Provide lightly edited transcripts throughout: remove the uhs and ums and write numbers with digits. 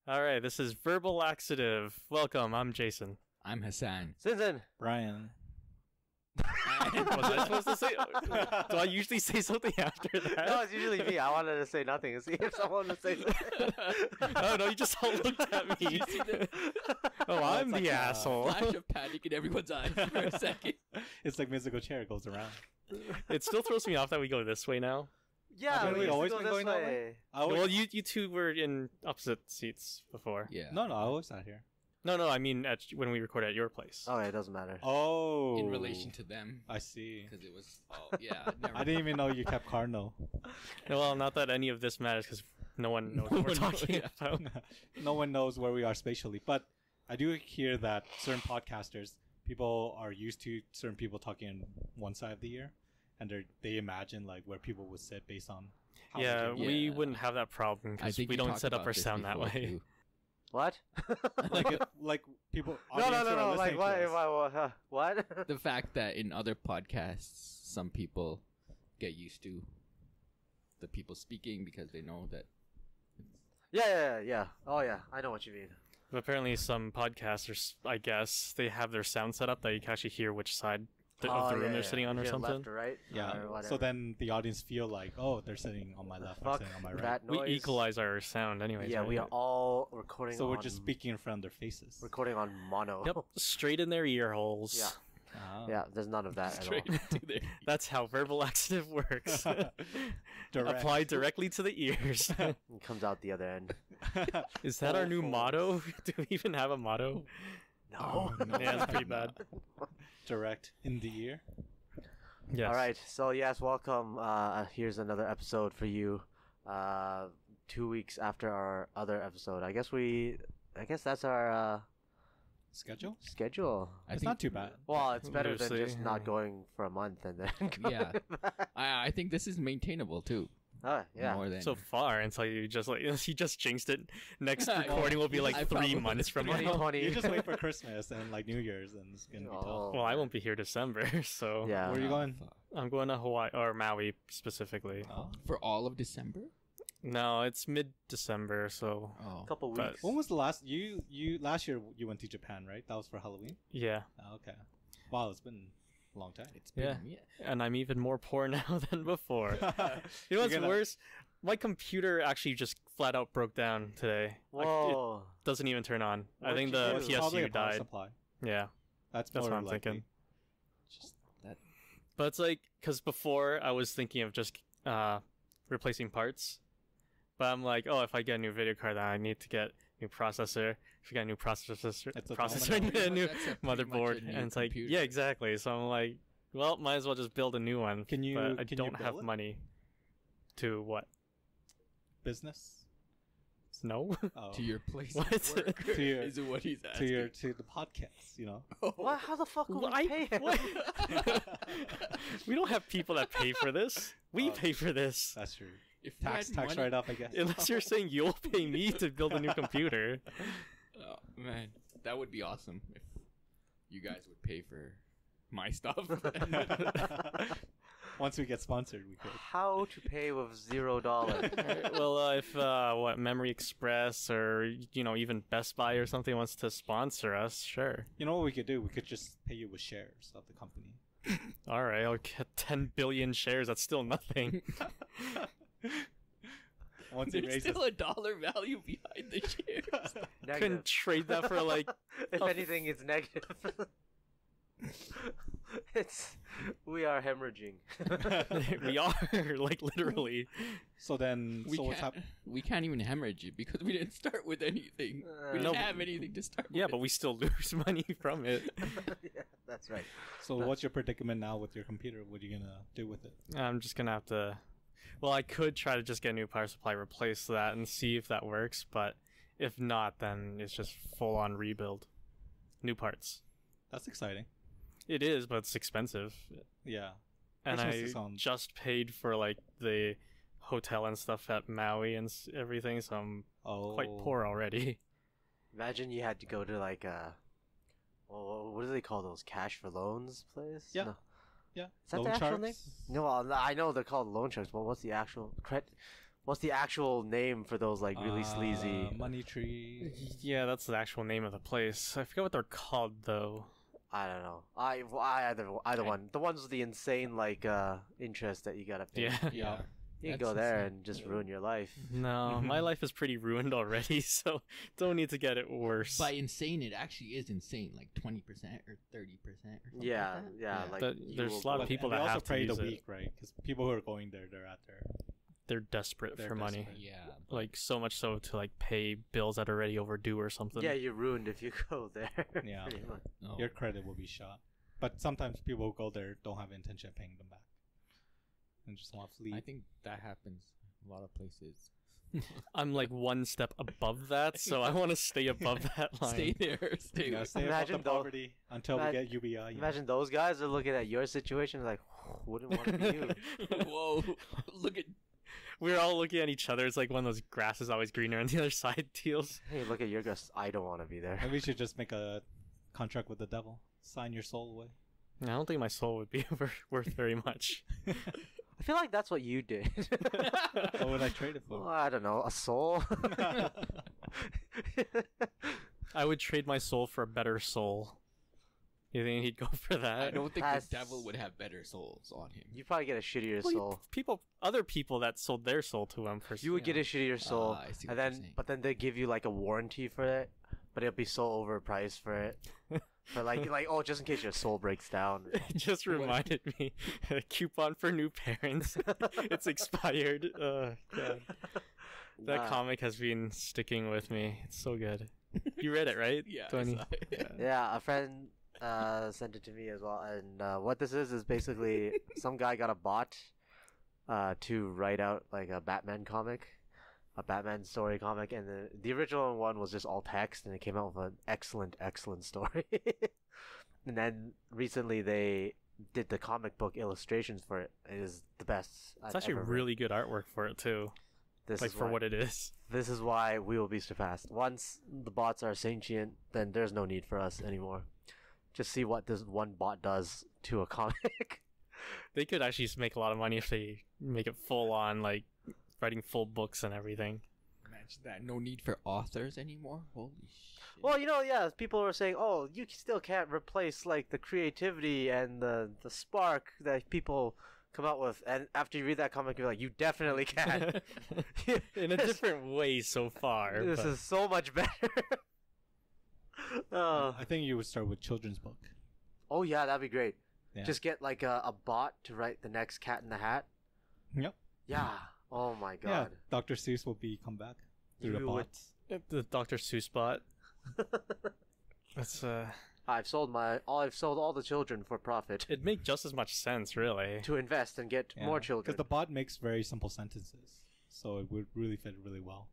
All right, this is Verbal Laxative. Welcome, I'm Jason. I'm Hassan. Sinzin. Brian. Was I supposed to say? Do I usually say something after that? No, it's usually me. I wanted to say nothing and see if someone would say something. Oh no, you just all looked at me. Oh, I'm the asshole. Flash of panic in everyone's eyes for a second. It's like musical chair goes around. It still throws me off that we go this way now. Yeah, Haven't we used to always go been this going that way. Well, you two were in opposite seats before. Yeah. No, I always sat here. No, I mean when we record at your place. Oh, yeah, it doesn't matter. Oh. In relation to them. I see. Because it was... Oh, yeah. Never I didn't even know you kept Cardinal. Well, not that any of this matters because no one knows what we're talking about. No one knows where we are spatially. But I do hear that certain podcasters, people are used to certain people talking on one side of the ear. And they imagine like where people would sit based on how Yeah, they do it. we wouldn't have that problem I because think we you don't talked set up about our this sound that before, way. too. What? like people. No, audience who are Like, listening to us. what? The fact that in other podcasts, some people get used to the people speaking because they know that... Yeah. Oh, yeah. I know what you mean. But apparently, some podcasters, I guess, they have their sound set up that you can actually hear which side of the room they're sitting on or If you're something. Left or right. Yeah. Or whatever. So then the audience feel like, oh, they're sitting on my left, I'm Fuck sitting on my right. that noise. We equalize our sound, anyways. Yeah, right? we are all recording. So we're on, just speaking in front of their faces. recording on mono. Yep, straight in their ear holes. Yeah. Ah. Yeah. There's none of that Straight at all. into their... That's how verbal laxative works. Direct. Applied directly to the ears. It comes out the other end. Is that our new motto? Do we even have a motto? No. Yeah, it's pretty bad. Direct in the ear. Yes. All right. So yes, welcome. Here's another episode for you. 2 weeks after our other episode. I guess that's our Schedule? schedule. It's not too bad. Well, it's better than Loosely, just not yeah. going for a month and then. Going Yeah. back. I think this is maintainable, too. Yeah. More than... So far, until you just you just jinxed it. Next I- recording will be like I 3 probably- months from now. 2020. You just wait for Christmas and like New Year's and it's gonna be Oh. tough. Well, I won't be here December, so Yeah. Where are you going? fuck. I'm going to Hawaii or Maui specifically. Oh. For all of December? No, it's mid-December, so Oh. A couple But- weeks. When was the last you last year you went to Japan, right? That was for Halloween? yeah. Oh, okay. Wow, it's been a long time. It's been... Yeah. And I'm even more poor now than before. You know what's You're gonna- worse? My computer actually just flat out broke down today. Like, Whoa. it doesn't even turn on. I What'd think you the do? It's probably PSU a power died. supply. Yeah, That's that's more what I'm likely. thinking. Just that... But it's like, because before I was thinking of just replacing parts. But I'm like, oh, if I get a new video card, then I need to get a new processor. If I get a new processor, It's a I need a domino. new That's a pretty motherboard. much a new And it's like, computer. yeah, exactly. So I'm like, well, might as well just build a new one. Can you- But I can you don't have build it? money to what? Business? No. Oh. To your place What? of work. To your- Is it what he's asking? to the podcast, you know? What? How the fuck would Well, we pay him? We don't have people that pay for this. We pay for this. That's true. If you Tax had tax money- write off, I guess. Unless you're saying you'll pay me to build a new computer. Oh, man, that would be awesome if you guys would pay for my stuff. Once we get sponsored, we could. How to pay with $0? Well, if Memory Express or even Best Buy or something wants to sponsor us, sure. You know what we could do? We could just pay you with shares of the company. All right, I'll get 10 billion shares. That's still nothing. Once it There's raises, still a dollar value behind the shares. Couldn't Negative. trade that for like. If anything, it's negative. We are hemorrhaging. We are like literally. so then, We so what's can't, happening? we can't even hemorrhage it because we didn't start with anything. We No, didn't but- have anything to start Yeah, with. but we still lose money from it. Yeah, that's right. So what's your predicament now with your computer? What are you gonna do with it? I'm just gonna have to. Well, I could try to just get a new power supply, replace that, and see if that works. But if not, then it's just full on rebuild, new parts. That's exciting. It is, but it's expensive, Yeah. and Christmas I is on- just paid for like the hotel and stuff at Maui and everything, so I'm Oh. quite poor already. Imagine you had to go to like well, what do they call those? Cash for loans place? Yeah. No. Yeah. Is that Loan the actual sharks? name? No, well, I know they're called loan sharks, but what's the actual credit? What's the actual name for those like really sleazy? Money Tree. Yeah, that's the actual name of the place. I forget what they're called though. I don't know. Either one. The ones with the insane like interest that you gotta pay. Yeah. Yeah. You can That's go there insane. and just ruin your life. No, my life is pretty ruined already, so don't need to get it worse. By insane, it actually is insane, like 20% or 30% or something. Yeah, like that. yeah. Like But you there's will a lot go- of people and that they have also to pray the use it. week, right? Because people who are going there, they're at their. They're desperate They're for money. desperate. Yeah. Like so much so to like pay bills that are already overdue or something. Yeah, you're ruined if you go there. Yeah. pretty much. No. Your credit will be shot. But sometimes people who go there don't have intention of paying them back, and just want to leave. I think that happens a lot of places. I'm like one step above that, so I want to stay above that line. Stay there. Stay Yeah, with stay above Imagine the though- poverty until we ima- get UBI. you know. Imagine those guys are looking at your situation like, wouldn't want to be you. Whoa! Look at We're all looking at each other. It's like one of those grass is always greener on the other side deals. Hey, look at your guys. I don't want to be there. Maybe we should just make a contract with the devil. Sign your soul away. I don't think my soul would be worth very much. I feel like that's what you did. What would I trade it Well, for? I don't know, a soul. I would trade my soul for a better soul. You think he'd go for that? I don't think That's- the devil would have better souls on him. You probably get a shittier Well, soul. other people that sold their soul to him for You would get a shittier soul, I see and what you're then saying. but then they give you like a warranty for it, but it'll be so overpriced for it. For like oh, just in case your soul breaks down. It just reminded me a coupon for new parents. It's expired. God. That Nah. comic has been sticking with me. It's so good. You read it, right? Yeah, I Tony? saw it. Yeah, a friend sent it to me as well, and what this is basically some guy got a bot to write out like a Batman comic, a Batman story comic, and the original one was just all text, and it came out with an excellent story. And then recently they did the comic book illustrations for it. It is the best. It's actually really good artwork for it too. this Like is for why, what it is. This is why we will be surpassed. Once the bots are sentient, then there's no need for us anymore. Just see what this one bot does to a comic. They could actually make a lot of money if they make it full on, like writing full books and everything. Imagine that. No need for authors anymore. Holy shit. Well, yeah, people were saying, oh, you still can't replace like the creativity and the spark that people come out with. And after you read that comic, you're like, you definitely can. In a different way so far. This but- is so much better. I think you would start with children's book. Oh yeah, that'd be great. Yeah. Just get like a bot to write the next Cat in the Hat. Yep. Yeah. Oh my Yeah, god. Dr. Seuss will come back through the You would- bots. The Dr. Seuss bot. That's I've sold all the children for profit it'd make just as much sense, really. to invest and get more children. Because the bot makes very simple sentences, so it would really fit really well.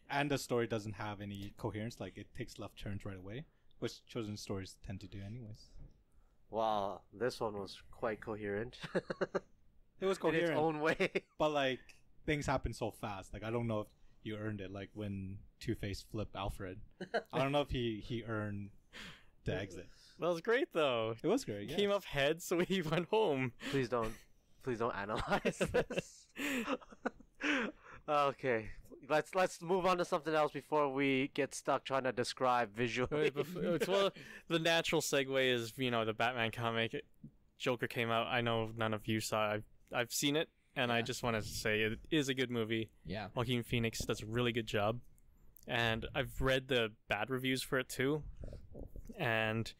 And the story doesn't have any coherence; like it takes left turns right away, which children's stories tend to do, anyways. Wow, this one was quite coherent. It was In coherent, its own way. but like things happen so fast. Like I don't know if you earned it. Like when Two-Face flipped Alfred, I don't know if he earned the exit. That was great though. It was great. Yeah. Came up head, so he went home. Please don't analyze this. Okay, let's move on to something else before we get stuck trying to describe visually. Well, the natural segue is the Batman comic. Joker came out. I know none of you saw it. I've seen it, and I Yeah. just want to say it is a good movie. Yeah. Joaquin Phoenix does a really good job, and I've read the bad reviews for it too, and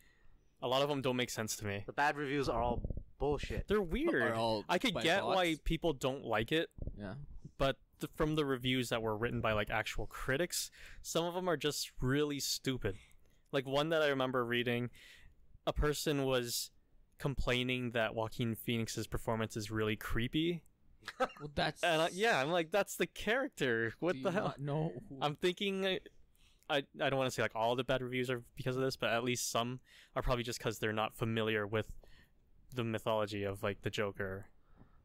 a lot of them don't make sense to me. The bad reviews are all bullshit. They're weird. Are all I could by get why bots? people don't like it, Yeah. but from the reviews that were written by like actual critics, some of them are just really stupid. Like one that I remember reading, a person was complaining that Joaquin Phoenix's performance is really creepy, Well, that's. and I'm like, that's the character. What Do the you hell? not know who- I'm thinking. I don't want to say like all the bad reviews are because of this, but at least some are probably just because they're not familiar with the mythology of like the Joker.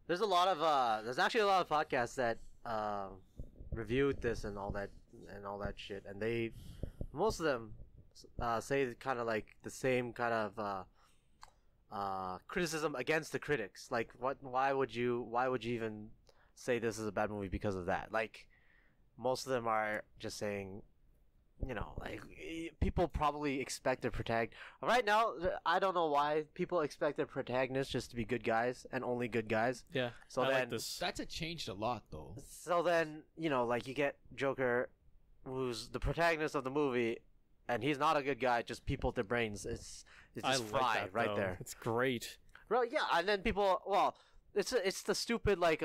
There's there's actually a lot of podcasts that reviewed this and all that shit, and most of them say kind of like the same kind of criticism against the critics. Like, why would you even say this is a bad movie because of that. Like, most of them are just saying, you know, like people probably expect their protagonist. Right now, I don't know why people expect their protagonists just to be good guys and only good guys. Yeah. So I then, like this. That's changed a lot, though. so then, you know, like you get Joker, who's the protagonist of the movie, and he's not a good guy. Just people with their brains. It's I just like fried that, right though. there. It's great. Well, yeah, and then people. Well, it's the stupid like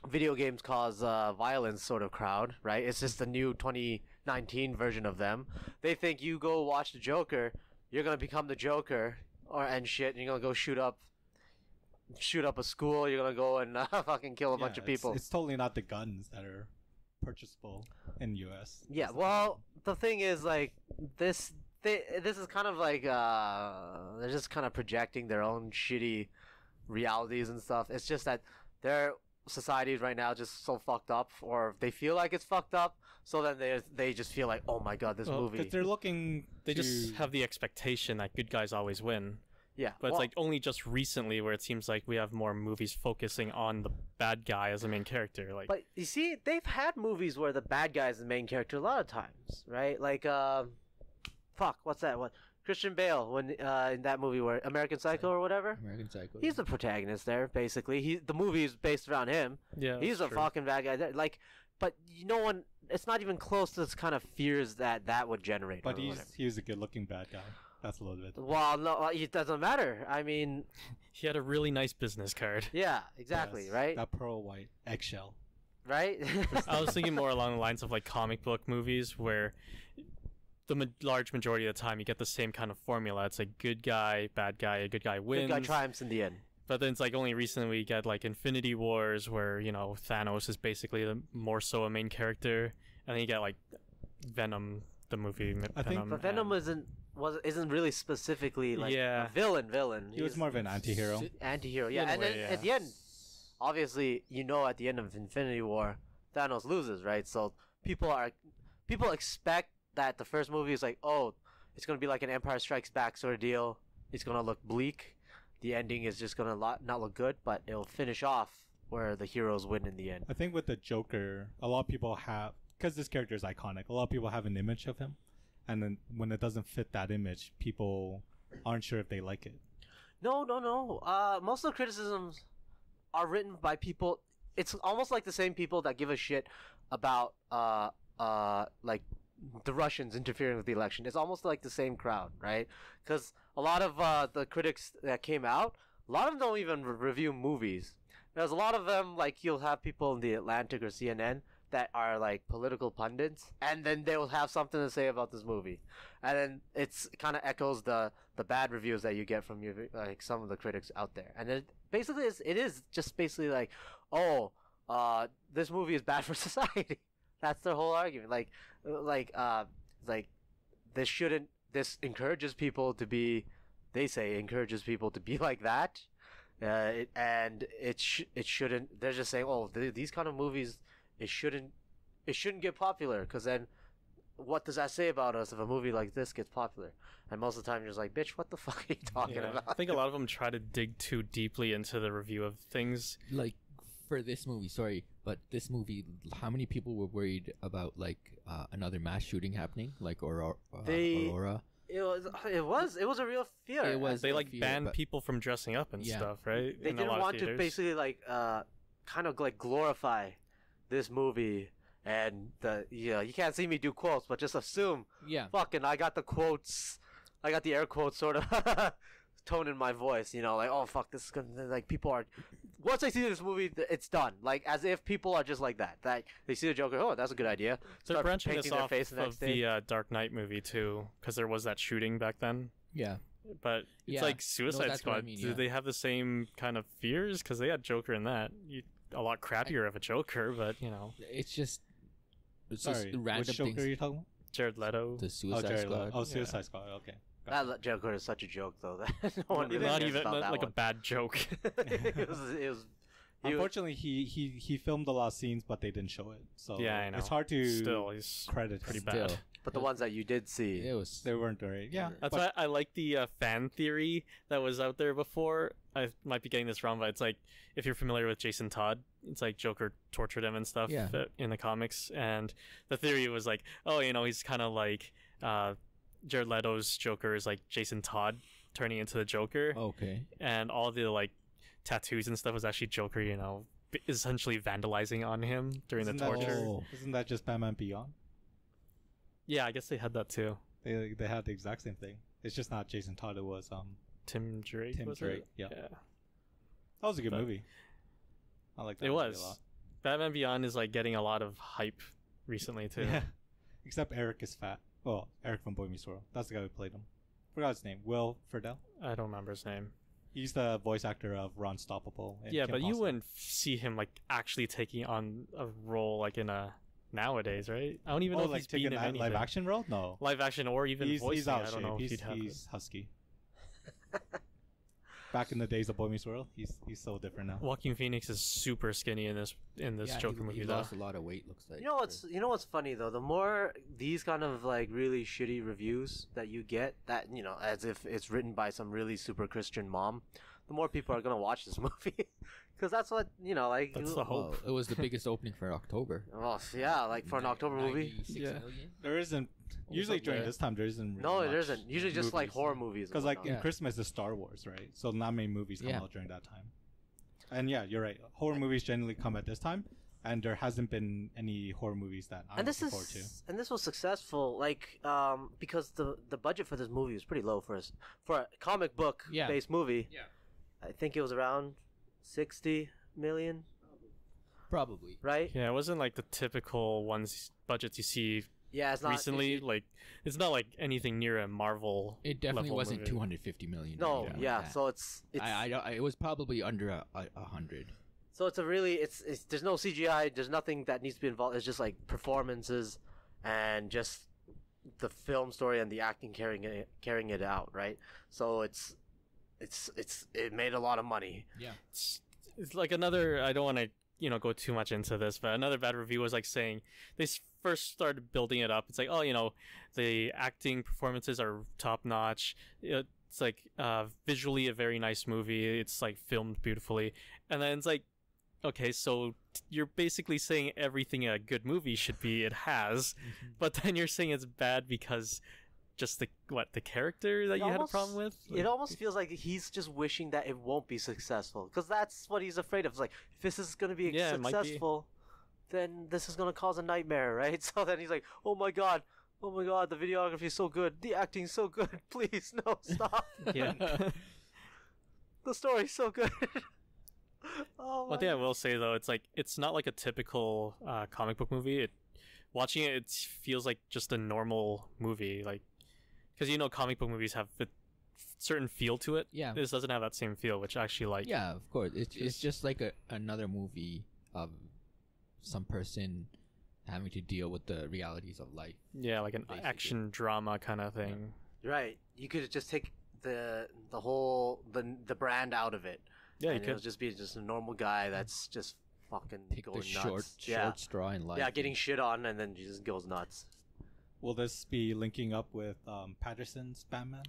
video games cause violence sort of crowd, right? It's just the new 2019 version of them. They think you go watch the Joker, you're gonna become the Joker, and shit. And you're gonna go shoot up a school. You're gonna go and fucking kill a bunch of people. It's totally not the guns that are purchasable in U.S. Yeah, well, the thing is, like, this is kind of like, they're just kind of projecting their own shitty realities and stuff. It's just that their societies right now just so fucked up, or they feel like it's fucked up, so then they just feel like, oh my god, this Well, movie. Because they're looking. They to... just have the expectation that good guys always win. Yeah, But well, it's like only just recently where it seems like we have more movies focusing on the bad guy as the main character. Like, but you see, they've had movies where the bad guy is the main character a lot of times, right? Like, what's that one? Christian Bale, when in that movie where American Psycho or whatever. American Psycho. He's the protagonist there, basically. The movie is based around him. yeah, He's that's a true. fucking bad guy. Like, but no one. It's not even close to this kind of fears that would generate. But or he's whatever. a good-looking bad guy. That's a little bit. Well, no, it doesn't matter. I mean, He had a really nice business card. yeah, exactly, Yes, right? That pearl white eggshell. Right? I was thinking more along the lines of like comic book movies where the large majority of the time you get the same kind of formula. It's like good guy, bad guy, a good guy wins. Good guy triumphs in the end. But then it's like only recently we get like Infinity Wars where, you know, Thanos is basically more so a main character. And then you get like Venom, the movie I think- Venom. But Venom and- isn't really specifically like Yeah. a villain. He was more of an anti-hero. anti-hero. Yeah, In a and way, then yeah. at the end, obviously, you know, at the end of Infinity War, Thanos loses, right? So people expect that the first movie is like, oh, it's gonna be like an Empire Strikes Back sort of deal. It's gonna look bleak. The ending is just gonna not look good, but it'll finish off where the heroes win in the end. I think with the Joker, a lot of people have, because this character is iconic, a lot of people have an image of him. And then when it doesn't fit that image, people aren't sure if they like it. No. Most of the criticisms are written by people. It's almost like the same people that give a shit about like the Russians interfering with the election. It's almost like the same crowd, right? Because a lot of the critics that came out, a lot of them don't even review movies. There's a lot of them, like, you'll have people in the Atlantic or CNN that are like political pundits, and then they will have something to say about this movie, and then it's kind of echoes the bad reviews that you get from like some of the critics out there, and it basically it is just basically like, oh, this movie is bad for society. That's their whole argument. Like this encourages people to be, they say encourages people to be like that, it shouldn't. They're just saying, oh, these kind of movies. It shouldn't get popular, because then what does that say about us if a movie like this gets popular? And most of the time you're just like, bitch, what the fuck are you talking Yeah. about? I think a lot of them try to dig too deeply into the review of things. Like, for this movie, sorry, but this movie, how many people were worried about, like, another mass shooting happening? Like, Aurora? It was a real fear. It was. They a like fear, banned but- people from dressing up and Yeah. stuff, right? They In a didn't lot of want to theaters. basically like kind of like glorify this movie, and you can't see me do quotes, but just assume Yeah. fucking I got the quotes, I got the air quotes sort of tone in my voice, you know, like, oh fuck, this is gonna, like, people are, once they see this movie, it's done, like, as if people are just like that they see the Joker, oh, that's a good idea. They're Start branching painting this their off face the next of day. the Dark Knight movie too, because there was that shooting back then. Yeah. But it's Yeah. like Suicide that's what I Squad. mean, Do yeah. they have the same kind of fears? Because they had Joker in that. A lot crappier of a Joker, but you know, It's just Sorry, random which Joker things. are you talking about? Jared Leto. The Suicide Jared Squad. Leto. Oh, Yeah. Suicide Squad. Okay. That Joker is such a joke, though. That no one really Not cares even about that like a one. bad joke. it was Unfortunately, he filmed a lot of scenes, but they didn't show it. So Yeah, I know. it's hard to Still, he's credit pretty him. bad. Still. But the ones that you did see, It was. They weren't great. Yeah, That's but why I like the fan theory that was out there before. I might be getting this wrong, but it's like, if you're familiar with Jason Todd, it's like Joker tortured him and stuff Yeah. in the comics. And the theory was like, oh, he's kind of like Jared Leto's Joker is like Jason Todd turning into the Joker. Okay. And all the like tattoos and stuff was actually Joker, essentially vandalizing on him during isn't the that torture. just- isn't that just Batman Beyond? Yeah, I guess they had that too. They had the exact same thing. It's just not Jason Todd. It was Tim Drake. Tim was Drake, it? yeah. that was a good But- movie. I like that. It movie a was. lot. Batman Beyond is like getting a lot of hype recently too. Yeah. Except Eric is fat. Well, Eric from Boy Meets World. That's the guy who played him. Forgot his name. Will Friedle. I don't remember his name. He's the voice actor of Ron Stoppable. and Yeah, Kim but you Possible. wouldn't see him like actually taking on a role like in a nowadays, right? I don't even know if like he's been taking in that anything. live action role? No. Live action or even voicing. He's out I of don't shape. know if He's, he'd have it. he's husky. Back in the days of Boy Meets World, he's so different now. Joaquin Phoenix is super skinny in this Yeah, Joker he movie. He though. lost a lot of weight. Looks like. you know what's funny though? The more these kind of like really shitty reviews that you get, that as if it's written by some really super Christian mom, the more people are gonna watch this movie, because that's what like. That's the hope. Well, it was the biggest opening for October. Well, yeah, like for an October movie. 96 Yeah. million? There isn't. was Usually up during there. this time, there isn't. Really No, much there isn't. Usually just like movies. horror movies. Because like in Yeah. Christmas is Star Wars, right? So not many movies come Yeah. out during that time. And yeah, you're right. Horror movies generally come at this time, and there hasn't been any horror movies that I'm and this looking forward to. and this was successful, like because the budget for this movie was pretty low for a comic book Yeah. based movie. Yeah. I think it was around 60 million, Probably. right? Yeah, it wasn't like the typical budgets you see Yeah, it's not recently. it's- Like, it's not like anything near a Marvel. It definitely level wasn't movie. 250 million. no, or anything yeah. like that. So it's it was probably under a 100. so it's a really it's there's no CGI. There's nothing that needs to be involved. It's just like performances and just the film story and the acting carrying it out, right? So it made a lot of money. Yeah. It's like another. I don't want to go too much into this, but another bad review was like saying they first started building it up. It's like, oh, the acting performances are top notch. It's like visually a very nice movie. It's like filmed beautifully, and then it's like, okay, so you're basically saying everything a good movie should be. It has, but then you're saying it's bad because just the character that It you had a almost- problem with. It almost feels like he's just wishing that it won't be successful, because that's what he's afraid of. It's like, if this is going to be Yeah, it might be. successful, then this is going to cause a nightmare, right? So then he's like, oh my god, the videography is so good, the acting's so good, please, no, stop. Yeah. The story's so good. Oh One my thing I will say though, it's not like a typical comic book movie. Watching it feels like just a normal movie, like because comic book movies have a certain feel to it. Yeah. This doesn't have that same feel, which I actually like. Yeah, of course. It's Just- just like another movie of some person having to deal with the realities of life. Yeah, like an Basically. action drama kind of thing. Right, you could just take the whole the brand out of it. Yeah, you and it'll could. just be just a normal guy that's just fucking Take going the nuts. Yeah. short straw in life. Yeah, getting shit on and then just goes nuts. Will this be linking up with Patterson's Batman?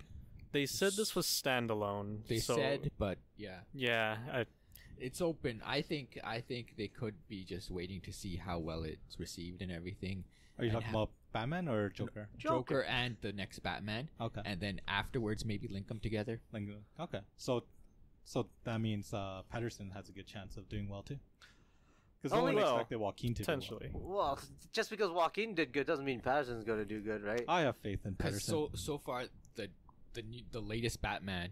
They said this was standalone. They so, said, but yeah, Yeah, it's open. I think they could be just waiting to see how well it's received and everything. Are you And talking ha- about Batman or Joker? Joker and the next Batman, Okay. and then afterwards maybe link them together. Okay. So that means Patterson has a good chance of doing well too. Because no Only one well, expected Joaquin to potentially. Well, just because Joaquin did good doesn't mean Patterson's going to do good, right? do well. I have faith in Because Patterson. so far the latest Batman,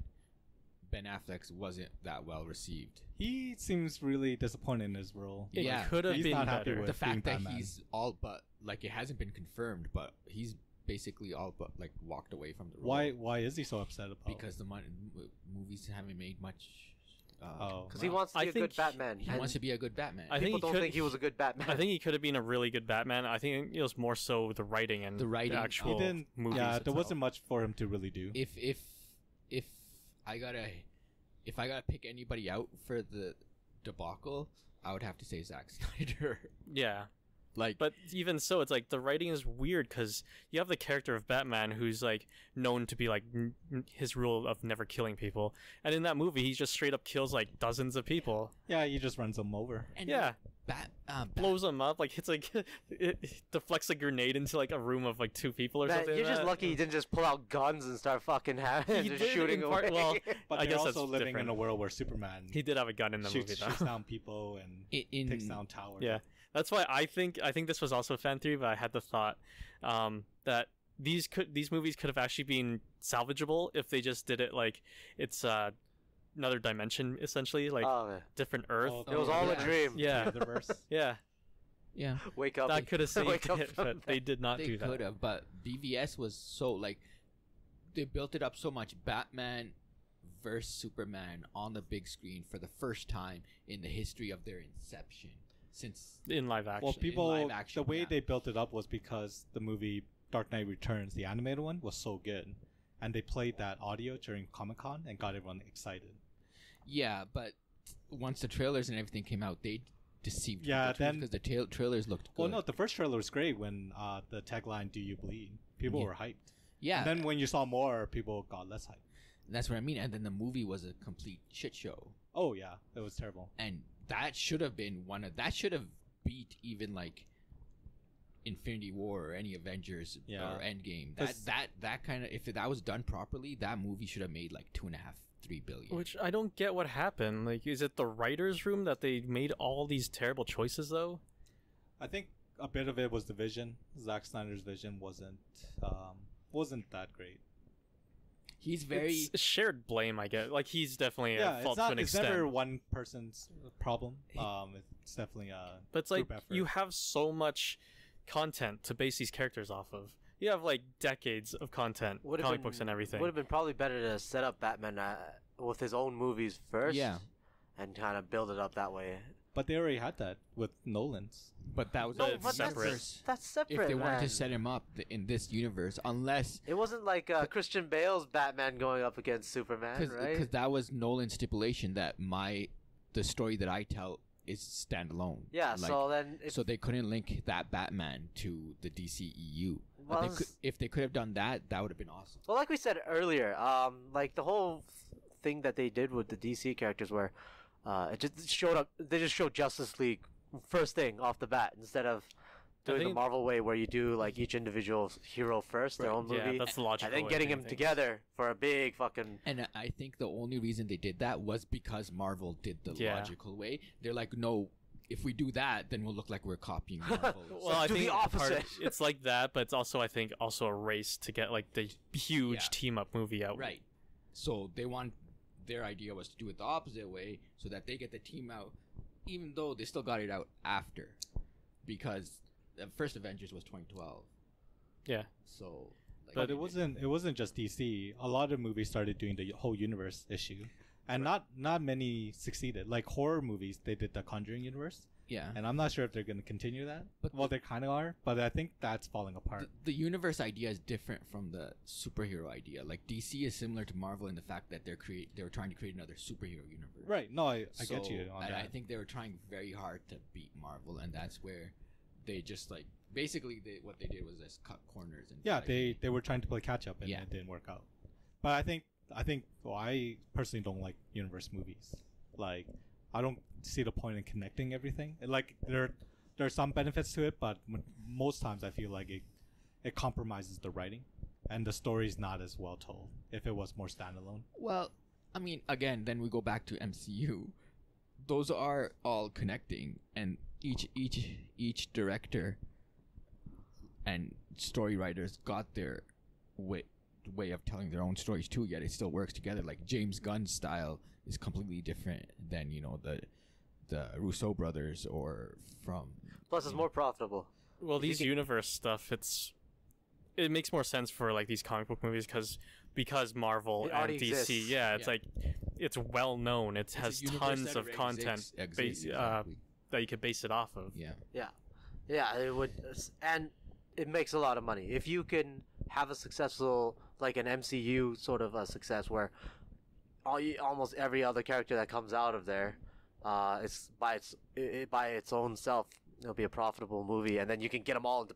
Ben Affleck's wasn't that well received. He seems really disappointed in his role. it Yeah, could have he's been not happy better. with The fact that Batman. he's all but like it hasn't been confirmed, but he's basically all but like walked away from the role. Why is he so upset about? Because the movies haven't made much. Because he wants to I be a good think Batman. He and wants to be a good Batman. I think people he don't could- think he was a good Batman. I think he could have been a really good Batman. I think it was more so the writing and The writing. the he actual didn't. movies. Yeah, there itself. wasn't much for him to really do. if I gotta pick anybody out for the debacle, I would have to say Zack Snyder. Yeah, Like, But even so, it's like the writing is weird because you have the character of Batman who's like known to be like his rule of never killing people, and in that movie he just straight up kills like dozens of people. Yeah, he just runs them over. and Yeah, blows. blows them up, like hits like it deflects a grenade into like a room of like two people or Man, something. you're like just that. lucky he didn't just pull out guns and start fucking having He just did shooting in part- away. well, But I they're guess also that's living different. in a world where Superman He did have a gun in the shoots, movie though. shoots down people and In takes down towers. Yeah, that's why I think this was also a fan theory, but I had the thought that these movies could have actually been salvageable if they just did it like it's another dimension essentially, like Oh, man. different Earth. Oh, It was all yeah. a dream. Yeah. The otherverse. Yeah, Yeah, Wake up. that and- could have saved wake up it, from but they did not they do that. could have, but BVS was so like they built it up so much. Batman versus Superman on the big screen for the first time in the history of their inception since In live action. Well, people, live action, the way yeah. they built it up was because the movie Dark Knight Returns, the animated one, was so good, and they played that audio during Comic-Con and got everyone excited. Yeah, but once the trailers and everything came out, they deceived Yeah, people then- because the trailers looked good. Well, no, the first trailer was great when the tagline "Do you bleed?" People Yeah. were hyped. yeah, And then when you saw more, people got less hyped. that's what I mean. And then the movie was a complete shit show, Oh yeah, it was terrible. and that should have been that should have beat even like Infinity War or any Avengers Yeah. or Endgame. Cause- That kind of, if that was done properly, that movie should have made like 2.5, 3 billion. Which I don't get what happened. Like, is it the writers' room that they made all these terrible choices though? I think a bit of it was the vision. Zack Snyder's vision wasn't that great. He's very It's shared blame, I get. Like, he's definitely Yeah, at fault it's to an it's extent. never one person's problem. It's definitely a But it's like group effort. you have so much content to base these characters off of. You have like decades of content, Would've comic been- books and everything. Would have been probably better to set up Batman with his own movies first. Yeah. And kind of build it up that way. But they already had that with Nolan's. but that was No, a but separate. That's separate. If they wanted man. to set him up in this universe, unless It wasn't like Christian Bale's Batman going up against Superman, right? because that was Nolan's stipulation that the story that I tell is standalone. Yeah, Like, so then if so they couldn't link that Batman to the DCEU. But Well, if they could have done that, that would have been awesome. well, like we said earlier, like the whole thing that they did with the DC characters, where it just showed up. They just showed Justice League first thing off the bat instead of doing the think- Marvel way, where you do like each individual hero first, their Right. own yeah, movie, that's the logical and then way of getting doing them things. together for a big fucking. And I think the only reason they did that was because Marvel did the Yeah. logical way. They're like, no, if we do that, then we'll look like we're copying Marvel. Well, I do the think opposite. it's like that, but it's also I think also a race to get like the huge Yeah. team up movie out. Right. So their idea was to do it the opposite way so that they get the team out, even though they still got it out after. Because the first Avengers was 2012. Yeah. So like, But it wasn't just DC. A lot of movies started doing the whole universe issue, and not many succeeded. Like horror movies, they did the Conjuring universe, yeah. and I'm not sure if they're going to continue that. But Well, they kind of are, but I think that's falling apart. The universe idea is different from the superhero idea. Like DC is similar to Marvel in the fact that they were trying to create another superhero universe. Right? No, I get So, you on and that. I think they were trying very hard to beat Marvel, and that's where they just like basically what they did was just cut corners and Yeah, like, they were trying to play catch up, and Yeah. it didn't work out. But I think well, I personally don't like universe movies. Like, I don't see the point in connecting everything. Like, there are some benefits to it, but most times I feel like it compromises the writing, and the story's not as well told if it was more standalone. Well, I mean, again, then we go back to MCU. Those are all connecting, and each director and story writers got their way of telling their own stories too. Yet it still works together. Like James Gunn's style is completely different than the Russo brothers or from. Plus, it's more profitable. Well, If you these can- universe stuff, it makes more sense for like these comic book movies because Marvel It and already DC, exists. yeah, it's Yeah. like it's well known. It It's a has universe tons that of already content exists, exactly. that you could base it off of. Yeah. Yeah, it would, and it makes a lot of money if you can have a successful, like an MCU sort of a success where almost every other character that comes out of there, it's by its own self it'll be a profitable movie, and then you can get them all into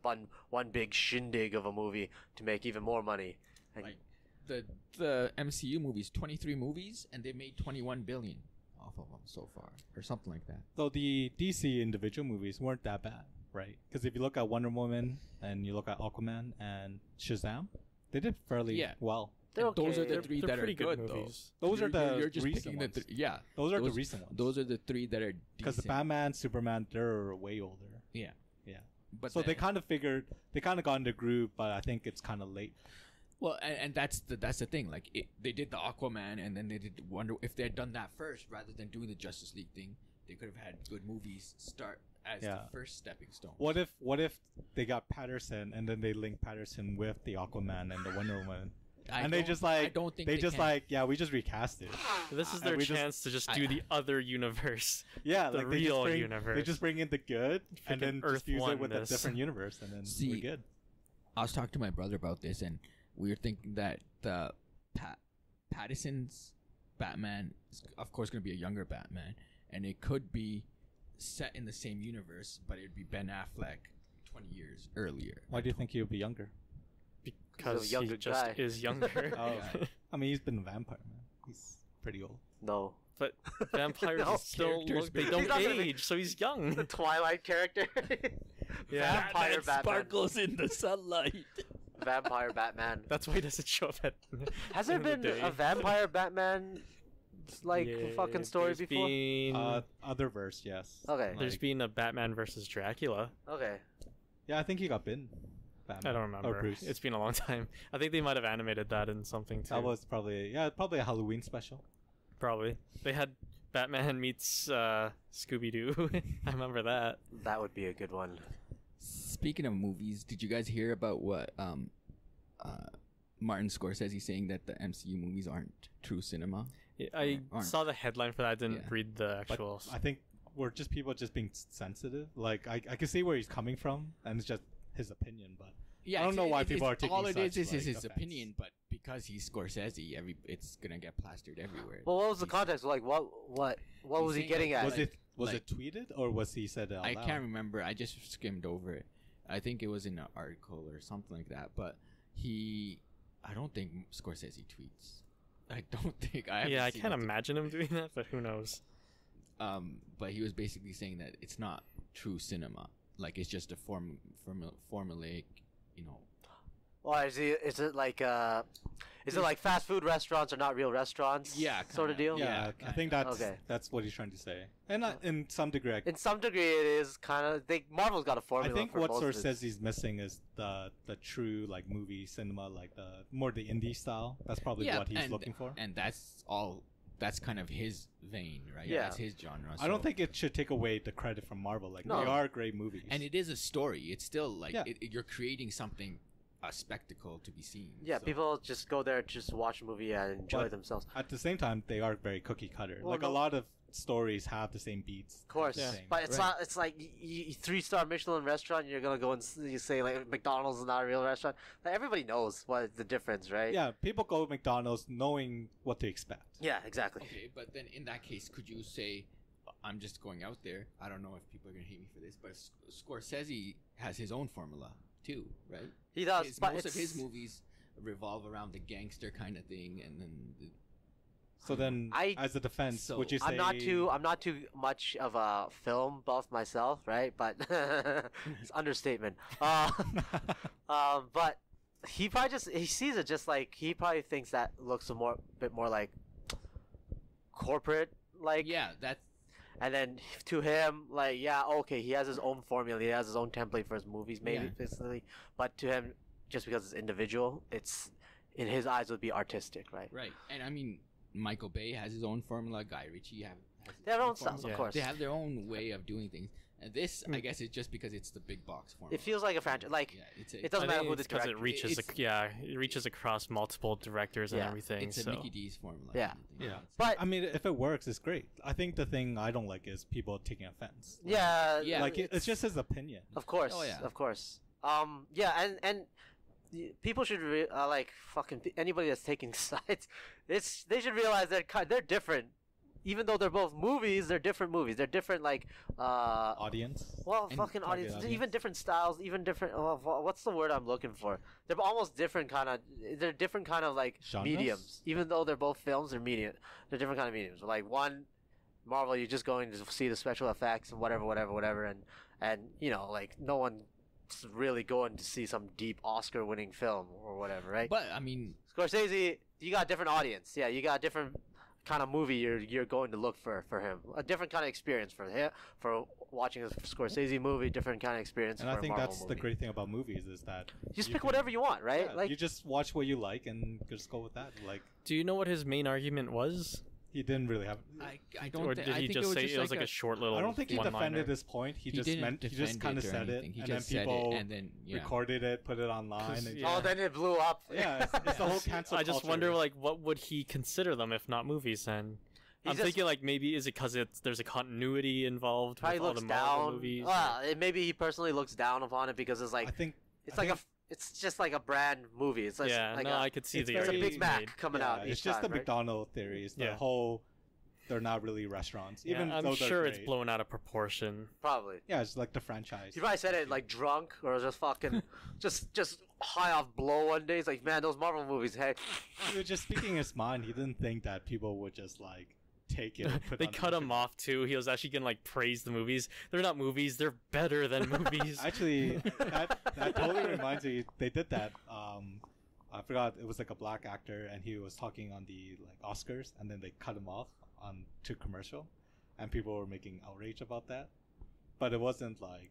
one big shindig of a movie to make even more money. And Like the MCU movies, 23 movies, and they made 21 billion off of them so far, or something like that. Though the DC individual movies weren't that bad, right? Because if you look at Wonder Woman and you look at Aquaman and Shazam, they did fairly Yeah. well. they're And those are okay. the three They're that are pretty good, good though. movies. Those are the You're just recent picking ones. the yeah. Those are the those- recent ones. Those are the three that are Because the decent. Batman, Superman, they're way older. Yeah. Yeah. But So they kind of got in the groove, but I think it's kind of late. well, and that's the thing. Like they did the Aquaman, and then they did Wonder. If they had done that first, rather than doing the Justice League thing, they could have had good movies start as the Yeah. first stepping stone. What if they got Patterson and then they link Patterson with the Aquaman and the Wonder Woman? And they just I don't think they just can. like, yeah, we just recast it. This is And their we just- chance to just I- do the other universe. Yeah, The like real they universe. just bring in the good and Freaking then Earth just use it with a oneness. different universe, and then See, we're good. I was talking to my brother about this, and we were thinking that the Pattinson's Batman is, of course, going to be a younger Batman, and it could be set in the same universe, but it'd be Ben Affleck 20 years earlier. Why do you think he would be younger? Because he younger just guy. is younger. Oh, Yeah. I mean, he's been a vampire, man. He's pretty old. No. But vampires No, still characters look, they He's don't not gonna be- age, so he's young. The Twilight character. Yeah. Vampire Batman. in the sunlight. Vampire Batman. That's why he doesn't show up at. Has there end of been the day. a vampire Batman fucking story there's before? Been, Other verse, yes. Okay. there's Like- been a Batman versus Dracula. Okay. Yeah, I think he got bitten. I Batman. don't Or remember. Bruce. It's been a long time. I think they might have animated that in something too. That was probably a Halloween special. Probably. They had Batman meets Scooby Doo. I remember that. That would be a good one. Speaking of movies, did you guys hear about what Martin Scorsese saying that the MCU movies aren't true cinema? I Aren't. saw the headline for that. I didn't Yeah. read the But actual. I think we're just people just being sensitive. Like I can see where he's coming from, and it's just his opinion. But Yeah, I don't know why people are taking all it is such, like, his offense. opinion, but because he's Scorsese, it's gonna get plastered everywhere. Well, what was the He's- context? Like, what was he saying, getting like, at? was like- it tweeted or was he said it out I loud? can't remember. I just skimmed over it. I think it was in an article or something like that. But I don't think Scorsese tweets. I don't think I. yeah, I haven't seen can't him tweet. imagine him doing that, but who knows? But he was basically saying that it's not true cinema. Like it's just a formulaic, you know. Or is it like fast food restaurants are not real restaurants? Yeah, sort of kinda. deal. Yeah, Yeah, I think kinda. Okay. that's what he's trying to say, and in some degree, In some degree, it is kind of. Marvel's got a I formula. think for what most of its- Scorsese's missing is the true like movie cinema, like the more the indie style. That's probably what he's looking for. And that's all. That's kind of his vein, right? Yeah. That's his genre. I don't so- think it should take away the credit from Marvel. Like No. they are great movies. And it is a story. It's still like Yeah. you're creating something, a spectacle to be seen. Yeah, so- people just go there just to watch a movie and enjoy But- themselves. At the same time, they are very cookie cutter. Well, like no- a lot of stories have the same beats. Of course, Yeah. but it's Right. not. It's like 3-star Michelin restaurant. You're gonna go and you say like McDonald's is not a real restaurant. Like, everybody knows what the difference, right? Yeah, people go to McDonald's knowing what to expect. Yeah, exactly. Okay, but then in that case, could you say, I'm just going out there. I don't know if people are gonna hate me for this, but Scorsese has his own formula too, right? He does, but Most it's of his movies revolve around the gangster kind of thing, and then So then, as a defense, So- would you say I'm not too much of a film buff myself, right? But it's understatement. But he probably he sees it just like he probably thinks that looks a bit more like corporate, like yeah, that's And then to him, like, yeah, okay, he has his own formula, he has his own template for his movies, maybe, Yeah. basically. But to him, just because it's individual, it's in his eyes would be artistic, right? right. And I mean, Michael Bay has his own formula. Guy Ritchie has his They have their own styles, formula. of course. They have their own way of doing things. And this, I guess, is just because it's the big box formula. It feels like a franchise. Like, yeah, it doesn't I matter think who the it's 'cause director. it reaches, It's- it reaches across multiple directors and Yeah. everything. It's a so Mickey D's formula. Yeah. kind of thing. Yeah. But I mean, if it works, it's great. I think the thing I don't like is people taking offense. yeah, Yeah. Like it's just his opinion. of course, Oh, yeah. of course. Yeah, and people should like fucking anybody that's taking sides. They should realize they're different even though they're both movies, they're different movies. They're different like Audience. well, And fucking target audience. audience. Even different styles, even different. What's the word I'm looking for? They're almost different kind of. They're different kind of like Genres? mediums. Even though they're both films, they're medium. They're different kind of mediums. Like one, Marvel, you're just going to see the special effects and whatever, and you know, like no one's really going to see some deep Oscar-winning film or whatever, right? But I mean, Scorsese, you got a different audience. Yeah, you got a different kind of movie you're going to look for him. A different kind of experience for him, for watching a Scorsese movie, different kind of experience And for I think a Marvel that's movie. the great thing about movies is that You just you pick can- whatever you want, right? yeah, Like you just watch what you like and just go with that. Like Do you know what his main argument was? he didn't really have. I don't. Or thi- did I he think just it was say just it was like a short little I don't think he one-liner? defended his point. He just didn't meant he just defend kind of it or said it, anything. He and just then said people it, and then yeah. recorded it, put it online. 'Cause, And yeah. oh, then it blew up. yeah, it's the whole cancel I just culture. wonder, like, what would he consider them if not movies? Then He's I'm just- thinking, like, maybe is it because there's a continuity involved Probably with all the looks Marvel down. movies? Maybe he personally looks down upon it because it's like I think it's I like think it's just like a brand movie. It's like, yeah, like no, a, I could see it's the it's a very- Big arguments Mac made. coming yeah, out each it's just time, the right? McDonald theories. The Yeah. whole they're not really restaurants. Yeah, Even I'm though they're sure it's great. blown out of proportion. Probably. Yeah, it's like the franchise. He probably said it like drunk or just fucking just high off blow one day. He's like, man, those Marvel movies, hey. He was just speaking his mind. He didn't think that people would just like take it. And put They on cut him YouTube. off too. He was actually gonna like praise the movies. They're not movies. They're better than movies. Actually, that totally reminds me. They did that. I forgot it was like a black actor, and he was talking on the like Oscars, and then they cut him off on to commercial, and people were making outrage about that. But it wasn't like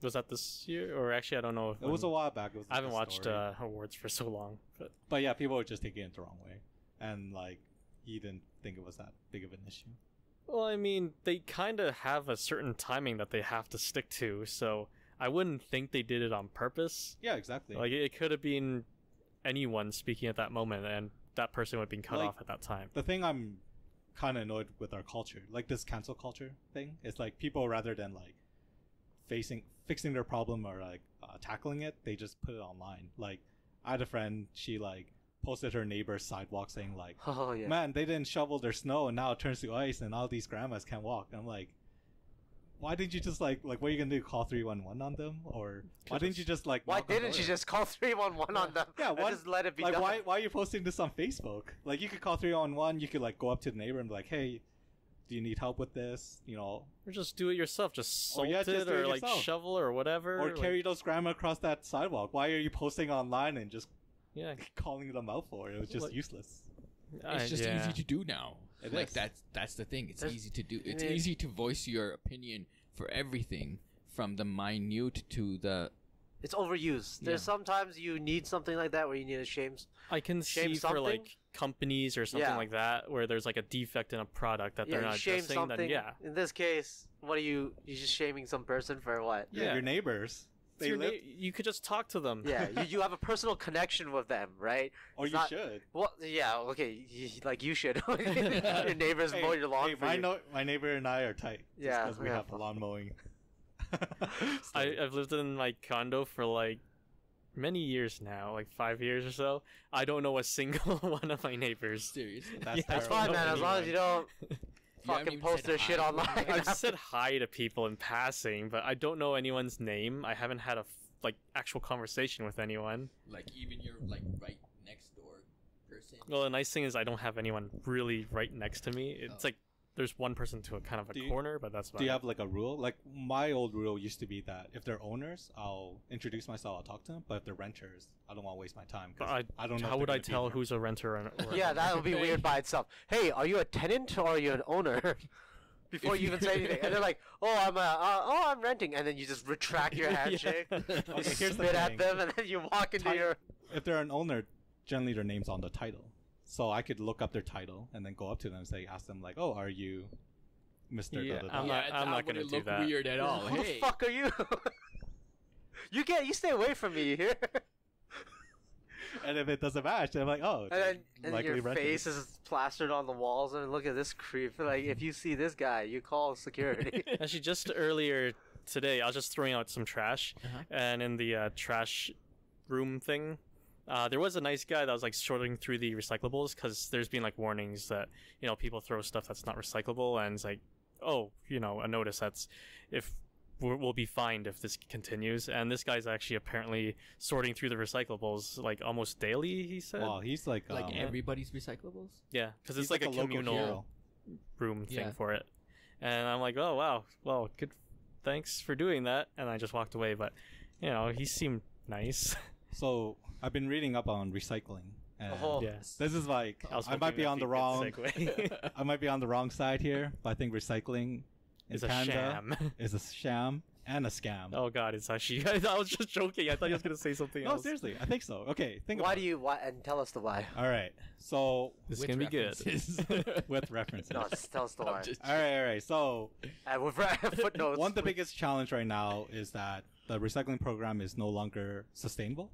Was that this year, or actually, I don't know. it was a while back. It was I haven't like a watched story. awards for so long, but But yeah, people were just taking it the wrong way, and like he didn't think it was that big of an issue. well, I mean, they kind of have a certain timing that they have to stick to, so I wouldn't think they did it on purpose. Yeah, exactly. Like it could have been anyone speaking at that moment, and that person would have been cut Like, off at that time. the thing I'm kind of annoyed with our culture, like this cancel culture thing, is like people rather than like fixing their problem or like tackling it, they just put it online. Like I had a friend, she like posted her neighbor's sidewalk saying like, Oh yeah. man, they didn't shovel their snow and now it turns to ice and all these grandmas can't walk. And I'm like, why didn't you just like what are you gonna do, call 311 on them? Or why didn't you just like Why knock on didn't you doors? just call 311 on them? Yeah, and why just let it be like done? why are you posting this on Facebook? Like you could call 311, you could like go up to the neighbor and be like, hey, do you need help with this? You know, Or just do it yourself. Just Or, salt yeah, just it, do it or like yourself. shovel or whatever. or like- carry those grandma across that sidewalk. Why are you posting online and just Yeah, calling them out for it? It was just Like- useless. It's just yeah. easy to do now. It Like is. that's the thing. It's There's- easy to do. It's Yeah. easy to voice your opinion for everything, from the minute to the. It's overused. There's Yeah. sometimes you need something like that where you need to shame. I can shame see for something? like companies or something Yeah. like that where there's like a defect in a product that Yeah, they're you not shame addressing. something. Then yeah, In this case, what are you? You just shaming some person for what? Yeah. Your neighbors. It's They your live, you could just talk to them. Yeah, you have a personal connection with them, right? or It's you not- should. Well, yeah, okay, like you should. Your neighbors mow your lawn for you. my neighbor and I are tight. Yeah, because we yeah. have lawn mowing. I've lived in my condo for like many years now, like 5 years or so. I don't know a single one of my neighbors. Seriously. That's Yeah, That's I fine, don't man. know As long as you don't haven't fucking even post said their shit hi. online. I've said hi to people in passing, but I don't know anyone's name. I haven't had a like actual conversation with anyone. Like even your like right next door person. Well, the nice thing is I don't have anyone really right next to me. It's Oh. like there's one person to a kind of a Do you- corner, but that's about Do you it. have like a rule? Like my old rule used to be that if they're owners, I'll introduce myself, I'll talk to them. But if they're renters, I don't want to waste my time. 'cause But I don't know. How if would they're I gonna be tell there. who's a renter or Yeah, that would be weird by itself. Hey, are you a tenant or are you an owner? Before you even say anything, and they're like, "Oh, I'm renting," and then you just retract your handshake, you Okay, here's the spit at thing. them, and then you walk into Ti- your. If they're an owner, generally their name's on the title, so I could look up their title and then go up to them and say, ask them like, "Oh, are you Mr. Yeah, da, da, da?" I'm not gonna wouldn't do look that. weird at all. Who Hey. the fuck are you? You stay away from me here. And if it doesn't match, then I'm like, "Oh, And then likely your renters. face is plastered on the walls, and look at this creep. Like, if you see this guy, you call security. Actually, just earlier today, I was just throwing out some trash, Uh-huh. and in the trash room thing, There was a nice guy that was like sorting through the recyclables because there's been like warnings that people throw stuff that's not recyclable, and it's like, oh, a notice that's if we'll be fined if this continues. And this guy's actually apparently sorting through the recyclables like almost daily. He said, Wow, he's like everybody's recyclables. yeah, because he's it's like a local communal hero. room thing Yeah. for it. And I'm like, oh wow, well, good, thanks for doing that. And I just walked away, but he seemed nice. So I've been reading up on recycling. And Oh. Yes. This is like was I might hoping be that'd on the a good wrong. segue. I might be on the wrong side here, but I think recycling in It's a Canada sham. is a sham and a scam. Oh god, it's actually. I was just joking. I thought he was gonna say something No, else. seriously, I think so. Okay, think Why about do you? Why? And tell us the why. it. All right, so This is With gonna be good. references. with references. No, just tell us the I'm why. just- All right. So And with footnotes. one of the biggest challenge right now is that the recycling program is no longer sustainable,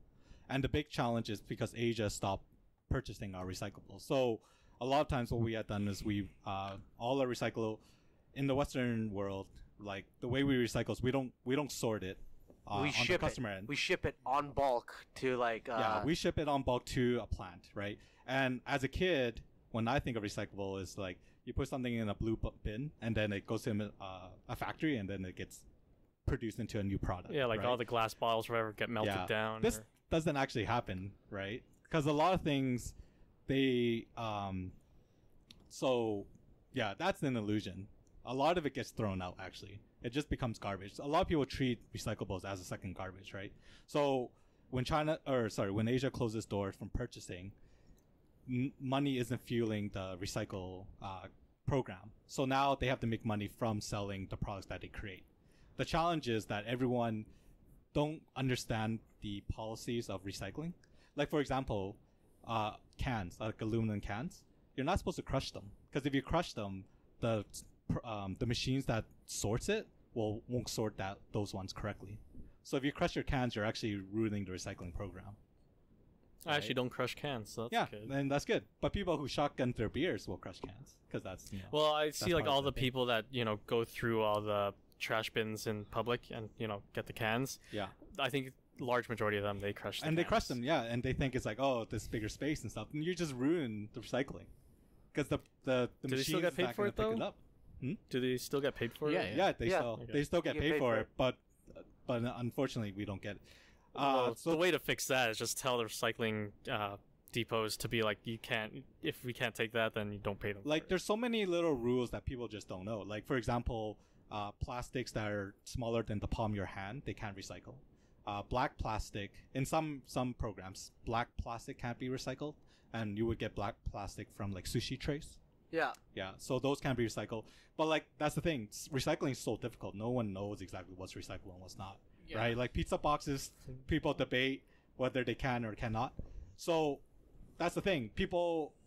and the big challenge is because Asia stopped purchasing our recyclables. So a lot of times what we have done is we all our recycle in the Western world, like the way we recycle is we don't sort it we on the ship customer it. end. We ship it on bulk to like. Yeah, we ship it on bulk to a plant, right? And as a kid, when I think of recyclable, is like you put something in a blue bin, and then it goes to a factory, and then it gets produced into a new product. Yeah, like right? all the glass bottles, or whatever, get melted Yeah. down. This or- doesn't actually happen, right? Because a lot of things, they so yeah, that's an illusion. A lot of it gets thrown out. Actually, it just becomes garbage. A lot of people treat recyclables as a second garbage, right? So when when Asia closes doors from purchasing, money isn't fueling the recycle program. So now they have to make money from selling the products that they create. The challenge is that everyone don't understand the policies of recycling. Like for example, cans, like aluminum cans, you're not supposed to crush them because if you crush them, the machines that sorts it won't sort those ones correctly. So if you crush your cans, you're actually ruining the recycling program. I actually don't crush cans, so that's Yeah, good. and that's good. But people who shotgun their beers will crush cans because that's Well, I see like part all of the the thing. people that go through all the trash bins in public and get the cans. yeah. I think large majority of them they crush. The And they cans. crush them, yeah, and they think it's like, oh, this bigger space and stuff, and you just ruin the recycling because the Do they machines still get is paid not for gonna it, pick though? up. Do they still get paid for Yeah, it? Yeah, Yeah. Okay. they still get You get paid paid for for it, but unfortunately we don't get it. Well, So the way to fix that is just tell the recycling depots to be like, if we can't take that, then you don't pay them. like for it. there's so many little rules that people just don't know. Like for example, plastics that are smaller than the palm of your hand, they can't recycle. Black plastic in some programs, black plastic can't be recycled, and you would get black plastic from like sushi trays. Yeah. Yeah, so those can't be recycled. But like that's the thing, recycling is so difficult. No one knows exactly what's recyclable and what's not. Yeah. Right? Like pizza boxes, people debate whether they can or cannot. So that's the thing.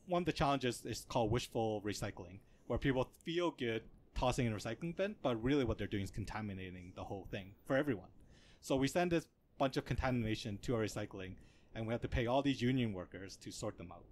One of the challenges is called wishful recycling, where people feel good tossing in a recycling bin, but really what they're doing is contaminating the whole thing for everyone. So we send this bunch of contamination to our recycling, and we have to pay all these union workers to sort them out.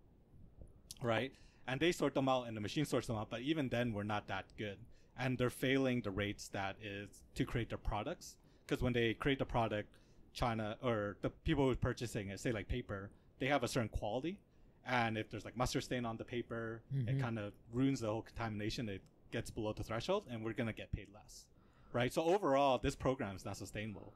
Right? And they sort them out and the machine sorts them out, but even then we're not that good. And they're failing the rates that is to create their products. Because when they create the product, China or the people who are purchasing it, say like paper, they have a certain quality. And if there's like mustard stain on the paper, it Mhm. kind of ruins the whole contamination. It gets below the threshold and we're going to get paid less. Right? So overall, this program is not sustainable.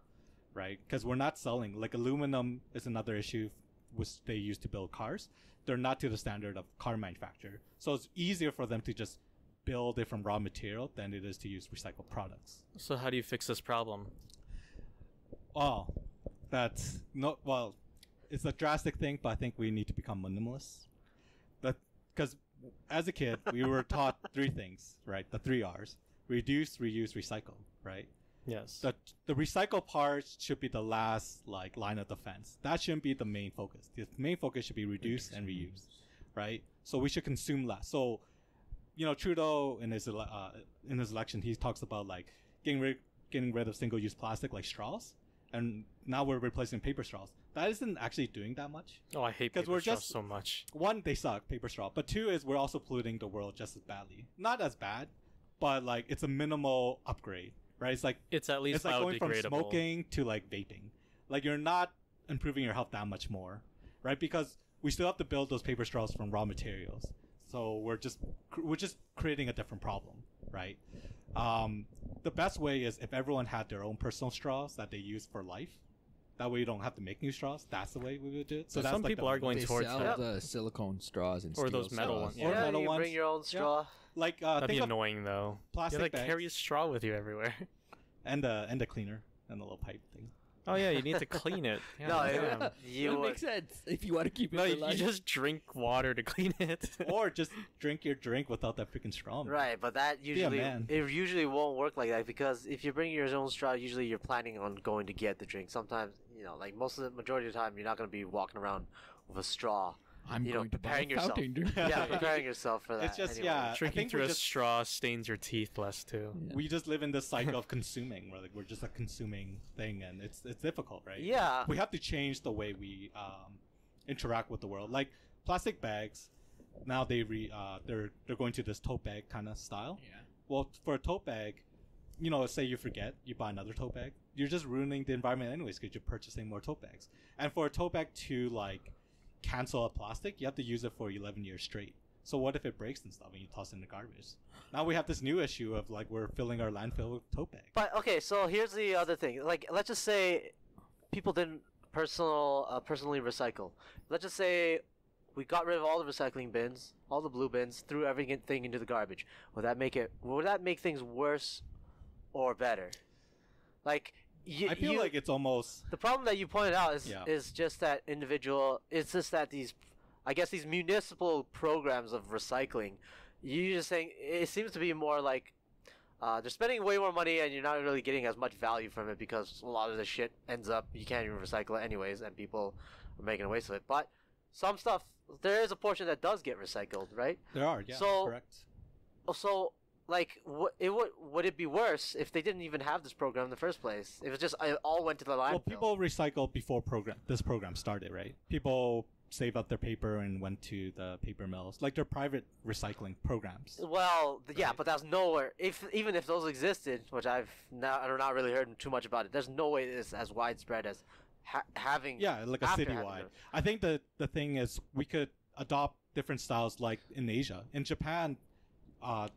Right? Because we're not selling. Like aluminum is another issue which they use to build cars. They're not to the standard of car manufacturer. So it's easier for them to just build it from raw material than it is to use recycled products. So how do you fix this problem? Oh, that's not, well, it's a drastic thing, but I think we need to become minimalists. Because as a kid, we were taught three things, right? The 3 R's: reduce, reuse, recycle, right? Yes. The recycle part should be the last like line of defense. That shouldn't be the main focus. The main focus should be reduce and reuse, right? So we should consume less. So, Trudeau in his election, he talks about like getting rid of single-use plastic like straws, and now we're replacing paper straws. That isn't actually doing that much. Oh, I hate 'Cause paper we're straws just- so much. One, they suck, paper straw. But two is we're also polluting the world just as badly. Not as bad, but like it's a minimal upgrade, right? It's like It's at least going from biodegradable. smoking to like vaping. Like you're not improving your health that much more, right? Because we still have to build those paper straws from raw materials. So we're just creating a different problem, right? The best way is if everyone had their own personal straws that they use for life. That way you don't have to make new straws. That's the way we would do it. So that's some like people are going They towards sell that. the silicone straws and Or steel those metal straws. ones, Yeah, Or metal you ones. bring your own straw. like That'd be think of annoying though. You plastic gotta bags carry a straw with you everywhere. and a cleaner and a little pipe thing. Oh yeah, you need to clean it. Yeah, No, damn. you That would. makes sense if you want to keep it No, for you life. just drink water to clean it. Or just drink your drink without that freaking straw. man. Right, but that a usually man. it usually won't work like that because if you bring your own straw, usually you're planning on going to get the drink. Sometimes, like most of the majority of the time, you're not going to be walking around with a straw. I'm you know, going to buy a preparing yourself. fountain drink. Yeah, preparing yourself for that. It's just anyway. yeah. I Drinking think through we a just straw stains your teeth less too. Yeah. we just live in this cycle of consuming. Where like we're just a consuming thing, and it's difficult, right? Yeah. We have to change the way we interact with the world. Like plastic bags, now they're going to this tote bag kind of style. Yeah. Well, for a tote bag, say you forget, you buy another tote bag. You're just ruining the environment anyways because you're purchasing more tote bags. And for a tote bag to like cancel a plastic, you have to use it for 11 years straight. So what if it breaks and stuff and you toss it in the garbage? Now we have this new issue of like we're filling our landfill with tote bags. But okay, so here's the other thing. Like, let's just say people didn't personally recycle. Let's just say we got rid of all the recycling bins, all the blue bins, threw everything into the garbage. Would that make things worse or better? Like, I feel like it's almost the problem that you pointed out Yeah. is just that individual. It's just that these municipal programs of recycling. You're just saying it seems to be more like they're spending way more money and you're not really getting as much value from it because a lot of the shit ends up you can't even recycle it anyways and people are making a waste of it. But some stuff there is a portion that does get recycled, right? there are So- correct. So like would it be worse if they didn't even have this program in the first place? If it just it all went to the landfill. Well, people recycled before this program started, right? People saved up their paper and went to the paper mills, like their private recycling programs. Well, yeah, Right. but that's nowhere. Even if those existed, which I've not really heard too much about it, there's no way it's as widespread as having. Yeah, like a after having citywide. them. I think the thing is we could adopt different styles, like in Asia. In Japan,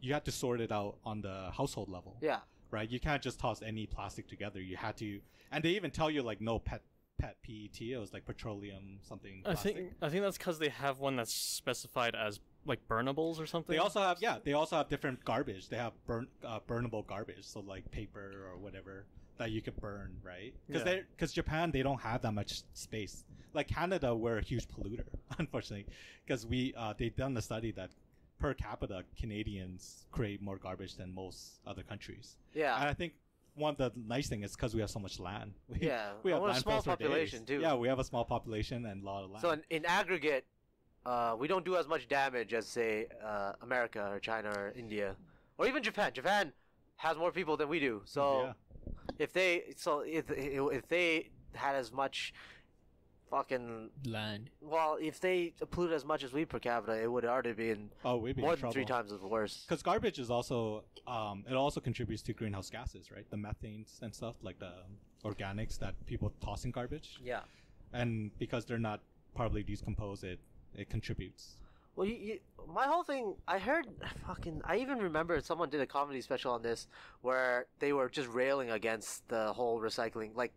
you had to sort it out on the household level, Yeah, right? You can't just toss any plastic together. You had to, and they even tell you like no PET PET. It was like petroleum something. I Plastic. think that's because they have one that's specified as like burnables or something. They also have different garbage. They have burnable garbage, so like paper or whatever that you could burn, right? Yeah. Because Japan they don't have that much space. Like Canada, we're a huge polluter, unfortunately, because they've done a study that per capita Canadians create more garbage than most other countries. yeah. And I think one of the nice thing is because we have so much land. Yeah, we have and we're a small landfills for days. population, too. Yeah, we have a small population and a lot of land. So in aggregate, we don't do as much damage as say America or China or India or even Japan. Japan has more people than we do. So yeah. if they had as much fucking Land. if they polluted as much as we per capita, it would already be We'd be more in than 3 trouble. times as worse. Because garbage is also, it also contributes to greenhouse gases, right? The methanes and stuff, like the organics that people toss in garbage. Yeah. And because they're not properly decomposed, it contributes. Well, my whole thing, I even remember someone did a comedy special on this where they were just railing against the whole recycling, like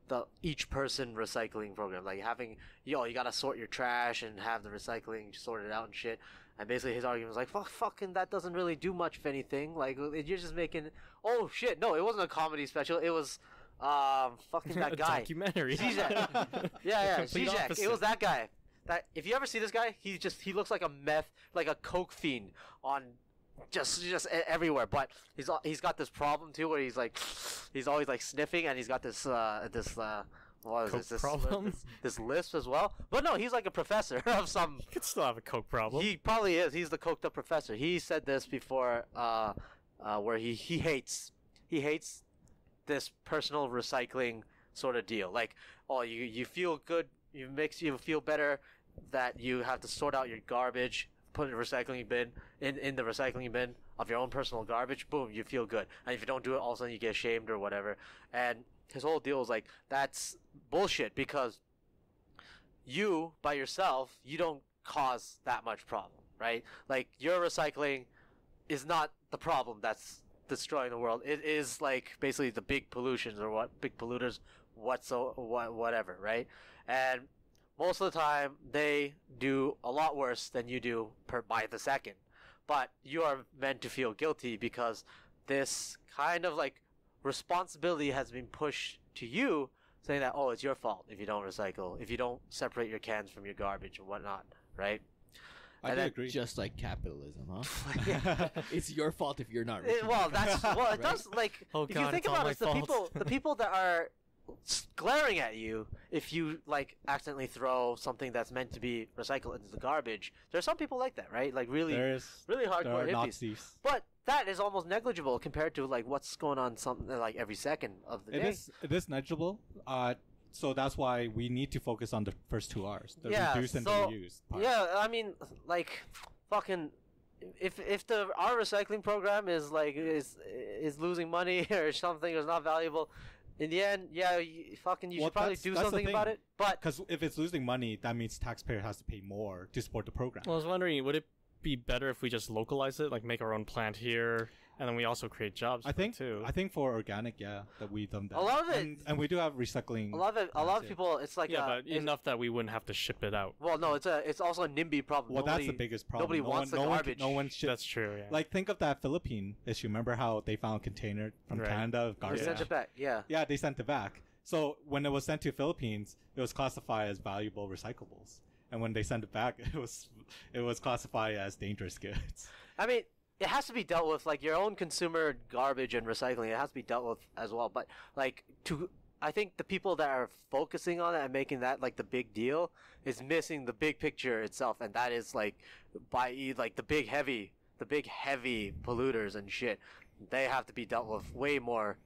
the each person recycling program, like having, you gotta sort your trash and have the recycling sorted out and shit. And basically his argument was like, fucking that doesn't really do much of anything. Like, you're just making, oh shit, no, it wasn't a comedy special, it was, fucking that a guy. documentary. Zizek. Yeah, Complete Zizek. It opposite. was that guy. That if you ever see this guy, he looks like a coke fiend on just everywhere. But he's got this problem too, where he's always like sniffing, and he's got this what is Coke this problem? this lisp as well. But no, he's like a professor of some. You could still have a coke problem. He probably is. He's the coked up professor. He said this before, where he hates this personal recycling sort of deal. Like, oh, you feel good, it makes you feel better that you have to sort out your garbage, put it in the recycling bin, in the recycling bin of your own personal garbage. Boom, you feel good. And if you don't do it, all of a sudden you get shamed or whatever. And his whole deal is like, that's bullshit, because you by yourself, you don't cause that much problem, right? Like your recycling is not the problem that's destroying the world. It is like basically the big pollutions or big polluters, whatever, right? And most of the time they do a lot worse than you do by the second. But you are meant to feel guilty because this kind of like responsibility has been pushed to you, saying that, oh, it's your fault if you don't recycle, if you don't separate your cans from your garbage and whatnot, right? I And do then- agree. Just like capitalism, huh? Yeah. It's your fault if you're not. Well, that's well, it Right? does like Oh if you God, think it's all about my it, fault. the people that are glaring at you if you like accidentally throw something that's meant to be recycled into the garbage. There's some people like that, right? Like really there really are hardcore hippies. Nazis. But that is almost negligible compared to like what's going on something like every second of the day. It is negligible. So that's why we need to focus on the first two R's, the Yeah, reduce and so- the reuse part. Yeah, I mean, like, fucking, if our recycling program is like is losing money or something or is not valuable, in the end, yeah, you Well, should probably that's- do that's the something about thing. it. But Because if it's losing money, that means taxpayer has to pay more to support the program. Well, I was wondering, would it be better if we just localize it, like make our own plant here, and then we also create jobs? I think too. I think for organic, yeah, that we've done that. A lot of it- and we do have recycling. a lot of Yeah. people, it's like yeah, but it's- enough that we wouldn't have to ship it out. Well, no, it's also a NIMBY problem. Well, that's the Nobody- biggest problem. nobody no wants one, the no garbage. One, no one should. That's true. Yeah. Like, think of that Philippine issue. Remember how they found a container from Right. Canada of They garbage? sent it back. Yeah. Yeah, they sent it back. So when it was sent to Philippines, it was classified as valuable recyclables, and when they sent it back, it was classified as dangerous goods. I mean, it has to be dealt with, like your own consumer garbage and recycling. It has to be dealt with as well. But like, I think the people that are focusing on it and making that like the big deal is missing the big picture itself, and that is like like the big heavy polluters and shit. They have to be dealt with way more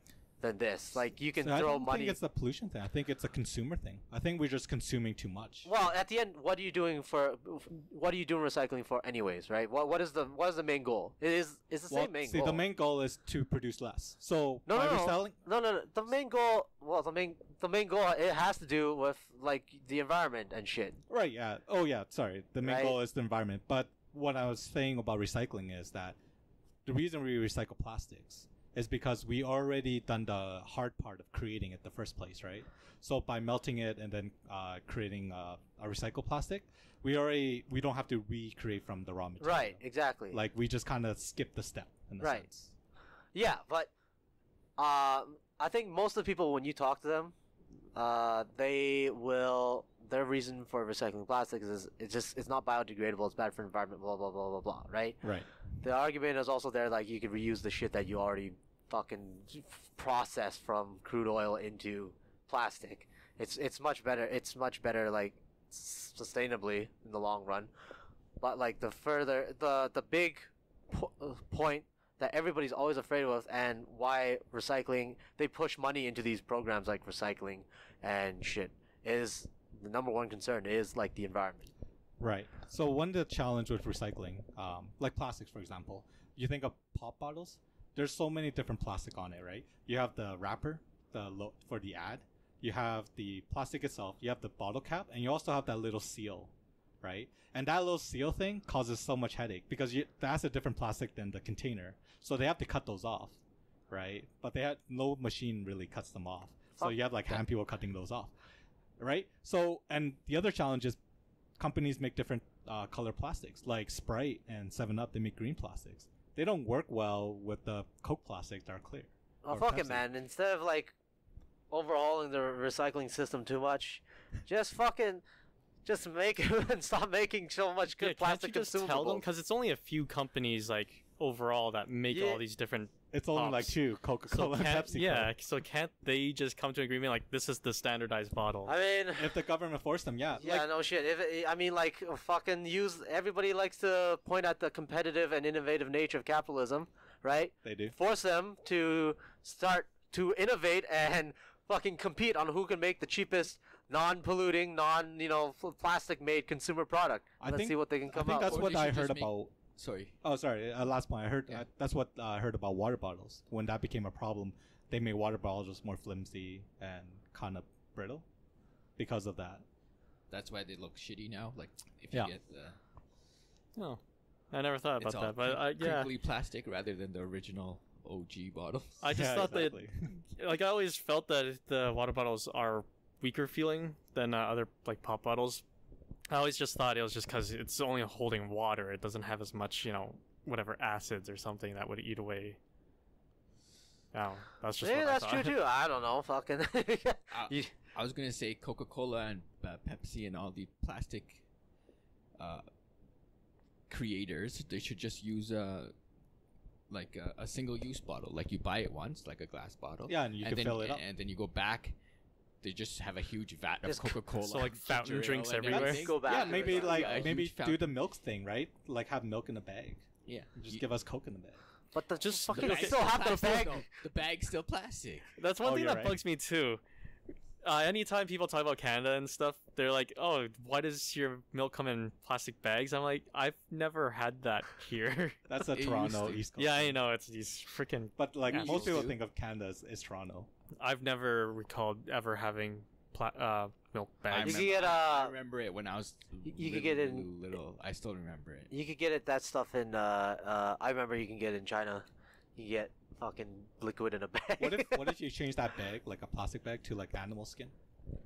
than this. Like you can So I throw don't money. think it's a pollution thing. I think it's a consumer thing. I think we're just consuming too much. Well, at the end, what are you doing recycling for, anyways, right? What is the main goal? It's the same main goal. the main goal is to produce less. So No, by no, no. reselling, No. The main goal. Well, the main goal. It has to do with like the environment and shit. right? Yeah. Oh, yeah. Sorry. The main Right. goal is the environment. But what I was saying about recycling is that the reason we recycle plastics is because we already done the hard part of creating it the first place, right? So by melting it and then creating a recycled plastic, we don't have to recreate from the raw material. Right. Exactly. Like we just kind of skip the step in a Right. sense. Yeah, but I think most of the people, when you talk to them, their reason for recycling plastics is it's not biodegradable. It's bad for the environment. Blah blah blah blah blah. Right. Right. The argument is also there, like you could reuse the shit that you already fucking processed from crude oil into plastic. It's much better. It's much better, like sustainably in the long run. But like the big point that everybody's always afraid of, and why recycling, they push money into these programs like recycling and shit, is the number one concern is like the environment. Right. So one of the challenge with recycling, like plastics, for example, you think of pop bottles. There's so many different plastic on it, right? You have the wrapper, for the ad. You have the plastic itself. You have the bottle cap, and you also have that little seal, right? And that little seal thing causes so much headache because that's a different plastic than the container. So they have to cut those off, right? But no machine really cuts them off. So you have like hand people cutting those off, right? So, and the other challenge is companies make different color plastics, like Sprite and 7-Up. They make green plastics. They don't work well with the Coke plastics that are clear. Oh, or fuck it, Pepsi. man. Instead of like overhauling the recycling system too much, just make it and stop making so much good Yeah, plastic can't you just tell them? consumables. Because it's only a few companies like overall that make Yeah. all these different. It's only like Pops. two, Coca-Cola and can't, Pepsi. yeah, so can't they just come to an agreement like this is the standardized bottle? I mean, If the government forced them, yeah. yeah, Like, no shit. I mean, like, fucking everybody likes to point at the competitive and innovative nature of capitalism, right? they do. Force them to start to innovate and fucking compete on who can make the cheapest, non-polluting, plastic-made consumer product. I Let's think- see what they can I come think out that's with. Or what they I should heard just make- about. Sorry. Oh, sorry. Last point. Yeah. That's what I heard about water bottles. When that became a problem, they made water bottles more flimsy and kind of brittle because of that. That's why they look shitty now. Like if you Yeah. get the No, I never thought it's about all that. But yeah, crinkly plastic rather than the original OG bottles. I just Yeah, thought exactly. that, like, I always felt that the water bottles are weaker feeling than other like pop bottles. I always just thought it was just because it's only holding water. It doesn't have as much, whatever acids or something that would eat away. Oh, that's just Maybe what I that's true thought. too. I don't know. Fucking. You- I was gonna say Coca-Cola and Pepsi and all the plastic creators. They should just use like a single-use bottle. Like you buy it once, like a glass bottle. Yeah, and you can then, fill it up. and then you go back. They just have a huge vat of Just- Coca-Cola. So, like, and fountain ginger drinks ale and everywhere? everything. Go back. Yeah, maybe Yeah, like a maybe huge do fountain. the milk thing, right? Like have milk in a bag. Yeah, Just You- give us Coke in the bag. But the Just fucking look at- still have the plastic, bag. though. The bag's still plastic. That's one Oh, thing you're that right. bugs me too. Anytime people talk about Canada and stuff, they're like, "Oh, why does your milk come in plastic bags?" I'm like, "I've never had that here." That's a It used Toronto to. East Coast. Yeah, I thing. know it's these freaking. But like Yeah. most people Used to. think of Canada as Toronto. I've never recalled ever having milk bags. You can get, I remember it when I was you could get it little. I still remember it. You could get it that stuff in. I remember you can get it in China. You get fucking liquid in a bag. What if you change that bag, like a plastic bag, to like animal skin,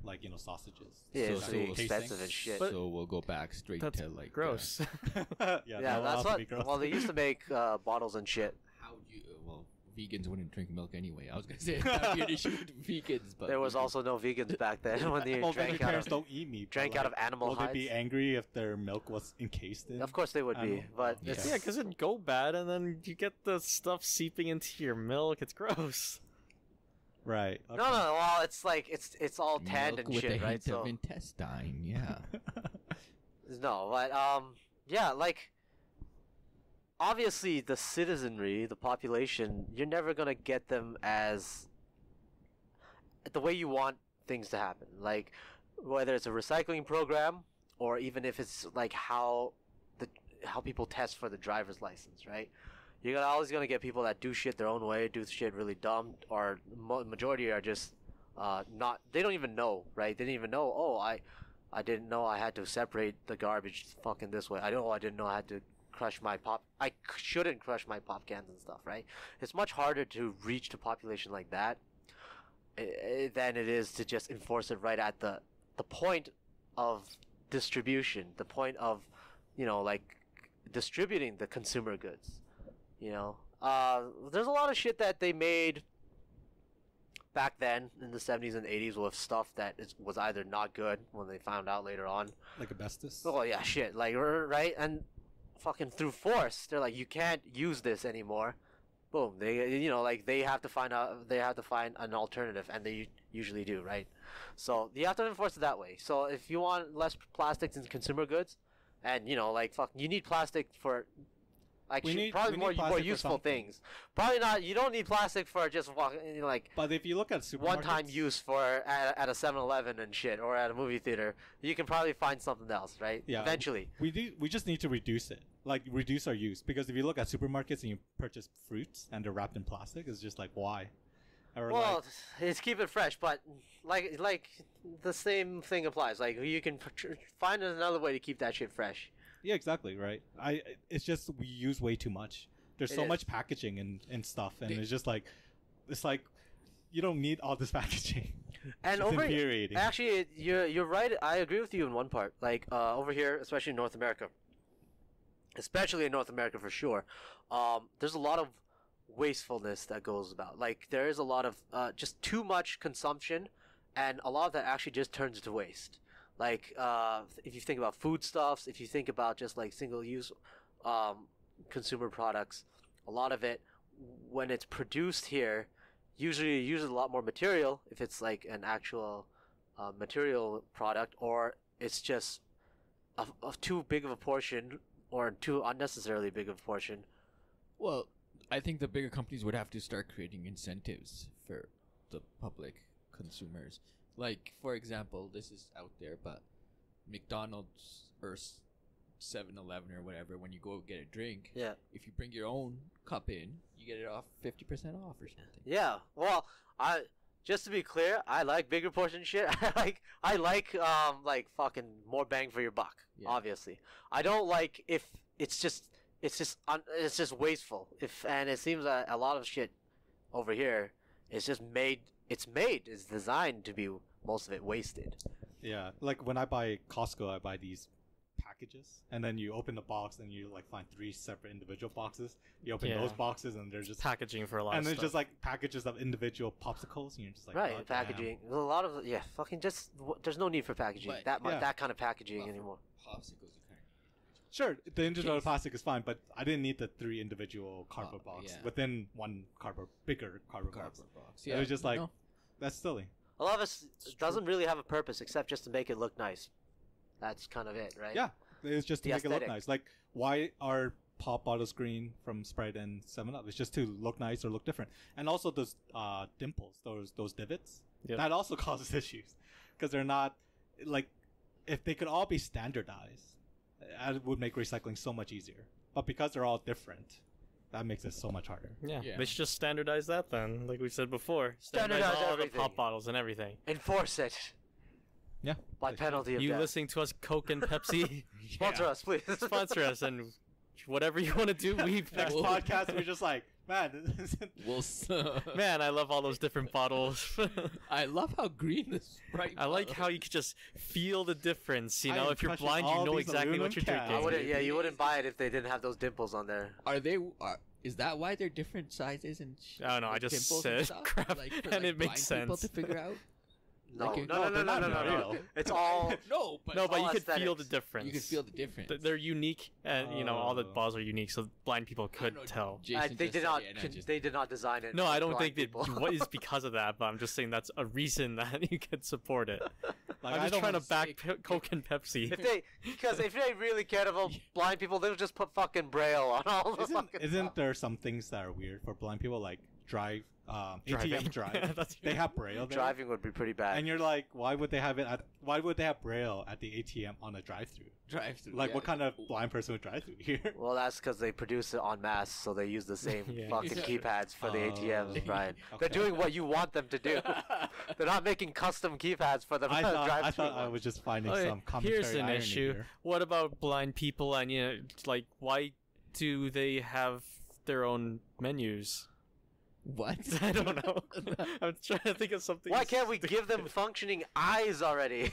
like sausages? Yeah, So- it's so really casing. expensive and shit. But- So we'll go back straight That's to like gross. Yeah, yeah, that'll that's also what. be gross. Well, they used to make bottles and shit. how do you? Well, vegans wouldn't drink milk anyway. I was gonna say that'd be an issue with vegans, but There was vegans- also no vegans back then when they well, drank out vegetarians of. don't eat meat. but, drank out of animal Will they be hides? angry if their milk was encased in? Of course they would be, Animal- but Yeah. it's Yeah, because it'd go bad, and then you get the stuff seeping into your milk. It's gross. Right. no. Well, it's like it's all tanned milk and with shit, a right? hint So of intestine. Yeah. no, but yeah, like obviously the citizenry, the population, you're never gonna get them as the way you want things to happen. Like whether it's a recycling program or even if it's like how people test for the driver's license, right? You're always gonna get people that do shit their own way, do shit really dumb, or majority are just not. They don't even know, right? They didn't even know. Oh, I didn't know I had to separate the garbage fucking this way. I didn't know I had to crush my pop. Shouldn't crush my pop cans and stuff, right? It's much harder to reach the population like that than it is to just enforce it right at the point of distribution, the point of, like distributing the consumer goods. There's a lot of shit that they made back then in the 70s and 80s with stuff that was either not good when they found out later on. Like asbestos. Oh yeah, shit, like right, and fucking through force, they're like, you can't use this anymore. Boom, they have to find an alternative, and they usually do, right? So you have to enforce it that way. So if you want less plastics in consumer goods, and you need plastic for. We need Probably more plastic for useful something. things. Probably not. You don't need plastic for just walking, But if you look at supermarkets, one-time use for at a 7-Eleven and shit, or at a movie theater. You can probably find something else, right? Yeah. Eventually. we just need to reduce it, like reduce our use. Because if you look at supermarkets and you purchase fruits and they're wrapped in plastic, it's just like why? Or Well, like, it's keep it fresh, but like the same thing applies. Like you can find another way to keep that shit fresh. yeah, exactly, right. It's just we use way too much. There's It so is. much packaging and stuff, and They- it's just like, you don't need all this packaging. And It's over infuriating. actually, you're right. I agree with you in one part. Like over here, especially in North America, especially in North America for sure, there's a lot of wastefulness that goes about. Like there is a lot of just too much consumption, and a lot of that actually just turns into waste. Like if you think about foodstuffs, if you think about just like single-use consumer products, a lot of it when it's produced here usually uses a lot more material if it's like an actual material product, or it's just of too big of a portion or too unnecessarily big of a portion. Well, I think the bigger companies would have to start creating incentives for the public consumers. Like, for example, this is out there, but McDonald's or 7-Eleven or whatever, when you go get a drink, Yeah. if you bring your own cup in, you get it off 50% off or something. Yeah. Well, Just to be clear, I like bigger portion shit. I like fucking more bang for your buck. Yeah. Obviously, I don't like if it's just it's just wasteful. And it seems that a lot of shit over here is just made. It's designed to be most of it wasted. Yeah, like when I buy Costco, I buy these packages, and then you open the box and you like find 3 separate individual boxes. You open Yeah. those boxes and they're just Packaging for a lot and of there's stuff. just like packages of individual popsicles, and you're just like, Right, "God damn." packaging. There's a lot of fucking just. There's no need for packaging But- Yeah. that kind of packaging Well, for anymore. Popsicles, you kind Sure, the individual Case. plastic is fine, but I didn't need the 3 individual cardboard Oh, box yeah. within one bigger cardboard of box. cardboard box. It was just like no. that's silly. A lot of us It's doesn't really have a purpose except just to make it look nice. That's kind of it, right? Yeah, it's just to The make it look aesthetic. nice. Like, why are pop bottles green from Sprite and 7-Up? It's just to look nice or look different. And also those dimples, those divots, Yep. that also causes issues because they're not like if they could all be standardized, it would make recycling so much easier. But because they're all different, that makes it so much harder. Yeah. Yeah. They should just standardize that then, like we said before. Standardize all the everything. pop bottles and everything. Enforce it Yeah. by penalty of You death. listening to us, Coke and Pepsi? Sponsor us, please. Sponsor us, and whatever you want to do, we Next Well- podcast, we're just like, man, We'll Man, I love all those different bottles. I love how green the Sprite. I like bottle how you could just feel the difference. You I know, am if you're crushing blind, you all know these exactly aluminum what you're cans. drinking. I wouldn't. Yeah, you wouldn't buy it if they didn't have those dimples on there. Are they? Is that why they're different sizes and? I don't know, I like just dimples said and stuff? crap, like, for, and like, it makes blind people sense. to figure out. No, Like, no, no, they're no, no, not no, no, real. no. It's all. No, but No, but all you could feel the aesthetics. difference. you can feel the difference. They're unique, and you know all the Oh. bottles are unique, so blind people I could know tell. Jason They just did said not. it, and I just- They did not design it. No, for I don't blind think that people. what is because of that, but I'm just saying that's a reason that you could support it. like, I'm I just don't trying to wanna back say- Coke and Pepsi. Because if they really cared about blind people, they would just put fucking braille on all the fucking. Isn't there some things that are weird for blind people, like ATM Driving. drive? That's They have braille there. Driving would be pretty bad. And you're like, why would they have it at? Why would they have braille at the ATM on a drive-through? drive-through. Like, yeah. what kind of blind person would drive through here? Well, that's because they produce it en masse, so they use the same Yeah. fucking keypads for the ATMs, Oh. Brian. Okay. They're doing what you want them to do. They're not making custom keypads for the I drive-through. thought I was just finding Okay, some commentary here's an irony issue. here. What about blind people? And you know, like, why do they have their own menus? What? I don't know. I'm trying to think of something. Why can't we give them stupid. functioning eyes already?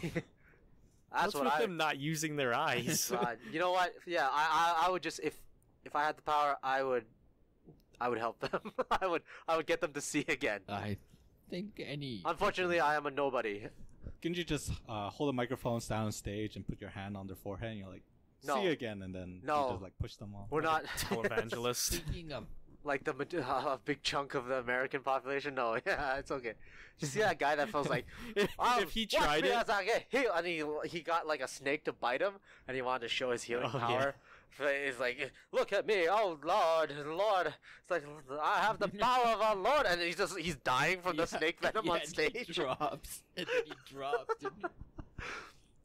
That's What's what with I. them not using their eyes? God, you know what? Yeah, I would just if I had the power, I would help them. I would get them to see again. I think any. Unfortunately, I am a nobody. Can you just hold the microphones down on stage and put your hand on their forehead and you're like, No. see again, and then No. you just like push them off? We're not Televangelist. Speaking of, like a big chunk of the American population. No, yeah, it's okay. You see that guy that feels like if "Oh, he watch tried me it, as I get healed," and he got like a snake to bite him, and he wanted to show his healing Oh, yeah. power. So he's like, "Look at me, oh Lord, Lord!" It's like I have the power of our Lord, and he's dying from the Yeah, snake venom on and he stage. drops, and then he drops. didn't he?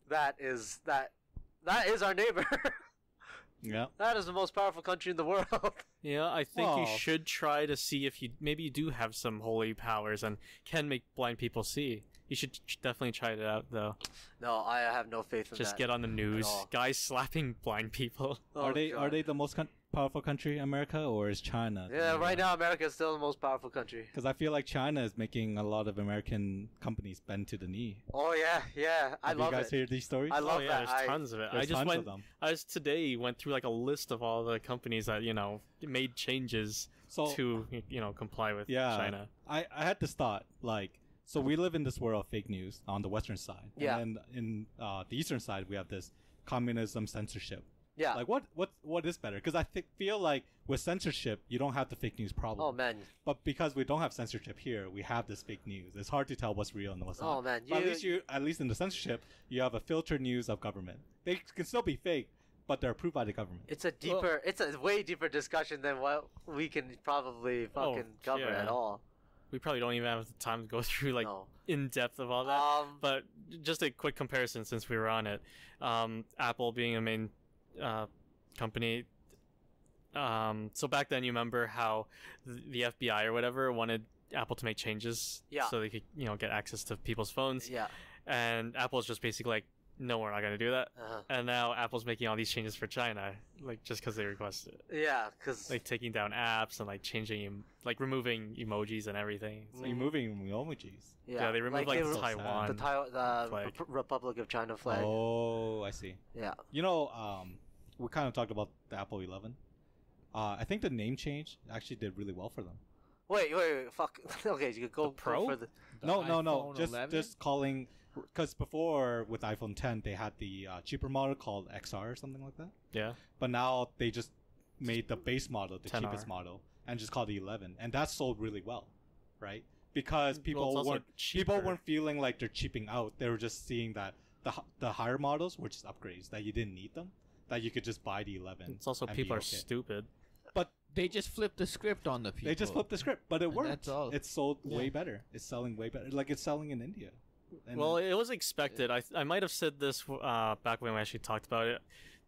That is our neighbor. Yeah. That is the most powerful country in the world. yeah, I think you Well- should try to see if you do have some holy powers and can make blind people see. You should definitely try it out, though. No, I have no faith in Just that. get on the news. all. Guys slapping blind people. Oh, are God. they the most powerful country in America, or is China? Yeah, right now America is still the most powerful country. Because I feel like China is making a lot of American companies bend to the knee. Oh yeah, I Have love you guys it. heard these stories? I love Oh yeah, that. there's tons of it. There's I just tons went. of them. I just today went through like a list of all the companies that made changes So to comply with yeah, China. I had this thought like. So we live in this world of fake news on the western side, Yeah. and then in the eastern side we have this communism censorship. Yeah. Like what is better? Because I feel like with censorship you don't have the fake news problem. Oh man. But because we don't have censorship here, we have this fake news. It's hard to tell what's real and what's not. Oh man. But at least in the censorship, you have a filtered news of government. They can still be fake, but they're approved by the government. It's a way deeper discussion than what we can probably fucking cover yeah. at all. We probably don't even have the time to go through like No. in depth of all that. Um. But just a quick comparison since we were on it. Apple being a main company. So back then, you remember how the FBI or whatever wanted Apple to make changes Yeah. so they could, get access to people's phones. Yeah. And Apple's just basically like, no, we're not going to do that. Uh-huh. And now Apple's making all these changes for China, like just because they requested it. Yeah, because Like taking down apps and like changing, like removing emojis and everything. It's So like, you're moving emojis. yeah, they removed like they the re- Taiwan. the flag. Republic of China flag. Oh, I see. Yeah. You know, we kind of talked about the Apple 11. I think the name change actually did really well for them. Wait, fuck. Okay, you could go The Pro? for the. No. iPhone Just 11? just calling, because before with iPhone 10 they had the cheaper model called XR or something like that. Yeah. But now they just made the base model the 10R. cheapest model and just called the 11, and that sold really well, right? Because Well, people it's also weren't cheaper. feeling like they're cheaping out. They were just seeing that the higher models were just upgrades, that you didn't need them, that you could just buy the 11. It's also and people be are okay. stupid. They just flipped the script on the people. They just flipped the script, but it And worked. that's all. It's sold Yeah. way better. It's selling way better. Like it's selling in India. And Well, it was expected. I might have said this back when we actually talked about it,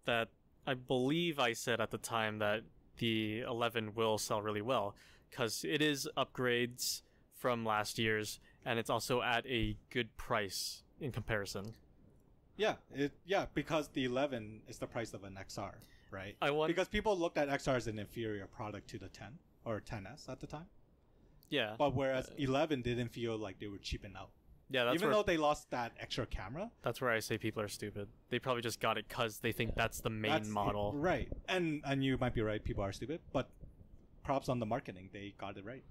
that I believe I said at the time that the 11 will sell really well because it is upgrades from last year's, and it's also at a good price in comparison. yeah, because the 11 is the price of an XR, right? I want, Because people looked at XR as an inferior product to the 10 or 10s at the time. yeah, But whereas 11 didn't feel like they were cheaping out. yeah. That's Even where though they lost that extra camera. that's where I say people are stupid. They probably just got it because they think that's the main That's model. Right. And you might be right, people are stupid, but props on the marketing, they got it right.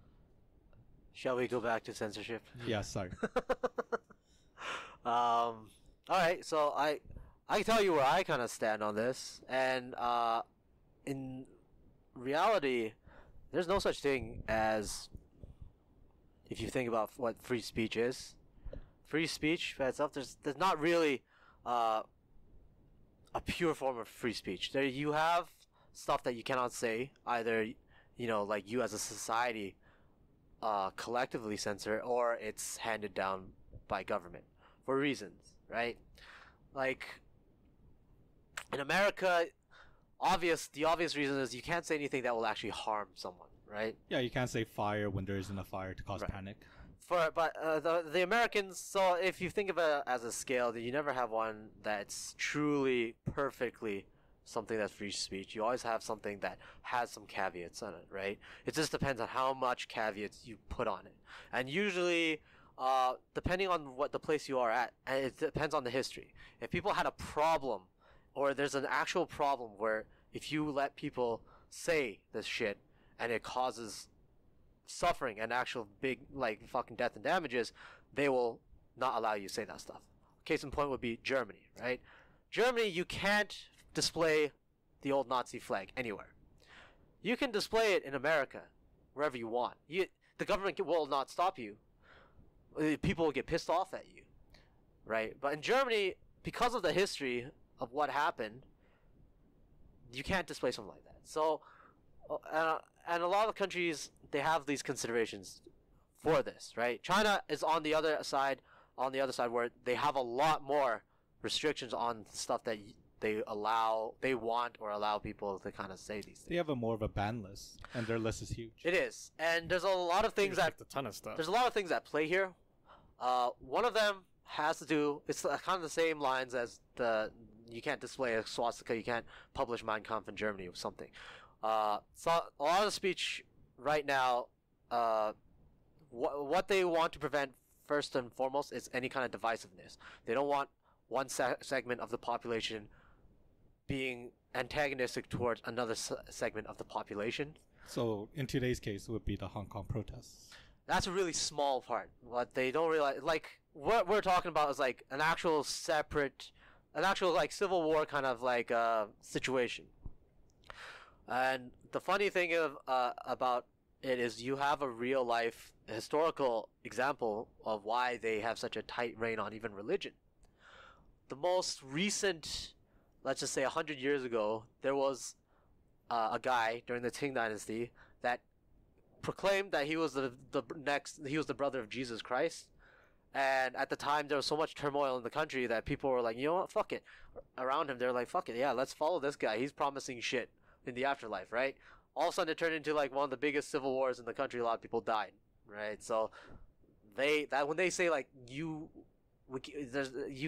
Shall we go back to censorship? Yeah, sorry. All right, so I can tell you where I kind of stand on this, and in reality, there's no such thing as, if you think about what free speech is. Free speech by itself, there's not really a pure form of free speech. There you have stuff that you cannot say, either like you as a society collectively censor, or it's handed down by government for reasons, right? Like in America, the obvious reason is you can't say anything that will actually harm someone, right? Yeah, you can't say fire when there isn't a fire to cause Right. panic. But the Americans, so if you think of it as a scale, you never have one that's truly perfectly something that's free speech. You always have something that has some caveats on it, right? It just depends on how much caveats you put on it, and usually, depending on what the place you are at, and it depends on the history. If people had a problem, or there's an actual problem where if you let people say this shit and it causes suffering and actual big like fucking death and damages, they will not allow you to say that stuff. Case in point would be Germany, right? Germany, you can't display the old Nazi flag anywhere. You can display it in America, wherever you want. The government will not stop you. People will get pissed off at you, right? But in Germany, because of the history of what happened, you can't display something like that. So, and a lot of countries, they have these considerations for this, right? China is on the other side, where they have a lot more restrictions on stuff that they want or allow people to kind of say these things. They have a more of a ban list, and their list is huge. It is, and there's a lot of things that a ton of stuff. there's a lot of things at play here. One of them has to do. It's kind of the same lines as you can't display a swastika, you can't publish Mein Kampf in Germany or something. So a lot of the speech right now, what they want to prevent first and foremost is any kind of divisiveness. They don't want one segment of the population being antagonistic towards another segment of the population. So in today's case, it would be the Hong Kong protests. That's a really small part. What they don't realize, like what we're talking about, is like an actual like civil war kind of like situation. And the funny thing about it is you have a real life historical example of why they have such a tight rein on even religion. The most recent, let's just say 100 years ago, there was a guy during the Qing Dynasty that proclaimed that he was he was the brother of Jesus Christ. And at the time, there was so much turmoil in the country that people were like, you know what, fuck it. Around him, they're like, fuck it, yeah, let's follow this guy. He's promising shit in the afterlife, right? All of a sudden, it turned into like one of the biggest civil wars in the country. A lot of people died, right? So when they say like you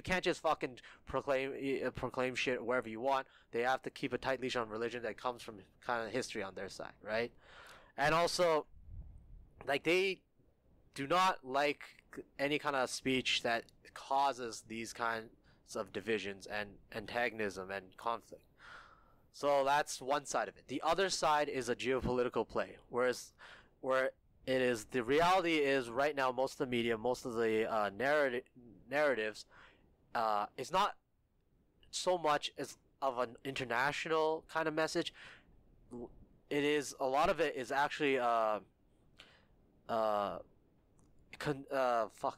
can't just fucking proclaim shit wherever you want. They have to keep a tight leash on religion that comes from kind of history on their side, right? And also, like, they do not like any kind of speech that causes these kinds of divisions and antagonism and conflict. So that's one side of it. The other side is a geopolitical play, where it is the reality is right now most of the media, most of the narratives, is not so much as of an international kind of message. It is a lot of it is actually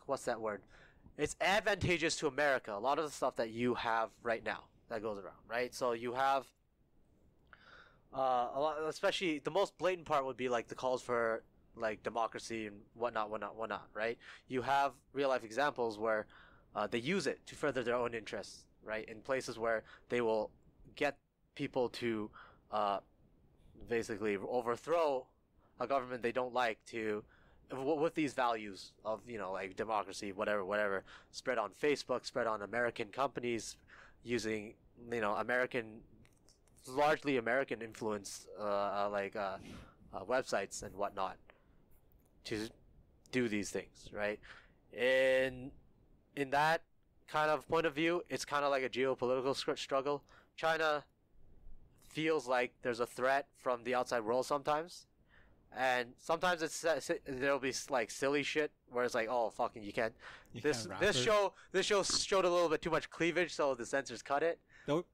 what's that word? It's advantageous to America. A lot of the stuff that you have right now that goes around, right? So you have a lot, especially the most blatant part would be like the calls for like democracy and whatnot, right? You have real life examples where they use it to further their own interests, right? In places where they will get people to basically overthrow a government they don't like to with these values of, you know, like democracy, whatever, spread on Facebook, spread on American companies using, you know, largely American influenced websites and whatnot to do these things, right? In that kind of point of view, it's kind of like a geopolitical struggle. China feels like there's a threat from the outside world sometimes, and sometimes there'll be like silly shit where it's like, oh fucking, you can't. This show showed a little bit too much cleavage, so the censors cut it.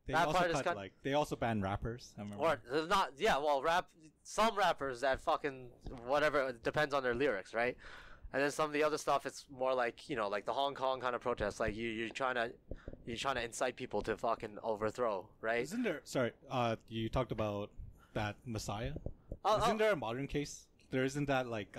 They also ban rappers. I remember. Or not, yeah. Well, some rappers that fucking whatever, it depends on their lyrics, right? And then some of the other stuff, it's more like, you know, like the Hong Kong kind of protest, like you're trying to incite people to fucking overthrow, right? Isn't there? Sorry, you talked about that Messiah. Isn't there a modern case? There isn't that like.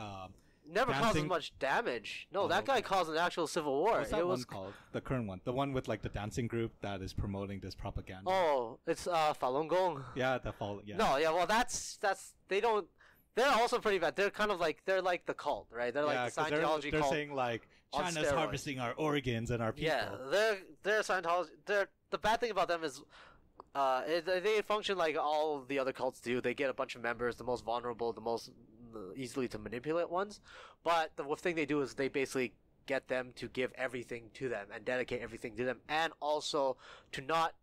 Never causes much damage. No, that guy caused an actual civil war. What's that one called? The current one. The one with like the dancing group that is promoting this propaganda. Oh, it's Falun Gong. Yeah, yeah. No, yeah, well that's they don't. They're also pretty bad. They're kind of like they're like the cult, right? They're like the Scientology they're cult. They're saying like China's harvesting our organs and our people. Yeah, they're Scientology. The bad thing about them is they function like all the other cults do. They get a bunch of members, the most vulnerable, the most easily to manipulate ones, but the thing they do is they basically get them to give everything to them and dedicate everything to them, and also to not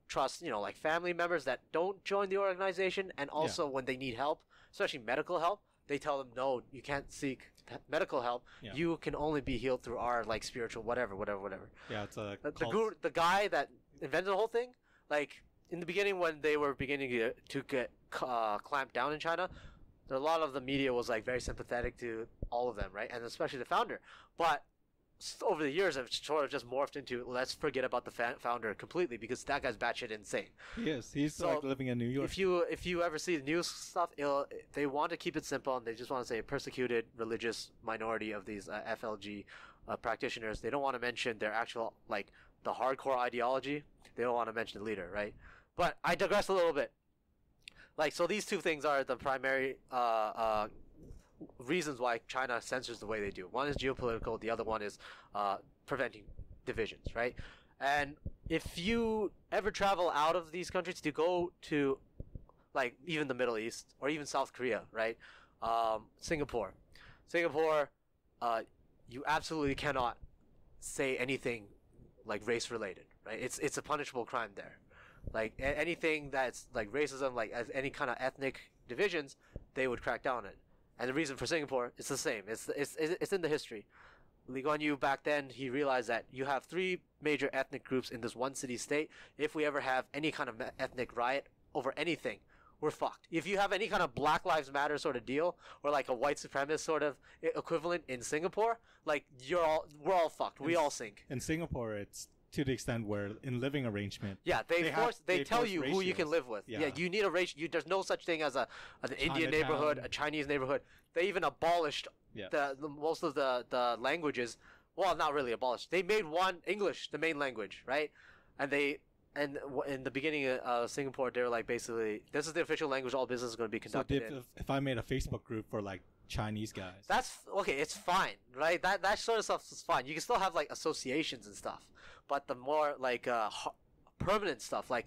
trust, you know, like family members that don't join the organization, and also when they need help, especially medical help, they tell them, no, you can't seek medical help. Yeah. You can only be healed through our like spiritual whatever. Yeah, it's a the guy that invented the whole thing, like in the beginning when they were beginning to get clamped down in China, a lot of the media was like very sympathetic to all of them, right? And especially the founder. But over the years, it's sort of just morphed into let's forget about the founder completely because that guy's batshit insane. He is. He's like living in New York. If you ever see the news stuff, they want to keep it simple and they just want to say a persecuted religious minority of these FLG practitioners. They don't want to mention their actual like the hardcore ideology. They don't want to mention the leader, right? But I digress a little bit. Like, so these two things are the primary reasons why China censors the way they do. One is geopolitical, the other one is preventing divisions, right? And if you ever travel out of these countries to go to, like, even the Middle East or even South Korea, right? Singapore, you absolutely cannot say anything like race related, right? It's a punishable crime there. Like anything that's like racism, like as any kind of ethnic divisions, they would crack down on it. And the reason for Singapore, it's the same. It's in the history. Lee Kuan Yew back then, he realized that you have 3 major ethnic groups in this one city-state. If we ever have any kind of ethnic riot over anything, we're fucked. If you have any kind of Black Lives Matter sort of deal, or like a white supremacist sort of equivalent in Singapore, like we're all fucked. We all sink. In Singapore, it's to the extent where in living arrangement, they tell you who you can live with. Yeah, you need a race. There's no such thing as an Indian neighborhood, a Chinese neighborhood. They even abolished most of the languages. Well, not really abolished. They made English the main language, right? And in the beginning of Singapore, they were like basically, this is the official language all business is going to be conducted in. If I made a Facebook group for like Chinese guys. That's okay. It's fine, right? That sort of stuff is fine. You can still have like associations and stuff, but the more like permanent stuff, like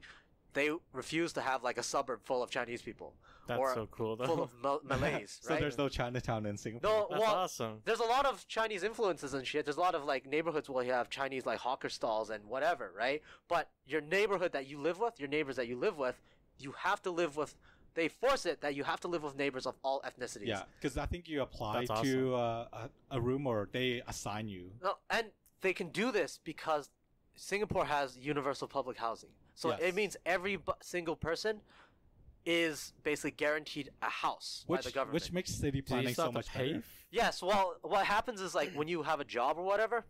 they refuse to have like a suburb full of Chinese people That's or so cool, though. full of Malays, So right? there's no Chinatown in Singapore. No, That's well, awesome. there's a lot of Chinese influences and shit. There's a lot of like neighborhoods where you have Chinese like hawker stalls and whatever, right? But your neighborhood that you live with, your neighbors that you live with, you have to live with. They force it that you have to live with neighbors of all ethnicities. Yeah, because I think you apply That's to a room or they assign you. No, and they can do this because Singapore has universal public housing. So Yes. it means every single person is basically guaranteed a house by the government. Which makes city Do you planning still so have to much pay? better. Yes, well, what happens is like when you have a job or whatever,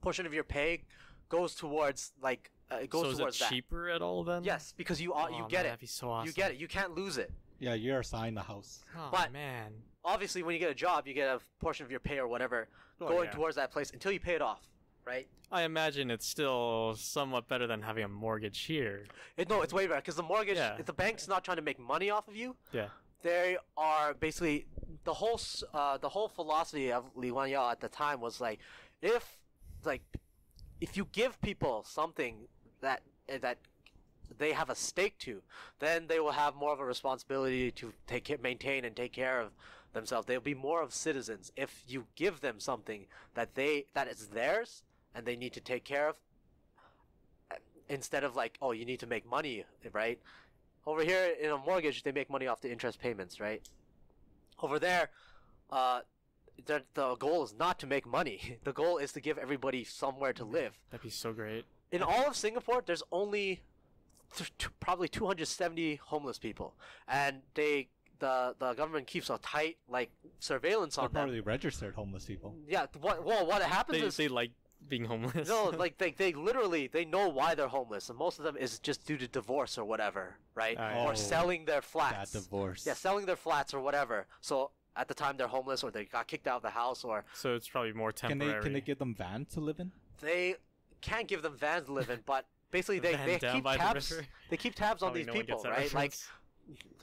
portion of your pay goes towards like it goes So is it towards that. cheaper at all then? Yes, because you Oh, you man, get that'd it. be so awesome. You get it. You can't lose it. Yeah, you're assigned a house. Oh, But- man. Obviously, when you get a job, you get a portion of your pay or whatever Oh, going yeah. towards that place until you pay it off, right? I imagine it's still somewhat better than having a mortgage here. No, it's way better because the mortgage, Yeah. if the bank's not trying to make money off of you, Yeah. they are basically the whole philosophy of Li Guanyao at the time was like, if you give people something that they have a stake to, then they will have more of a responsibility to maintain and take care of themselves. They'll be more of citizens if you give them something that is theirs and they need to take care of, instead of like, oh, you need to make money, right? Over here in a mortgage, they make money off the interest payments, right? Over there, the goal is not to make money. The goal is to give everybody somewhere to live. That'd be so great. In all of Singapore, there's only probably 270 homeless people, and the government keeps a tight like surveillance They're on them. probably registered homeless people. Yeah, what happens They, is they like being homeless. no, like they literally they know why they're homeless, and most of them is just due to divorce or whatever, right? Oh. Or selling their That flats. divorce. Yeah, selling their flats or whatever. So at the time they're homeless, or they got kicked out of the house, or So it's probably more Can temporary. they give them van to live in? they can't give them vans to live in, but basically they Van down keep by the tabs. river? They keep tabs on Probably these no one people, gets that right? Like reference.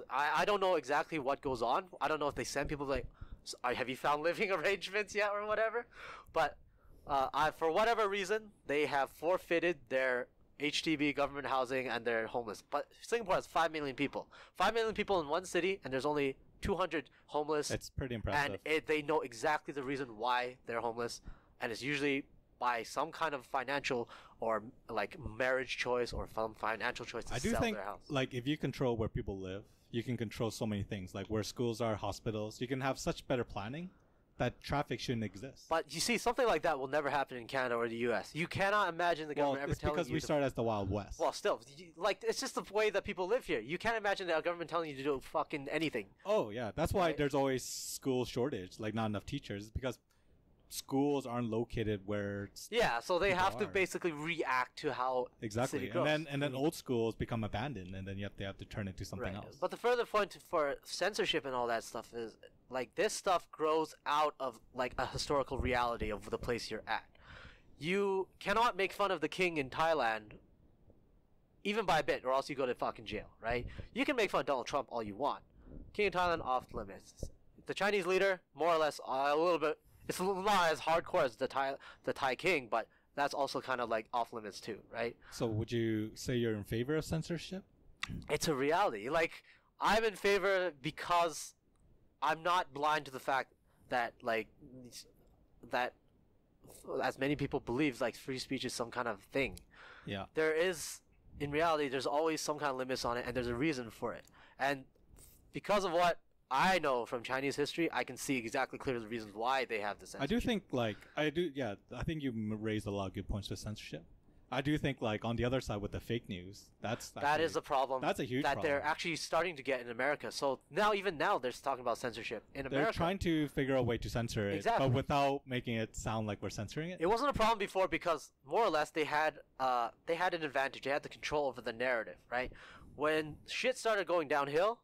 I don't know exactly what goes on. I don't know if they send people like, have you found living arrangements yet or whatever? But for whatever reason, they have forfeited their HDB government housing and they're homeless. But Singapore has 5 million people. 5 million people in one city, and there's only 200 homeless. It's pretty impressive. And they know exactly the reason why they're homeless, and it's usually by some kind of financial or like marriage choice or some financial choice to I do sell think, their house. like, if you control where people live, you can control so many things, like where schools are, hospitals. You can have such better planning that traffic shouldn't exist. But you see, something like that will never happen in Canada or the U.S. You cannot imagine the well, government ever it's telling because you we to. start as the Wild West. Well, still, like it's just the way that people live here. You can't imagine the government telling you to do fucking anything. Oh yeah, that's why Right. there's always school shortage, like not enough teachers, because schools aren't located where Yeah, so they People have to are. basically react to how exactly, city grows. and then old schools become abandoned, and then they have to turn into something Right. else. But the further point for censorship and all that stuff is like this stuff grows out of like a historical reality of the place you're at. You cannot make fun of the king in Thailand even by a bit, or else you go to fucking jail, right? You can make fun of Donald Trump all you want. King of Thailand off limits. The Chinese leader, more or less, a little bit. It's not as hardcore as the Thai king, but that's also kind of like off limits too, right? So would you say you're in favor of censorship? It's a reality. Like I'm in favor because I'm not blind to the fact that that as many people believe like free speech is some kind of thing. Yeah. There is in reality there's always some kind of limits on it, and there's a reason for it. And because of what I know from Chinese history, I can see exactly clearly the reasons why they have this. I do think I think you raised a lot of good points with censorship. I do think on the other side with the fake news, that actually- is a problem. that's a huge that they're problem. actually starting to get in America. So even now, they're talking about censorship in They're America. trying to figure out a way to censor it, Exactly. but without making it sound like we're censoring it. It wasn't a problem before because more or less they had an advantage. They had the control over the narrative, right? When shit started going downhill,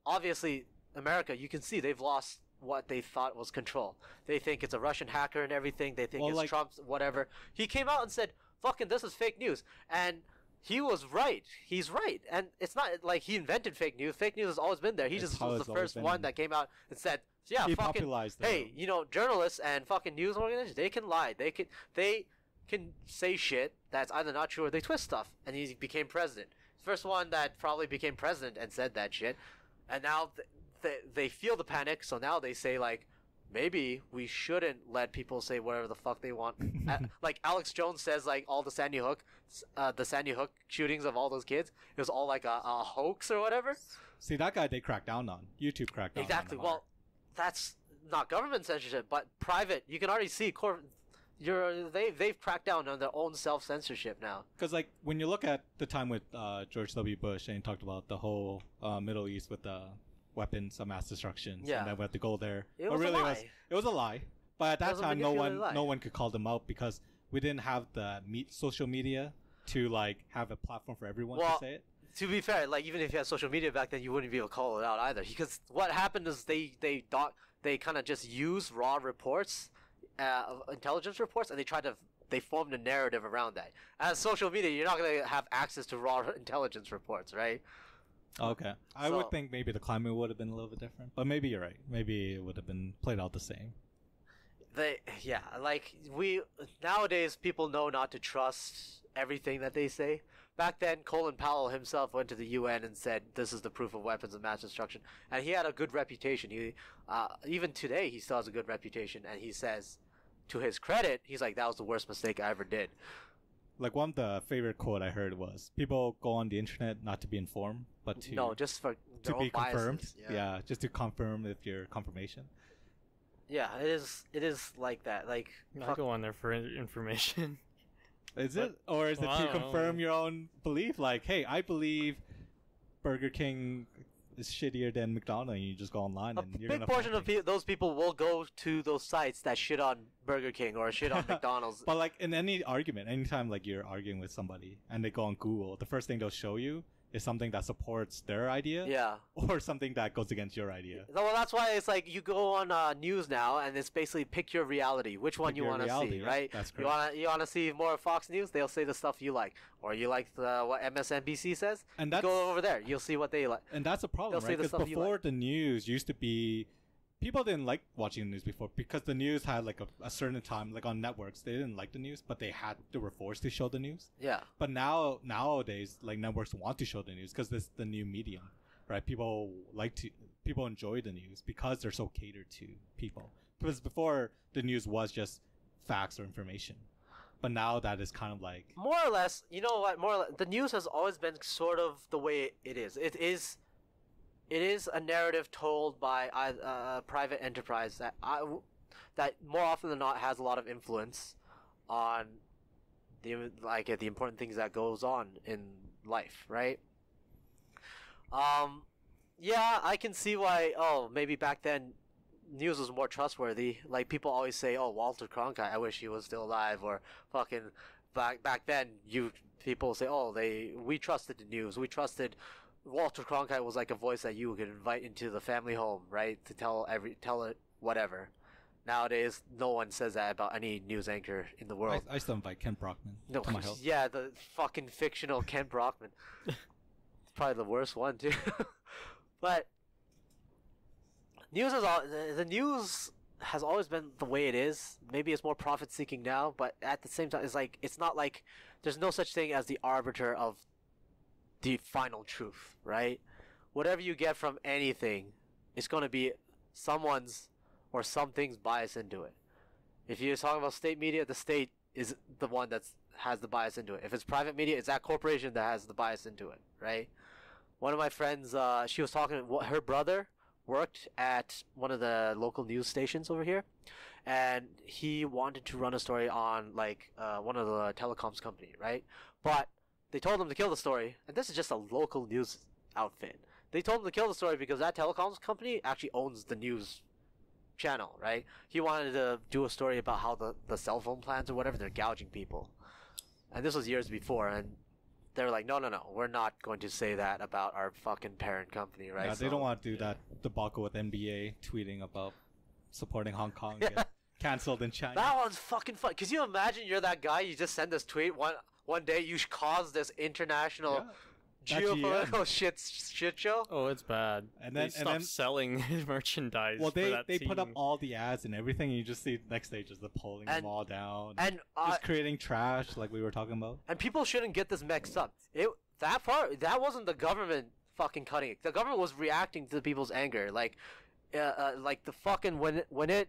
obviously America, you can see they've lost what they thought was control. They think it's a Russian hacker and everything. They think Well, it's Trump's whatever. He came out and said, "Fucking, this is fake news." And he was right. He's right, and it's not like he invented fake news. Fake news has always been there. He It's just how was it's the always first been. one that came out and said, "Yeah, He fucking popularized it. hey, journalists and fucking news organizations, they can lie. They can say shit that's either not true or they twist stuff." And he became president. First one that probably became president and said that shit, and now they feel the panic. So now they say like, maybe we shouldn't let people say whatever the fuck they want. Like Alex Jones says, like all the Sandy Hook shootings of all those kids, it was all like a hoax or whatever. See, that guy they cracked down on. YouTube cracked down Exactly. on him hard. Well, that's not government censorship, but private. You can already see they've cracked down on their own self censorship now. Because like when you look at the time with George W. Bush and he talked about the whole Middle East with the weapons of mass destruction, Yeah. and then we had to go there. It But was a really lie. it was a lie. But at It that was a time, manipulated lie. no one could call them out because we didn't have the social media to like have a platform for everyone Well, to say it. To be fair, like even if you had social media back then, you wouldn't be able to call it out either. Because what happened is they kind of just used raw reports, intelligence reports, and they formed a narrative around that. As social media, you're not gonna have access to raw intelligence reports, right? Okay, I So- would think maybe the climate would have been a little bit different, but maybe you're right. Maybe it would have been played out the same. Nowadays people know not to trust everything that they say. Back then, Colin Powell himself went to the UN and said, "This is the proof of weapons of mass destruction," and he had a good reputation. He, even today, he still has a good reputation, and he says, to his credit, he's like, "That was the worst mistake I ever did." Like one of the favorite quote I heard was, "People go on the internet not to be informed, but to No, just for to their own be confirmed." biases. Yeah, just to confirm if your confirmation. Yeah, it is. It is like that. Like, I fuck, go on there for information. Is But- it, or is it Well, I to don't know. confirm your own belief? Like, hey, I believe Burger King is shittier than McDonald's. And you just go online a and you're big gonna portion find of those people will go to those sites that shit on Burger King or shit on McDonald's. But like in any argument, anytime like you're arguing with somebody and they go on Google, the first thing they'll show you is something that supports their idea, Yeah. or something that goes against your idea. Well, that's why it's like you go on news now, and it's basically pick your reality, which one Pick you your want to reality, see, yeah, right? that's You correct. wanna see more Fox News? They'll say the stuff you like, or you like what MSNBC says. And that's Go over there, you'll see what they like. And that's a problem, They'll say right? the Because stuff you before like. the news used to be, people didn't like watching the news before because the news had like a certain time, like on networks, they didn't like the news, but they were forced to show the news. Yeah, But nowadays, like networks want to show the news because it's the new medium, right? People enjoy the news because they're so catered to people. Because before the news was just facts or information, but now that is kind of like more or less. You know what? More or less, the news has always been sort of the way it is. It is a narrative told by a private enterprise that more often than not has a lot of influence on the important things that goes on in life, right? Yeah, I can see why. Oh, maybe back then news was more trustworthy. Like people always say, "Oh, Walter Cronkite, I wish he was still alive," or fucking back then people say, "Oh, we trusted the news. We trusted Walter Cronkite was like a voice that you could invite into the family home, right? To tell it whatever." Nowadays, no one says that about any news anchor in the world. I still invite Ken Brockman No, to my house. yeah, the fucking fictional Kent Brockman. It's probably the worst one too. But the news has always been the way it is. Maybe it's more profit seeking now, but at the same time, it's not like there's no such thing as the arbiter of the final truth, right? Whatever you get from anything, it's going to be someone's or something's bias into it. If you're talking about state media, the state is the one that has the bias into it. If it's private media, it's that corporation that has the bias into it, right? One of my friends, she was talking, her brother worked at one of the local news stations over here, and he wanted to run a story on one of the telecoms company, right? But they told him to kill the story, and this is just a local news outfit. They told him to kill the story because that telecoms company actually owns the news channel, right? He wanted to do a story about how the cell phone plans or whatever, they're gouging people. And this was years before, and they were like, no, we're not going to say that about our fucking parent company, right? Yeah, they So- don't want to do that debacle with NBA tweeting about supporting Hong Kong get canceled in China. That one's fucking fun. Cause you imagine you're that guy, you just send this tweet, one one day you cause this international That geopolitical shit show. Oh, it's bad. And They then- and stopped then- selling merchandise. Well, for that they put up team. all the ads and everything, and you just see next day just the pulling them And- all down, And just creating trash like we were talking about. and people shouldn't get this mixed up. That wasn't the government fucking cutting it. The government was reacting to people's anger. Like the fucking when it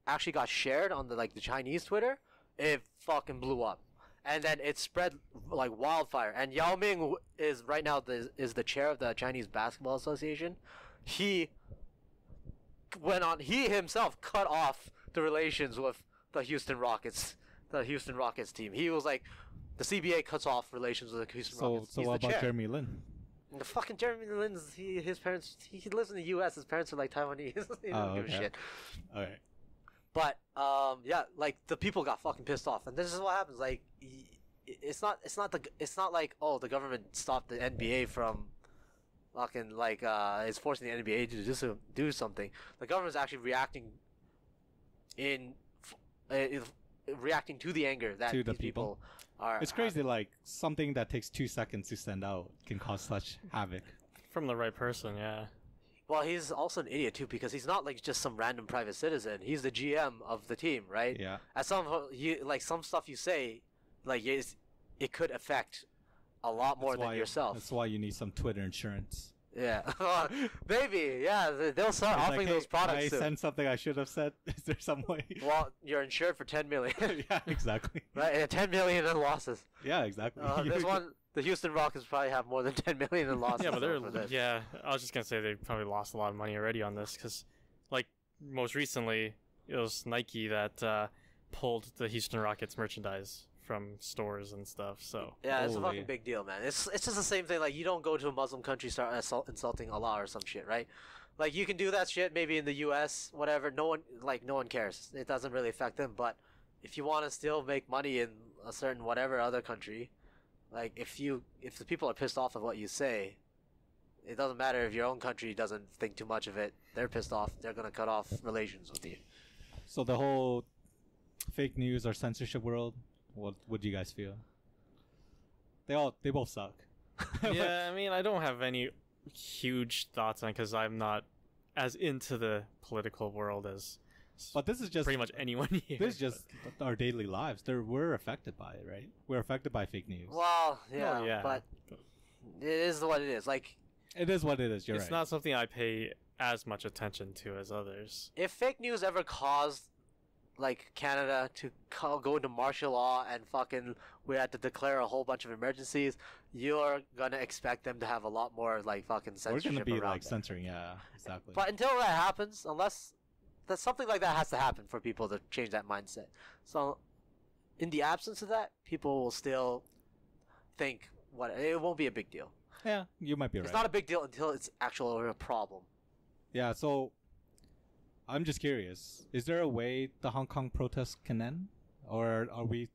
actually got shared on the Chinese Twitter, it fucking blew up, and then it spread like wildfire. And Yao Ming is right now is the chair of the Chinese Basketball Association. He himself cut off the relations with the Houston Rockets team. He was like, the CBA cuts off relations with the Houston So Rockets. so He's what the about chair. Jeremy Lin? The fucking Jeremy Lin's his parents he lives in the U.S. His parents are like Taiwanese. He doesn't give a okay. shit. All right. But yeah, like the people got fucking pissed off, and this is what happens. Like, it's not like, oh, the government stopped the NBA from fucking is forcing the NBA to do something. The government's actually reacting reacting to the anger that To the these people are. It's crazy, like something that takes 2 seconds to send out can cause such havoc. from the right person. Yeah. Well, he's also an idiot too, because he's not like just some random private citizen. He's the GM of the team, right? Yeah. At some stuff you say, like it could affect a lot more than yourself. That's why you need some Twitter insurance. Yeah, maybe. Yeah, they'll start It's offering like, those hey, products I soon. sent something I should have said. Is there some way? Well, you're insured for 10 million, Yeah, exactly. right? And 10 million in losses. Yeah, exactly. This one, the Houston Rockets probably have more than 10 million in losses. Yeah, but they're over this. yeah. I was just gonna say they probably lost a lot of money already on this because, like, most recently it was Nike that pulled the Houston Rockets merchandise from stores and stuff. So Yeah, it's a Holy. fucking big deal, man. It's just the same thing. Like, you don't go to a Muslim country, start insulting Allah or some shit, right? Like, you can do that shit maybe in the U.S., whatever. No one cares. It doesn't really affect them. But if you want to still make money in a certain whatever other country, like if the people are pissed off of what you say, it doesn't matter if your own country doesn't think too much of it. They're pissed off. They're gonna cut off relations with you. So the whole fake news or censorship world, what do you guys feel? They both suck. yeah, I mean, I don't have any huge thoughts on it because I'm not as into the political world as But this is just pretty much anyone here. this is just our daily lives. We're affected by it, right? We're affected by fake news. Well, yeah, yeah. but it is what it is. Like, It is what it is. You're it's right. not something I pay as much attention to as others. if fake news ever caused like Canada to go into martial law and fucking we had to declare a whole bunch of emergencies, you're gonna expect them to have a lot more like fucking We're censorship gonna be around like that. censoring. Yeah, exactly. But until that happens, unless that something like that has to happen for people to change that mindset. So, in the absence of that, people will still think it won't be a big deal. yeah, you might be right. It's not a big deal until it's actually a problem. Yeah, so I'm just curious. Is there a way the Hong Kong protests can end? Or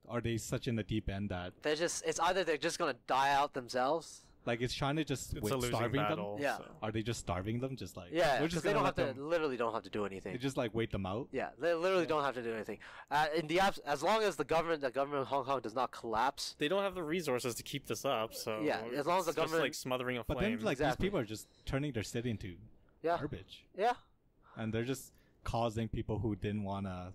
are they such in the deep end that It's either they're just gonna die out themselves. like is China just It's a losing starving battle. Yeah. them? Are they just starving them? Just like Yeah, we're because just they gonna don't have let to. them, Literally, don't have to do anything. they just like wait them out. Yeah, they literally don't have to do anything. As long as the government of Hong Kong does not collapse. They don't have the resources to keep this up, so Yeah, as long as the it's just government- like smothering a But flame. then like Exactly. these people are just turning their city into Yeah, garbage, yeah. and they're just causing people who didn't want to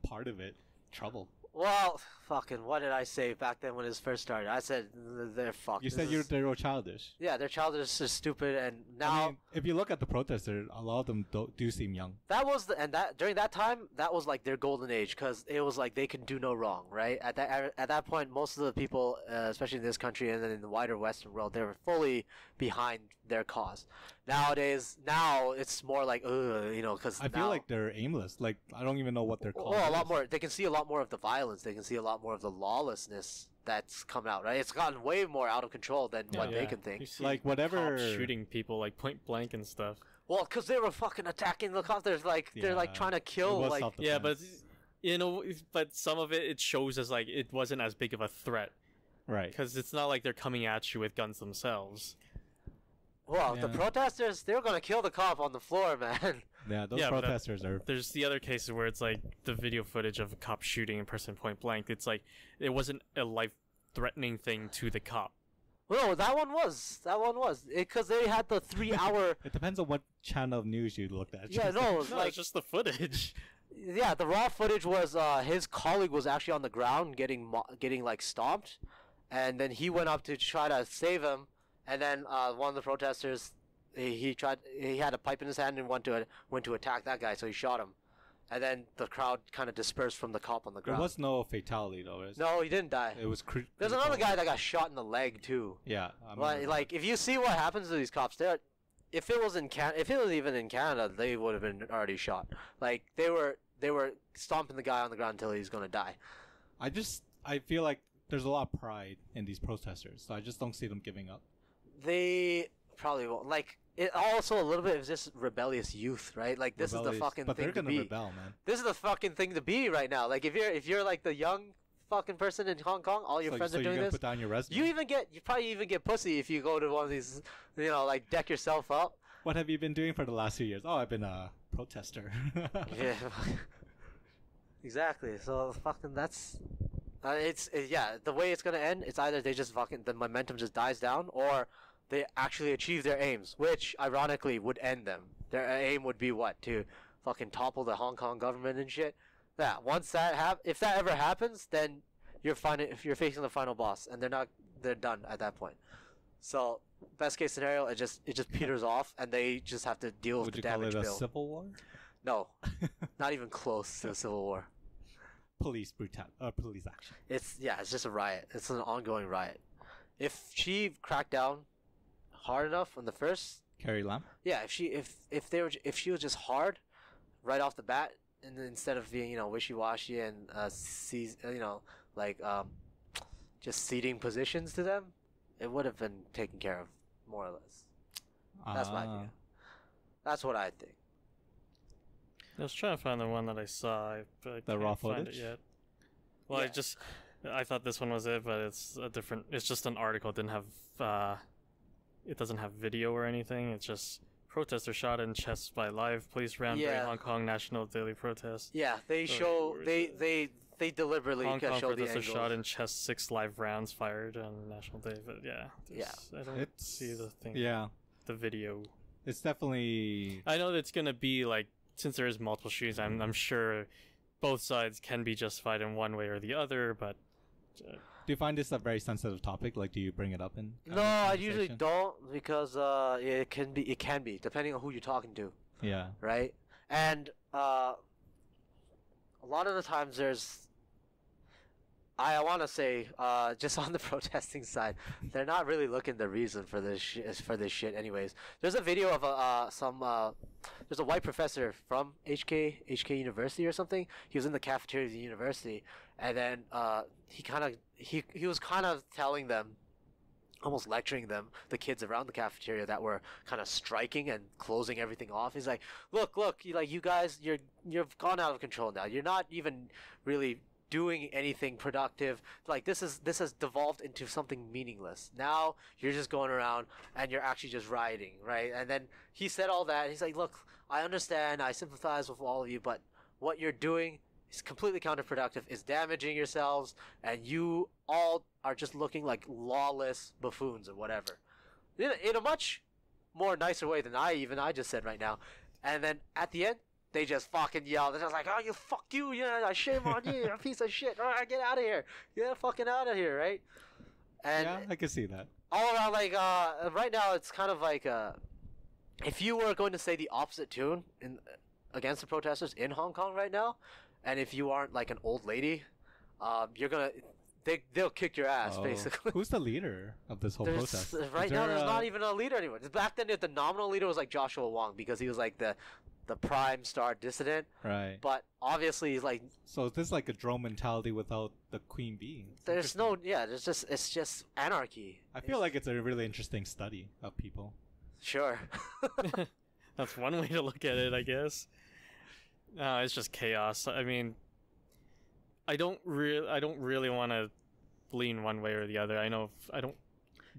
part of it trouble. Well, fucking, what did I say back then when this first started? I said they're fucked. You This said is- they were childish. Yeah, their childish is stupid, and now I mean, if you look at the protesters, a lot of them do seem young. that was during that time that was like their golden age because it was like they can do no wrong, right? At that point, most of the people, especially in this country and then in the wider Western world, they were fully behind their cause. Now it's more like because I feel like they're aimless. Like I don't even know what they're called. well, a lot more. They can see a lot more of the violence. They can see a lot more of the lawlessness that's come out. Right? It's gotten way more out of control than what they Yeah. can You think. see Like, whatever- cops shooting people like point blank and stuff. Well, because they were fucking attacking the cops. They're like Yeah, trying to it kill was like. self-defense. Yeah, but but some of it shows as like it wasn't as big of a threat right. because it's not like they're coming at you with guns themselves. Well, the Yeah. protesters, they're gonna kill the cop on the floor, man. Yeah, those Yeah, but that- protesters are. There's the other cases where it's like the video footage of a cop shooting a person point blank. It's like it wasn't a life threatening thing to the cop. No, that one was. Because they had the 3 hour. It depends on what channel of news you looked at. Yeah, no, No, like it's just the footage. yeah, the raw footage was his colleague was actually on the ground getting like stomped, and then he went up to try to save him, and then one of the protesters he had a pipe in his hand and went to attack that guy, so he shot him, and then the crowd kind of dispersed from the cop on the There ground. was no fatality though. No, he didn't die. It was. There's another guy that got shot in the leg too. Yeah. I Like, remember like if you see what happens to these cops, if it was even in Canada, they would have been already shot. Like they were stomping the guy on the ground until he's gonna die. I feel like there's a lot of pride in these protesters, so I just don't see them giving up. They probably won't. Like it also a little bit of just rebellious youth, right? Like this is the Rebellious- fucking But thing they're to gonna be. rebel, man. This is the fucking thing to be right now. Like if you're like the young fucking person in Hong Kong, all your friends so are you're doing gonna this. put down your resume. You probably even get pussy if you go to one of these, like deck yourself up. What have you been doing for the last few years? Oh, I've been a protester. Yeah. Exactly. So fucking that's. Yeah. The way it's gonna end, it's either they just fucking the momentum just dies down, or they actually achieve their aims, which ironically would end them. Their aim would be what, to fucking topple the Hong Kong government and shit. Yeah. Once that if that ever happens, then you're facing the final boss, and they're done at that point. So best case scenario, it just peters off, and they just have to deal with Would the you call damage it a bill. civil war? No, not even close to a civil war. Police action. It's just a riot. It's an ongoing riot. If she cracked down hard enough on the first, Carrie Lam? yeah, if she was just hard right off the bat, and then instead of being wishy-washy and just ceding positions to them, it would have been taken care of more or less. That's my view. That's what I think. I was trying to find the one that I saw, but I The can't raw find footage? it yet. Well, Yeah. I thought this one was it, but it's a different. It's just an article. It didn't have. It doesn't have video or anything. It's just protester shot in chest by live police round during Yeah. Hong Kong National Daily protest. Yeah, they Sorry, show where is they deliberately Hong Kong show the protester angles. shot in chest, 6 live rounds fired on National Day. But yeah, I don't It's see the thing. Yeah, The video. it's definitely. I know that it's gonna be like, since there is multiple shootings, I'm sure both sides can be justified in one way or the other, but Do you find this a very sensitive topic? Like, do you bring it up in? No, I usually don't, because it can be depending on who you're talking to, Yeah. right? And a lot of the times I want to say, just on the protesting side, they're not really looking the reason for this shit. Anyways, there's a video of there's a white professor from HK University or something. He was in the cafeteria of the university, and then he was kind of telling them, almost lecturing them, the kids around the cafeteria that were kind of striking and closing everything off. He's like, look, you guys, you've gone out of control now. You're not even really doing anything productive. Like this has devolved into something meaningless. Now you're just going around and you're actually just rioting, right? And then he said all that. He's like, look, I understand, I sympathize with all of you, but what you're doing is completely counterproductive. It's damaging yourselves, and you all are just looking like lawless buffoons or whatever. In a much more nicer way than I just said right now. And then at the end, they just fucking yell. They're just like, oh, fuck you, yeah, shame on you, you're a piece of shit. All right, get out of here. Get fucking out of here, right? And Yeah, I can see that. all around, like, right now, it's kind of like, if you were going to say the opposite tune against the protesters in Hong Kong right now, and if you aren't like an old lady, they'll kick your ass, Oh. basically. Who's the leader of this whole protest? Right Is now, there there's a- not even a leader anymore. Back then, the nominal leader was like Joshua Wong, because he was like the prime star dissident. Right. But obviously, like, So is this like a drone mentality without the queen bee? It's there's interesting. it's just anarchy. I feel like it's a really interesting study of people. Sure. that's one way to look at it, I guess. No, it's just chaos. I mean, I don't really want to lean one way or the other. I know I don't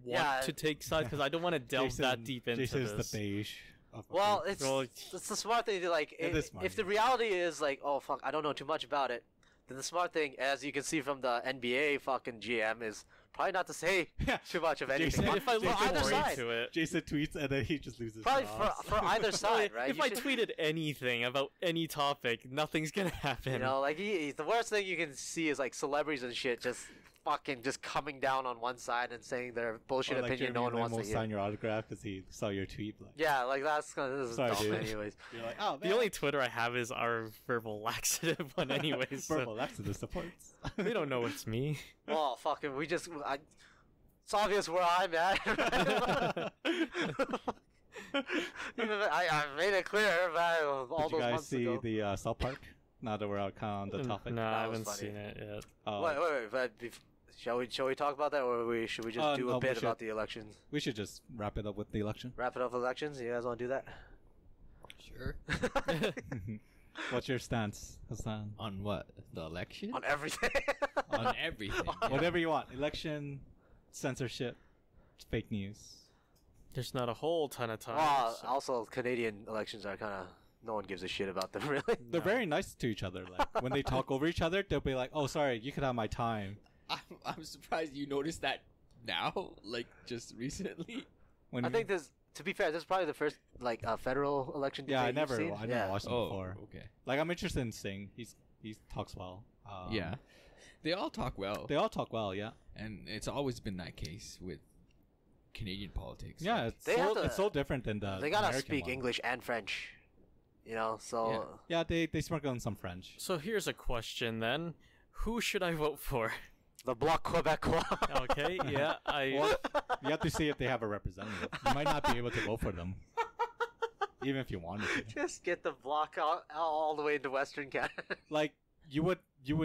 want Yeah. to take sides because I don't want to delve that deep into Jason is this. the beige. Of Well, it's Well, the smart thing to like. It is smart, If the yeah. reality is like, oh fuck, I don't know too much about it, then the smart thing, as you can see from the NBA fucking GM, is Probably not to say Yeah. too much of Jason- anything. If I For look either more side. into it, Jason tweets and then he just loses. Probably jobs. for either side, right? if You I should- tweeted anything about any topic, nothing's gonna happen. You know, like the worst thing you can see is like celebrities and shit just fucking just coming down on one side and saying their bullshit Or, like, opinion Jeremy no one Lin wants to won't hear. sign your autograph because he saw your tweet. Like, Yeah, like this is Sorry, dumb dude. anyways. you're like, oh man. The only Twitter I have is our verbal laxative one, anyways. Purple, So that's the supports. they don't know it's me. Well, fucking, it's obvious where I'm at. I made it clear all Did you those guys months see ago. the South Park? Now that we're on the topic. No, I That was haven't funny. seen it yet. Wait, but shall we talk about that, or should we just do no, a we bit should. about the elections? We should just wrap it up with the election. Wrap it up with elections. You guys want to do that? Sure. What's your stance, Hassan? On what? The election? On everything. On everything. yeah. Whatever you want. Election, censorship, fake news. There's not a whole ton of time. Well, so- also Canadian elections are kind of no one gives a shit about them really. They're No. very nice to each other. Like when they talk over each other, they'll be like, "Oh, sorry, you could have my time." I'm surprised you noticed that now, like just recently. When I you- think this. To be fair, this is probably the first like federal election. yeah, I debate you've never, seen. I never watched them Oh, before. okay. Like I'm interested in Singh. He talks well. Yeah, they all talk well, They all talk well. Yeah. and it's always been that case with Canadian politics. Yeah, like- it's They have to- it's so different than the. They gotta American speak one. English and French. You know, so Yeah, they sprinkle in some French. So here's a question then: who should I vote for? the Bloc Québécois. Okay, yeah, I. Well, you have to see if they have a representative. You might not be able to vote for them, even if you wanted to. Just get the Bloc all the way into Western Canada. Like you would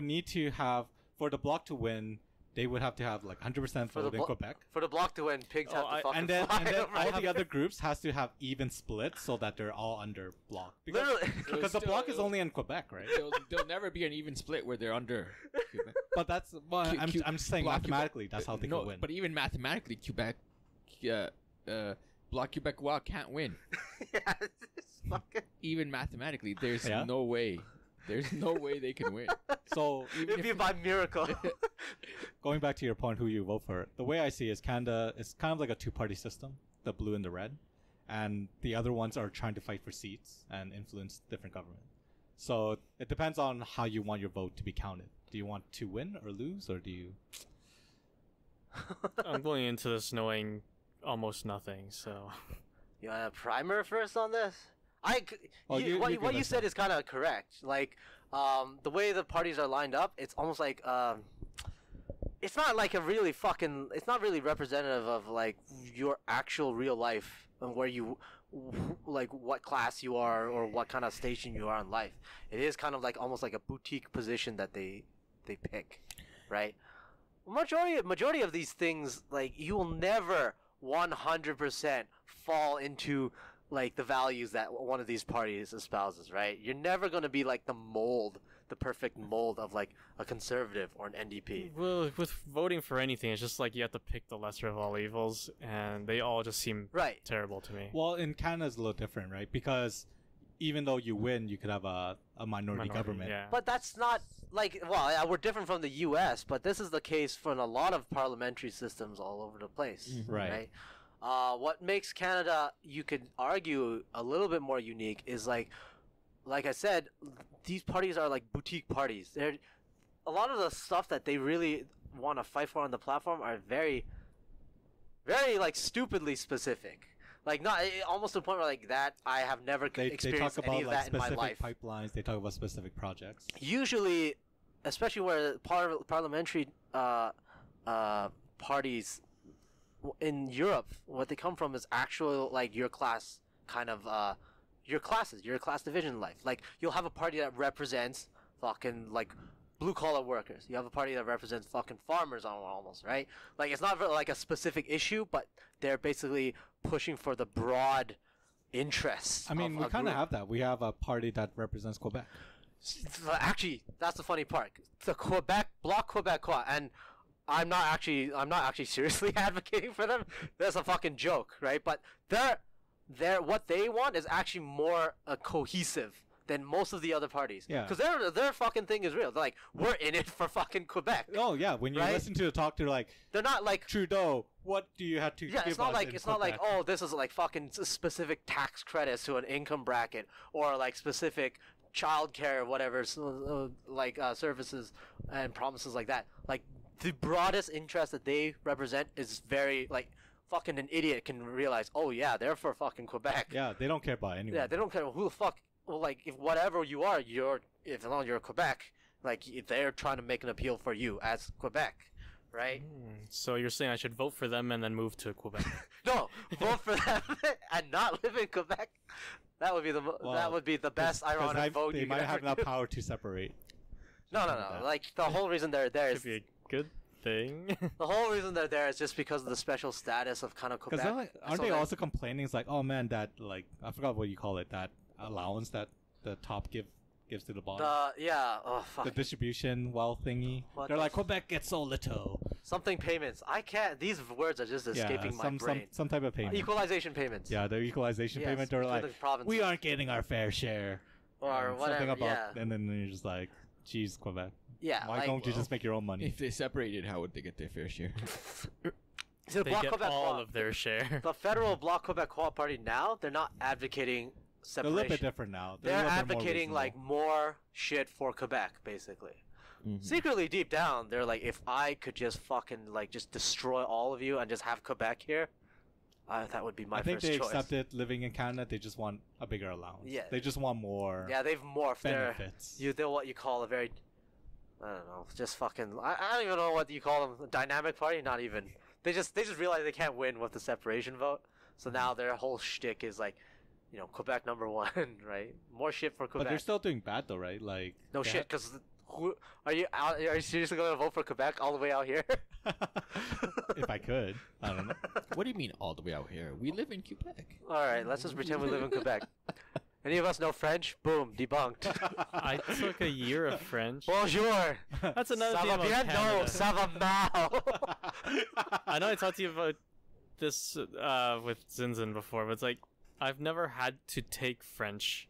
need to have for the bloc to win. They would have to have like 100% For the vote in blo- Quebec, For the Bloc to win, pigs Oh, have to I- fucking and then fly and then over all them. the other groups has to have even split so that they're all under bloc. Because, Literally. because the bloc is only in Quebec, right? there'll never be an even split where they're under. Quebec. But that's well, Q- I'm just saying Bloc Quebec- mathematically that's how they no, can win. but even mathematically, Quebec, Bloc Québécois can't win. Yeah, it's fucking. Even mathematically, there's Yeah? no way. There's no way they can win. So It'd be by miracle. going back to your point, who you vote for, the way I see it is Canada is kind of like a two-party system, the blue and the red, and the other ones are trying to fight for seats and influence different government. So it depends on how you want your vote to be counted. Do you want to win or lose, or do you? I'm going into this knowing almost nothing, so. You want a primer first on this? Oh, you what give you us said one. is kind of correct. Like, the way the parties are lined up, it's almost like it's not like a really fucking. It's not really representative of like your actual real life and where you, like, what class you are or what kind of station you are in life. It is kind of like almost like a boutique position that they pick, right? Majority of these things, like, you will never 100% fall into like the values that one of these parties espouses, right? You're never going to be like the perfect mold of like a conservative or an NDP. Well, with voting for anything, it's just like you have to pick the lesser of all evils, and they all just seem Right. terrible to me. Well, in Canada it's a little different, right? Because even though you win, you could have a minority government. Yeah. But that's not like, well, yeah, we're different from the US, but this is the case for a lot of parliamentary systems all over the place, Right. What makes Canada, you could argue, a little bit more unique is like I said, these parties are like boutique parties. They're a lot of the stuff that they really want to fight for on the platform are very, very like stupidly specific. Like not almost to the point where like that I have never They experienced talk any about of like that in my specific life. pipelines. They talk about specific projects. Usually, especially where parliamentary parties in Europe, what they come from is actual like your class kind of your class division in life. Like you'll have a party that represents fucking like blue collar workers. You have a party that represents fucking farmers almost, right? Like it's not really like a specific issue, but they're basically pushing for the broad interests. I mean, of we a kind of group. have that. We have a party that represents Quebec. Actually, that's the funny part. The Quebec Bloc Québécois, and I'm not actually seriously advocating for them. That's a fucking joke, right? But they're what they want is actually more cohesive than most of the other parties. Yeah. Because their fucking thing is real. They're like, we're in it for fucking Quebec. Oh yeah, when you Right? listen to the talk, they're like, They're not like. Trudeau, what do you have to Yeah, give it's not us like in it's not like Quebec?" oh, this is like fucking specific tax credits to an income bracket or like specific childcare or whatever, services and promises like that. Like the broadest interest that they represent is very like fucking an idiot can realize. Oh yeah, they're for fucking Quebec. Yeah, they don't care about anyone. Yeah, they don't care who the fuck. Well, like if whatever you are, if as long as you're Quebec, like they're trying to make an appeal for you as Quebec, right? So you're saying I should vote for them and then move to Quebec? No, vote for them and not live in Quebec. That would be the best 'Cause ironic vote they you might could have ever enough do. power to separate. No. Like the whole reason they're there Could is be a good thing. the whole reason they're there is just because of the special status of kind of Because Quebec. aren't So they that- also complaining? It's like, oh man, that like I forgot what you call it, that allowance that the top gives to the bottom, oh the fuck, distribution wealth thingy. What They're the like, Quebec gets so little. something payments. I can't. These words are just escaping my some brain. some type of payment. Equalization payments. Yeah, the equalization Yes, payment. They're between like, the provinces. we aren't getting our fair share. Or Something whatever. about, Yeah. and then you're just like, geez, Quebec. Yeah. Why like, don't you just make your own money? If they separated, how would they get their fair share? See, the They Bloc get Quebecois- all of their share. the federal Bloc Quebecois party now, they're not advocating They're a little bit separation. different now. They're a little bit more advocating like reasonable. more shit for Quebec, basically. Mhm. Secretly, deep down, they're like, if I could just fucking like just destroy all of you and just have Quebec here, that would be my I think first they choice. accepted living in Canada. They just want a bigger allowance. Yeah. They just want more Yeah, they've morphed their benefits. they're what you call a very, I don't know, just fucking. I don't even know what you call them. A dynamic party? Not even. They just realize they can't win with the separation vote. So now their whole shtick is like, Quebec number one, right? More shit for But Quebec. they're still doing bad though, right? Like No they shit, because who are you seriously gonna vote for Quebec all the way out here? if I could, I don't know. What do you mean all the way out here? We live in Quebec. All right, let's just pretend we live in Quebec. Any of us know French? Boom, debunked. I took a year of French. Bonjour. That's another Ça thing va about bien? No, Canada. ça va mal. I know I talked to you about this with Zinzin before, but it's like I've never had to take French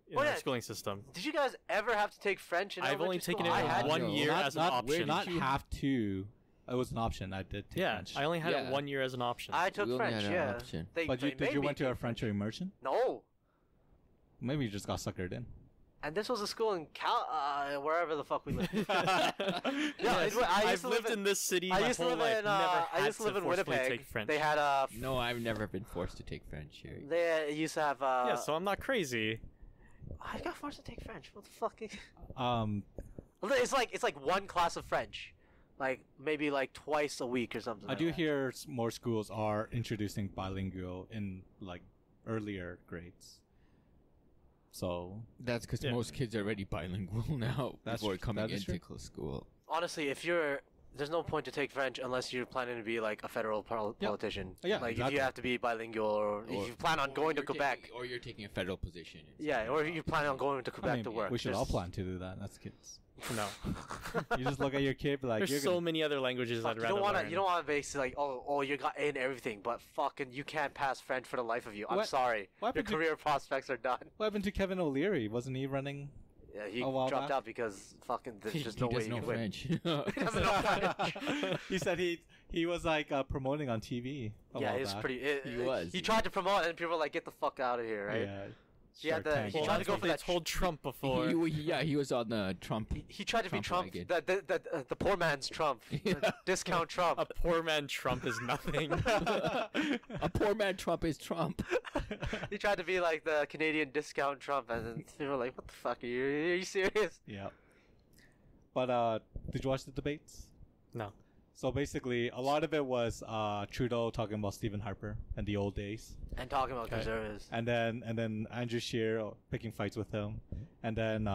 in Oh, our yeah. schooling system. Did you guys ever have to take French in I've only elementary taken school? it I had one to. year as an option. Not have to. It was an option. I did take Yeah, French. I only had it Yeah. 1 year as an option. I took We only French, had an yeah. option. But they did made you me went to take a French or immersion? No. Maybe you just got suckered in. And this was a school in wherever the fuck we lived. Yes, I used I've to live lived in this city I my used to whole live life. in Never I had used to live in forcefully Winnipeg. take French. They had No, I've never been forced to take French here. they used to have yeah, so I'm not crazy. I got forced to take French. What the fuck? Um, It's like one class of French, like maybe like twice a week or something. I like do that. hear more schools are introducing bilingual in like earlier grades. So That's because Yeah. most kids are already bilingual now That's before tr- coming that is into true. school. Honestly, there's no point to take French unless you're planning to be like a federal politician. Yeah, like if exactly. you have to be bilingual or if you plan on going to you're Quebec. taking- or you're taking a federal position. in Yeah, something or else. you plan on going to Quebec I mean, to work. we should all There's- plan to do that. That's kids. No. You just look at your kid be like, There's you're so gonna, many other languages Fuck, I'd you rather don't want to. learn. You don't want to basically like, oh, you got in everything, but fucking, you can't pass French for the life of you. I'm What- sorry, what your happened to- career prospects are done. What happened to Kevin O'Leary? Wasn't he running? Yeah, he A while dropped back? out because fucking there's He just no way doesn't he know can win. French. He doesn't know French. He said he was like promoting on TV. a Yeah, while it's back. pretty. He was. He tried to promote, and people were like, "Get the fuck out of here!" Right? Yeah. He had Shark the- Tank. he Well, tried to that's go what for they that told Trump before. he was on the Trump. He tried to be Trump Trump, wagon. the poor man's Trump, the discount Trump. A poor man Trump is nothing. A poor man Trump is Trump. He tried to be like the Canadian discount Trump, and then people were like, "What the fuck are you serious?" Yeah. But did you watch the debates? No. So basically, a lot of it was Trudeau talking about Stephen Harper and the old days, And talking about Okay. conservatives. and then Andrew Scheer picking fights with him, and then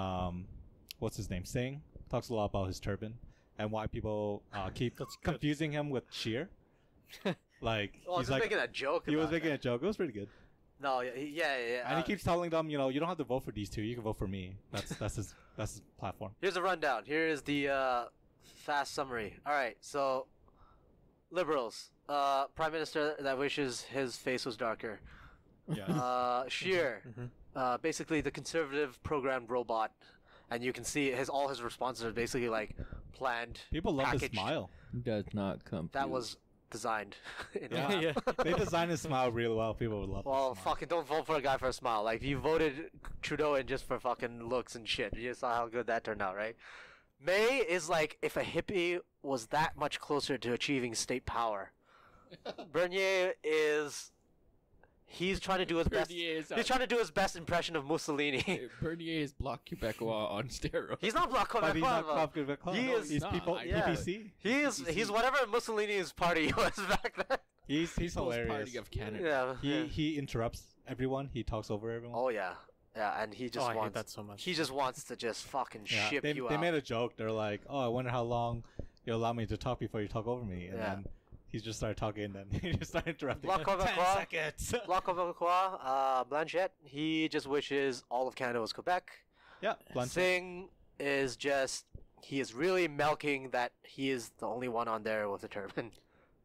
what's his name? Singh talks a lot about his turban and why people keep That's good. confusing him with Scheer. Like Oh, he's just like making a joke. he was about making that. a joke. It was pretty good, No, yeah. and he keeps telling them, you don't have to vote for these two. You can vote for me. That's his platform. Here's a rundown. Here is the fast summary. All right, so liberals, prime minister that wishes his face was darker. Yeah. Scheer, Mhm. basically the conservative programmed robot, and you can see all his responses are basically like planned. People love his packaged. smile. Does not compute. That was designed. in Yeah. lab. Yeah. They designed his smile real well. People would love. Well, his smile. fucking don't vote for a guy for a smile. Like, if you voted Trudeau in just for fucking looks and shit, you saw how good that turned out, right? May is like if a hippie was that much closer to achieving state power. Bernier is. He's trying to do his best. Bernier is He's trying to do his best impression of Mussolini. Bernier is Bloc Québécois on steroids. He's not Bloc But he's not Québécois. Québécois. He is- He's No, people. I- yeah. PPC. He's whatever Mussolini's party was back then. He's People's hilarious. Party of Canada. Yeah. yeah. He interrupts everyone. He talks over everyone. Oh yeah. Yeah, and he just Oh, I hate wants. that so much. He just wants to just fucking Yeah, ship they, you they out. made a joke. They're like, "Oh, I wonder how long you'll allow me to talk before you talk over me." And Yeah. then he just started talking, and then he just started interrupting. Bloc 10 Québécois. seconds. Bloc Québécois, Blanchette, he just wishes all of Canada was Quebec. Yeah, Blanchett. Singh is just, he is really milking that he is the only one on there with a turban.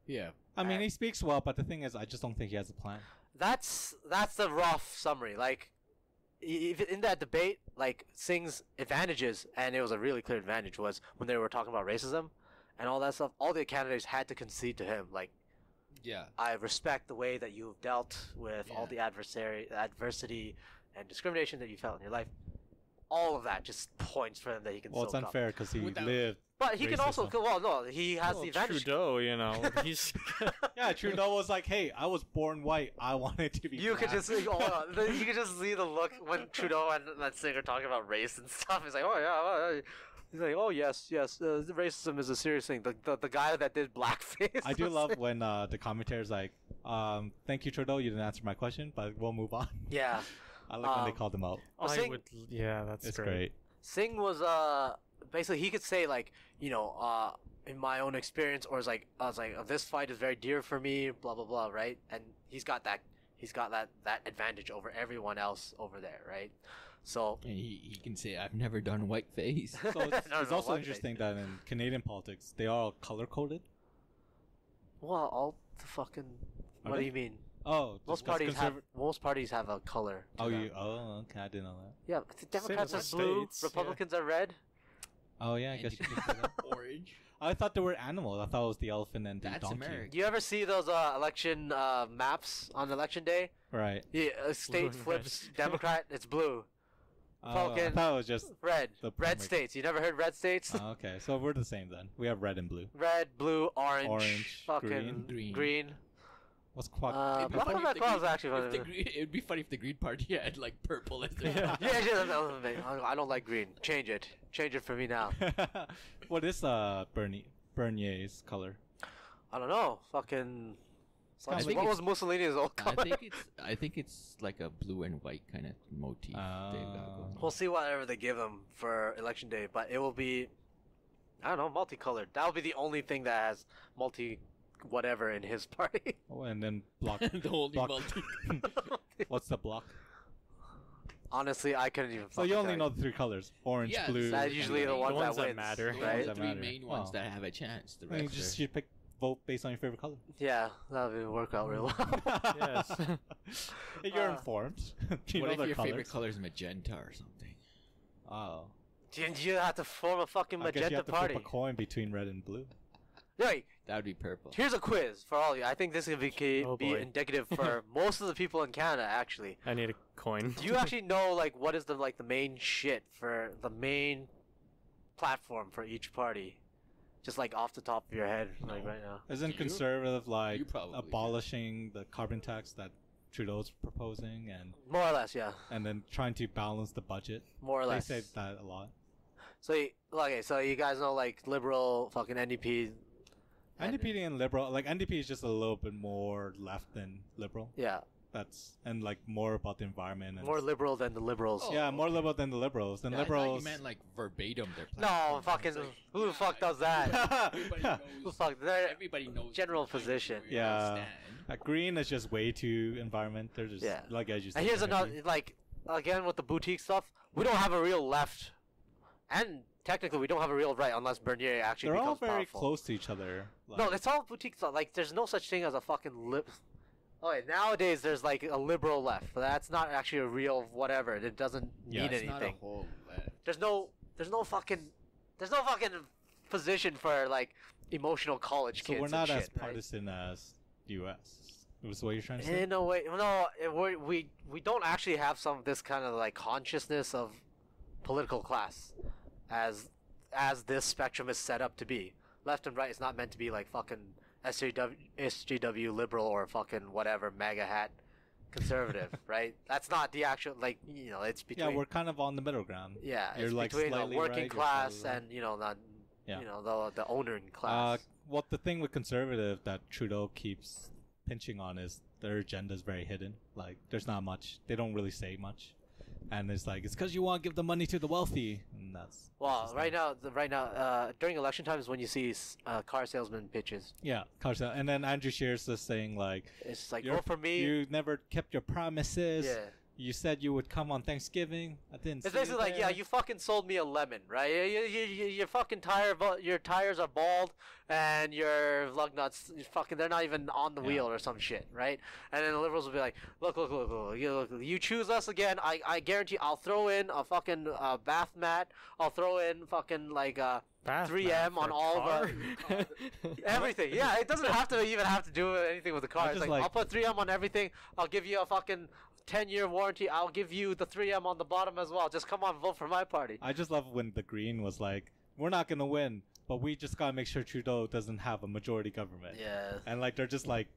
Yeah. I mean, he speaks well, but the thing is, I just don't think he has a plan. That's the rough summary. Like, in that debate, like, Singh's advantages, and it was a really clear advantage, was when they were talking about racism and all that stuff, all the candidates had to concede to him. Like, Yeah. I respect the way that you've dealt with all Yeah. the adversity and discrimination that you felt in your life. All of that just points for him that he can Well, it's soak up. unfair because he Without- lived. But he can also, racism. well, no, he has Well, the advantage. Trudeau, you know, he's Yeah, Trudeau was like, "Hey, I was born white. I wanted to be." You could black." just see, you could just see the look when Trudeau and that Singh are talking about race and stuff. He's like, oh yeah, he's like, oh yes, racism is a serious thing. The guy that did blackface. I do was love like- when the commentator's like, "Thank you, Trudeau. You didn't answer my question, but we'll move on." Yeah, I like when they Um, called him out. Well, I Singh- would. Yeah, that's It's great. great. Singh was basically he could say like, you know, in my own experience, or I was like, oh, this fight is very dear for me, blah blah blah, right? And he's got that advantage over everyone else over there, right? So And he can say, I've never done whiteface. So it's, No, it's no, also whiteface. interesting that in Canadian politics, they are all color coded. well, all the fucking. Are What do they? you mean? Oh, Most just 'cause parties have a color. to Oh, them. you. Oh, okay. I didn't know that. Yeah, the Democrats are as the blue, States, yeah. Republicans are red. Oh yeah, I And guess you could say that. Orange. I thought they were animals. I thought it was the elephant and the That's donkey. America. Do you ever see those election maps on election day? Right. Yeah, a state and flips red. Democrat, it's blue. Oh, I Republican. thought it was just. Red. The Red primary- states. You never heard red states? Oh, okay, so we're the same then. We have red and blue. Red, blue, orange, Orange, fucking green. green. What's quack? It'd be Bloc funny if the Québécois Green- is actually if the funny. Green- It'd be funny if the Green Party had like purple as their Yeah. Yeah, I don't like green. Change it. Change it for me now. What is Bernier's color? I don't know. Fucking. kinda What, like- what was Mussolini's old I color? think it's like a blue and white kind of motif. they've got going. We'll see whatever they give him for election day, but it will be, I don't know, multicolored. That will be the only thing that has multi whatever in his party. Oh, and then block. the only block. multi. What's the block? Honestly, I couldn't even. So you only know the three colors: orange, Yeah, blue. That's usually the The one ones that that wins, matter. The right? only That three matter. main ones Oh. that have a chance. The I mean, rest just are- you pick vote based on your favorite color. Yeah, that would work out real well. Yes. You're Uh, informed. you what know if the your colors. favorite color is magenta or something? Oh, You have to form a fucking I guess you magenta have to party. flip a coin between red and blue. Wait, That would be purple. here's a quiz for all of you. I think this is gonna be, Oh, be boy. indicative for most of the people in Canada. Actually, I need a coin. do you actually know like what is the main shit for the main platform for each party? Just like off the top of your head, like No. right now. Isn't You- conservative like you probably do. abolishing the carbon tax that Trudeau's proposing More or less, yeah. and then trying to balance the budget? More or They less. say that a lot. So, okay, so you guys know like liberal fucking NDP. and- NDP and liberal, like NDP is just a little bit more left than liberal. Yeah, That's and like more about the environment. And more liberal than the liberals. Oh, yeah, more okay. liberal than the liberals. Than Yeah, I thought liberals. you meant like verbatim their No, platform. fucking. It's like, Who the fuck yeah, does that? Everybody knows. Who the fuck? They're Everybody knows. general exactly position. where you Yeah. stand. Green is just way too environment. They're just Yeah. like as you said. And here's energy. another, like, again with the boutique stuff, we don't have a real left, and technically we don't have a real right unless Bernier actually They're all becomes very powerful. close to each other. Like, No, it's all boutique stuff. Like, there's no such thing as a fucking Oh, wait, nowadays there's like a liberal left, but that's not actually a real whatever. It doesn't Yeah, mean It's not a anything. whole left. There's no fucking position for like emotional college So kids. we're not and as shit, right? partisan as U.S. Was what you're trying to say? In a way, no, we don't actually have some of this kind of like consciousness of political class, as this spectrum is set up to be. Left and right is not meant to be like fucking SJW liberal or fucking whatever MAGA hat conservative, right? That's not the actual like it's between. Yeah, we're kind of on the middle ground. Yeah, You're it's like between the slightly working right, you're class slightly left. and not Yeah. the owning class. Well, the thing with conservative that Trudeau keeps pinching on is their agenda is very hidden. Like, there's not much. They don't really say much, and it's like it's because you want to give the money to the wealthy, and that's Well, just right not- now, during election times, when you see car salesman pitches, Yeah, Carson. And then Andrew Scheer's just saying like, it's just like You're- vote for me. you never kept your promises. Yeah. You said you would come on Thanksgiving. I didn't. It's see you basically like, yeah, there." you fucking sold me a lemon, right? Your fucking your tires are bald, and your lug nuts, they're not even on the Yeah. wheel or some shit, right? And then the liberals will be like, look, you choose us again, I guarantee I'll throw in a fucking bath mat, I'll throw in fucking like 3M on all of everything. Yeah, it doesn't have to even have to do with anything with the car. It's just like, like- I'll put 3M on everything. I'll give you a fucking 10-year warranty. I'll give you the 3M on the bottom as well. Just come on, vote for my party. I just love when the Green was like, "We're not gonna win, but we just gotta make sure Trudeau doesn't have a majority government." Yeah. And like they're just like,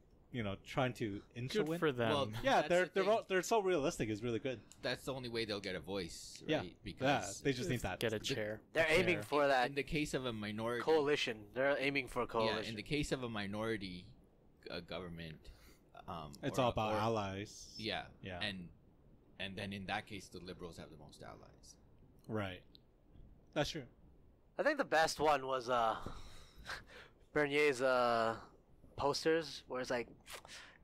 trying to inch a Good win. for them. Well, Yeah, That's the thing. they're so realistic. It's really good. That's the only way they'll get a voice, Yeah. right? Yeah, Because they just need that. Get a chair. They're aiming Chair. for that in the case of a minority coalition. They're aiming for a yeah, coalition. in the case of a minority government, It's or- all about or- allies. Yeah, Yeah. and then in that case, the liberals have the most allies. Right. That's true. I think the best one was Bernier's posters, where it's like,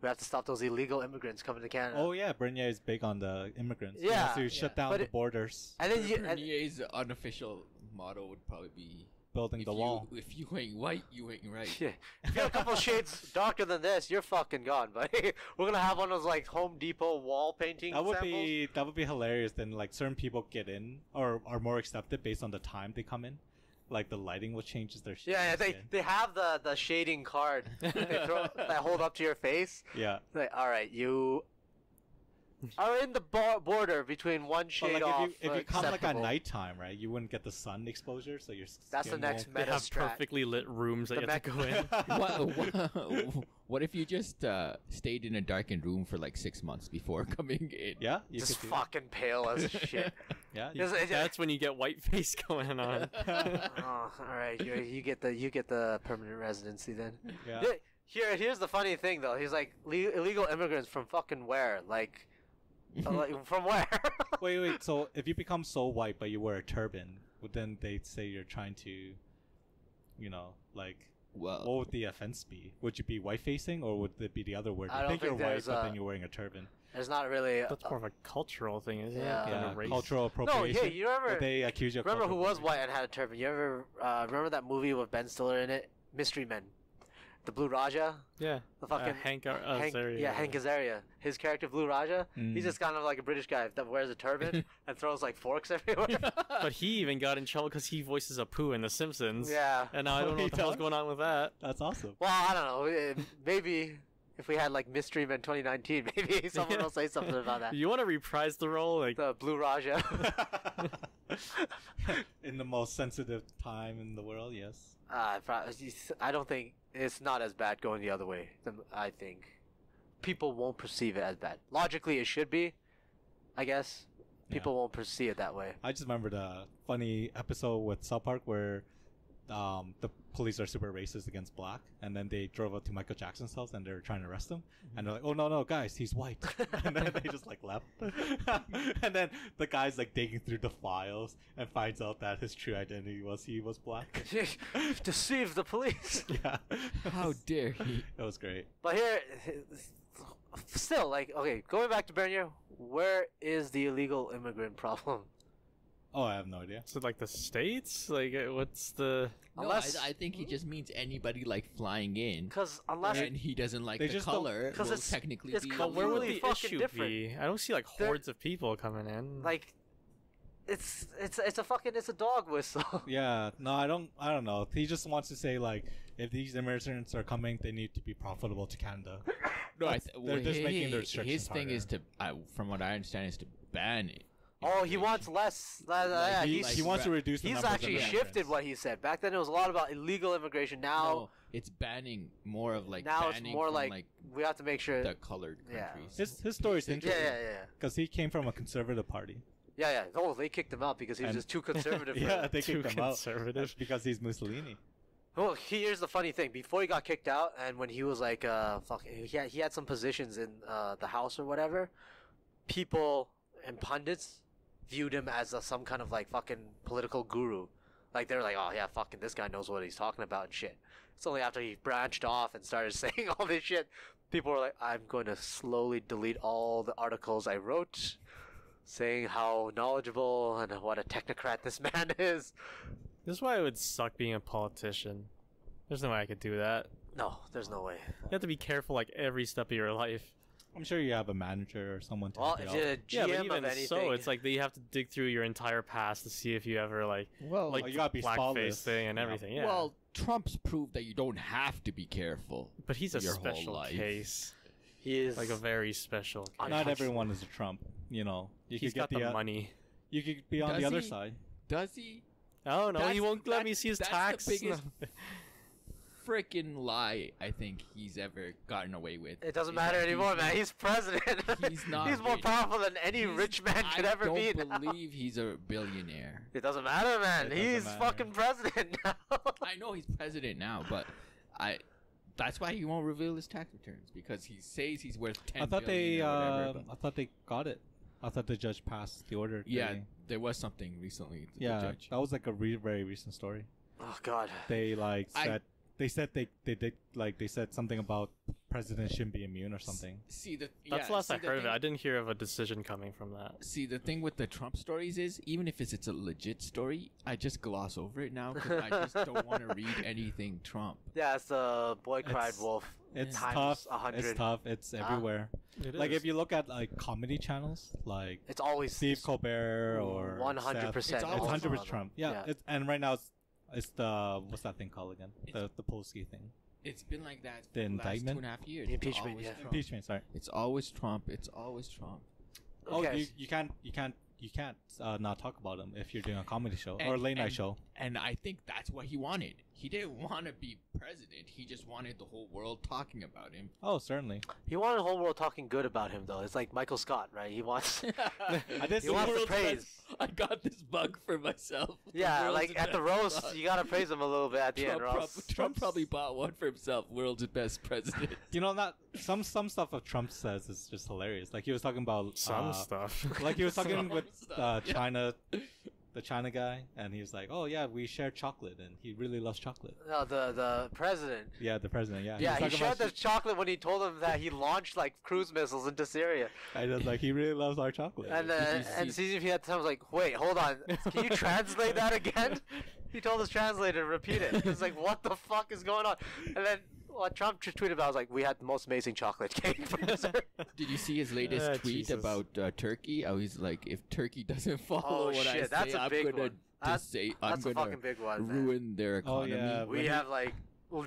we have to stop those illegal immigrants coming to Canada. Oh yeah, Bernier is big on the immigrants. He Yeah. wants to shut down But the it- borders, And then Bernier's unofficial motto would probably be building if the you, wall. if you ain't white, you ain't right. yeah, if you're a couple shades darker than this, you're fucking gone, buddy. We're gonna have one of those like Home Depot wall painting That would samples. be hilarious. Then like certain people get in or are more accepted based on the time they come in. Like the lighting will change their shade. Yeah, they have the shading card they that hold up to your face. Yeah. Like, all right, you are in the border between one But shade like off. if you come like at acceptable. nighttime, right, you wouldn't get the sun exposure, so your That's the skin next won't- They meta have strat. perfectly lit rooms that The you have to go in. What if you just stayed in a darkened room for like 6 months before coming in? Yeah, you Just could do that. fucking pale as shit. Yeah, Yes, That's when you get white face going on. Oh, all right. You get the permanent residency then. yeah. Here's the funny thing though. He's like illegal immigrants from fucking where? Like from where? Wait. So if you become so white but you wear a turban, would then they'd say you're trying to, like, Well, what would the offense be? Would you be white facing, or would it be the other word? I You don't think you're think white, there's but a- then you're wearing a turban. There's not really. That's more of a cultural thing, isn't Yeah. it? than a Yeah, race. cultural No, appropriation. hey, you remember? Would they accuse you of Remember who cultural was white and had a turban? You ever remember that movie with Ben Stiller in it, Mystery Men, the Blue Raja, Yeah. the fucking Hank Hank, Azaria. yeah, Hank Azaria. His character Blue Raja. Mm. He's just kind of like a British guy that wears a turban and throws like forks everywhere. But he even got in trouble because he voices a poo in The Simpsons. Yeah. And now I don't know He what the hell's does? going on with that. That's awesome. Well, I don't know. Maybe if we had like Mystery Men 2019, maybe someone will say something about that. You want to reprise the role? Like, The Blue Raja. In the most sensitive time in the world, yes. I don't think it's not as bad going the other way. I think people won't perceive it as bad. Logically, it should be. I guess people won't perceive it that way. I just remember the funny episode with South Park where the police are super racist against black, and then they drove up to Michael Jackson's house and they're trying to arrest him, and they're like, "Oh no, guys, he's white," and then they just like left, and then the guy's like digging through the files and finds out that his true identity was he was black. Deceive the police. Yeah, how dare he? it was great. But here, still, like, okay, going back to Bernier, where is the illegal immigrant problem? Oh, I have no idea. Is it like the states? Like, what's the? No, Unless- I think he just means anybody like flying in, Because unless and he doesn't like They the just don't- color. 'Cause will it's- technically it's be. co- But where would Completely the fucking issue different. be? I don't see like They're- hordes of people coming in. like, it's a dog whistle. Yeah, no, I don't know. He just wants to say like, if these immigrants are coming, they need to be profitable to Canada. No, They're just making the restrictions his thing is to, from what I understand, is to ban it. Oh, he wants less. Yeah, he, he's he wants to reduce the he's numbers of actually immigrants. shifted what he said. Back then, it was a lot about illegal immigration. Now, No, it's banning more of like. now it's banning more from, like we have to make sure. the colored Yeah. countries. His story's Yeah, interesting. yeah. Because he came from a conservative party. Yeah. Oh, they kicked him out because he was And- just too conservative. for Yeah, them. they Too kicked him out conservative. because he's Mussolini. Well, here's the funny thing. Before he got kicked out, and when he was like, he had some positions in the House or whatever. People and pundits viewed him as some kind of like fucking political guru. Like they're like, oh yeah, fucking this guy knows what he's talking about and shit. It's only after he branched off and started saying all this shit, people were like, I'm going to slowly delete all the articles I wrote, saying how knowledgeable and what a technocrat this man is. This is why it would suck being a politician. There's no way I could do that. No, there's no way. You have to be careful like every step of your life. I'm sure you have a manager or someone to Well, help if you you're out. a Yeah, GM but even of anything, so, it's like you have to dig through your entire past to see if you ever like Well, like you gotta be blackface flawless. thing and Yeah. everything. Yeah. well, Trump's proved that you don't have to be careful. but he's a your whole special life. case, he is like a very special case. Un- Not untouchable. everyone is a Trump. You know, you He's could get got the the money. You could be on Does the other he? side. Does he? Oh no, he That's- won't let me that's- see his that's the tax. biggest- Freaking lie I think he's ever gotten away with. It doesn't is matter that anymore, he's man. not- He's president. He's not He's more rich. powerful than any he's- rich man could ever be. I don't now. believe he's a billionaire. It doesn't matter, man. It doesn't He's matter. fucking president now. I know he's president now, but that's why he won't reveal his tax returns, because he says he's worth 10 I thought billion they, or whatever, but- I thought they got it. I thought the judge passed the order. yeah, They- there was something recently. To yeah, the judge. that was like a very recent story. Oh God. They like I- said they did like they said something about presidents shouldn't be immune or something. See the That's yeah, the last see I the heard of it. thing- I didn't hear of a decision coming from that. See, the thing with the Trump stories is, even if it's a legit story, I just gloss over it now because I just don't want to read anything Trump. Yeah, it's the boy cried It's- wolf. It's Times tough. 100. It's tough. It's everywhere. It Like is. if you look at like comedy channels, like It's always Steve Colbert or 100%. It's It's always 100% Trump. Yeah. Yeah. It's, and right now it's the what's that thing called again? The Polsky thing. It's been like that The for the last indictment? 2.5 years. The It's impeachment, always yeah. Trump. Impeachment. Sorry. It's always Trump. It's always Trump. Oh, Okay. you can't not talk about him if you're doing a comedy show or a And- late night and- show. And I think that's what he wanted. He didn't want to be president. He just wanted the whole world talking about him. Oh, certainly. He wanted the whole world talking good about him, though. It's like Michael Scott, right? He wants. I did He see wants the World's praise. best- I got this bug for myself. The Yeah, world's like at the best roast, bug. you gotta praise him a little bit at the end, or Trump, else. Trump probably bought one for himself. World's best president. You know, not some stuff that Trump says is just hilarious. Like he was talking about Some stuff. Like he was talking Some with stuff, yeah. China, the China guy, and he was like, "Oh yeah, we share chocolate," and he really loves chocolate. No, the president. Yeah, the president. Yeah, Yeah, was he talking shared about the chocolate when he told him that he launched like cruise missiles into Syria, I was like, he really loves our chocolate. and Did you and see- CCP at the time was like, "Wait, hold on, can you translate that again?" He told his translator to repeat it. It's like, what the fuck is going on? And then what Trump tweeted about was like, "We had the most amazing chocolate cake for dessert." Did you see his latest Ah, tweet Jesus. about Turkey? How he's like, if Turkey doesn't follow Oh what I shit, say, that's a I'm big gonna one. That's I'm a gonna fucking big one. Man. ruin their Oh, economy. yeah. When We he- have like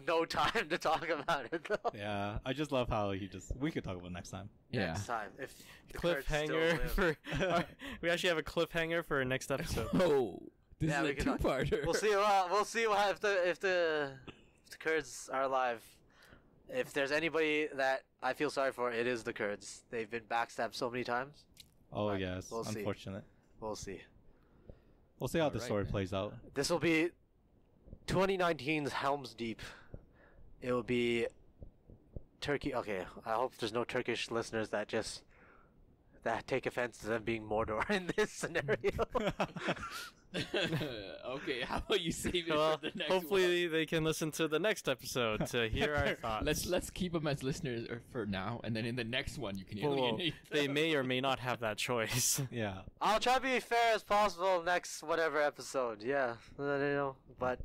no time to talk about it though. Yeah, I just love how he just. We could talk about it next time. Yeah. Next time, if the Kurds still Cliffhanger live. for. We actually have a cliffhanger for our next episode. Oh, this Yeah, is we a can talk- two-parter. We'll see. We'll see what if the Kurds are alive. If there's anybody that I feel sorry for, it is the Kurds. They've been backstabbed so many times. Oh Right, yes, we'll see. unfortunate. We'll see. We'll see how the Alright, story man. plays out. This will be 2019's Helm's Deep. It will be Turkey. Okay, I hope there's no Turkish listeners that just that take offense to them being Mordor in this scenario. Okay, how about you save it Well, for the next hopefully they can listen to the next episode to hear our thoughts. one? Let's keep them as listeners for now, and then in the next one you can Well, alienate they them. may or may not have that choice. Yeah. I'll try to be fair as possible next whatever episode. Yeah, but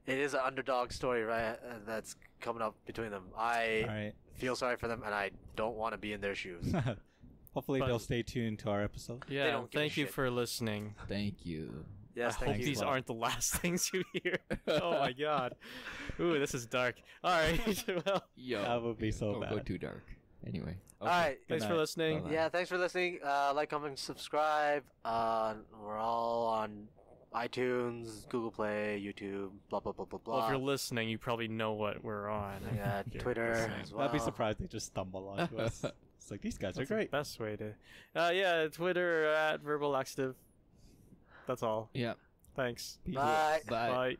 it is an underdog story, right? That's coming up between them. I All right. feel sorry for them, and I don't want to be in their shoes. Hopefully But- they'll stay tuned to our episode. Yeah, don't give a thank you shit. for listening. Thank you. Yes, I thank hope you. these Well. aren't the last things you hear. Oh my god. Ooh, this is dark. All right. Well, Yo, That would be so don't go bad. too dark. Anyway. All right. thanks for night. listening. Bye-bye. Yeah, thanks for listening. Like, comment, subscribe. We're all on iTunes, Google Play, YouTube, blah blah blah blah blah. Well, if you're listening, you probably know what we're on. Yeah, If you're Twitter listening. as well. I'd be surprised they just stumble onto us. It's like these guys are That's the great. best way to. Yeah, Twitter at verbal laxative. That's all. Yeah. Thanks. Bye. Bye. Bye.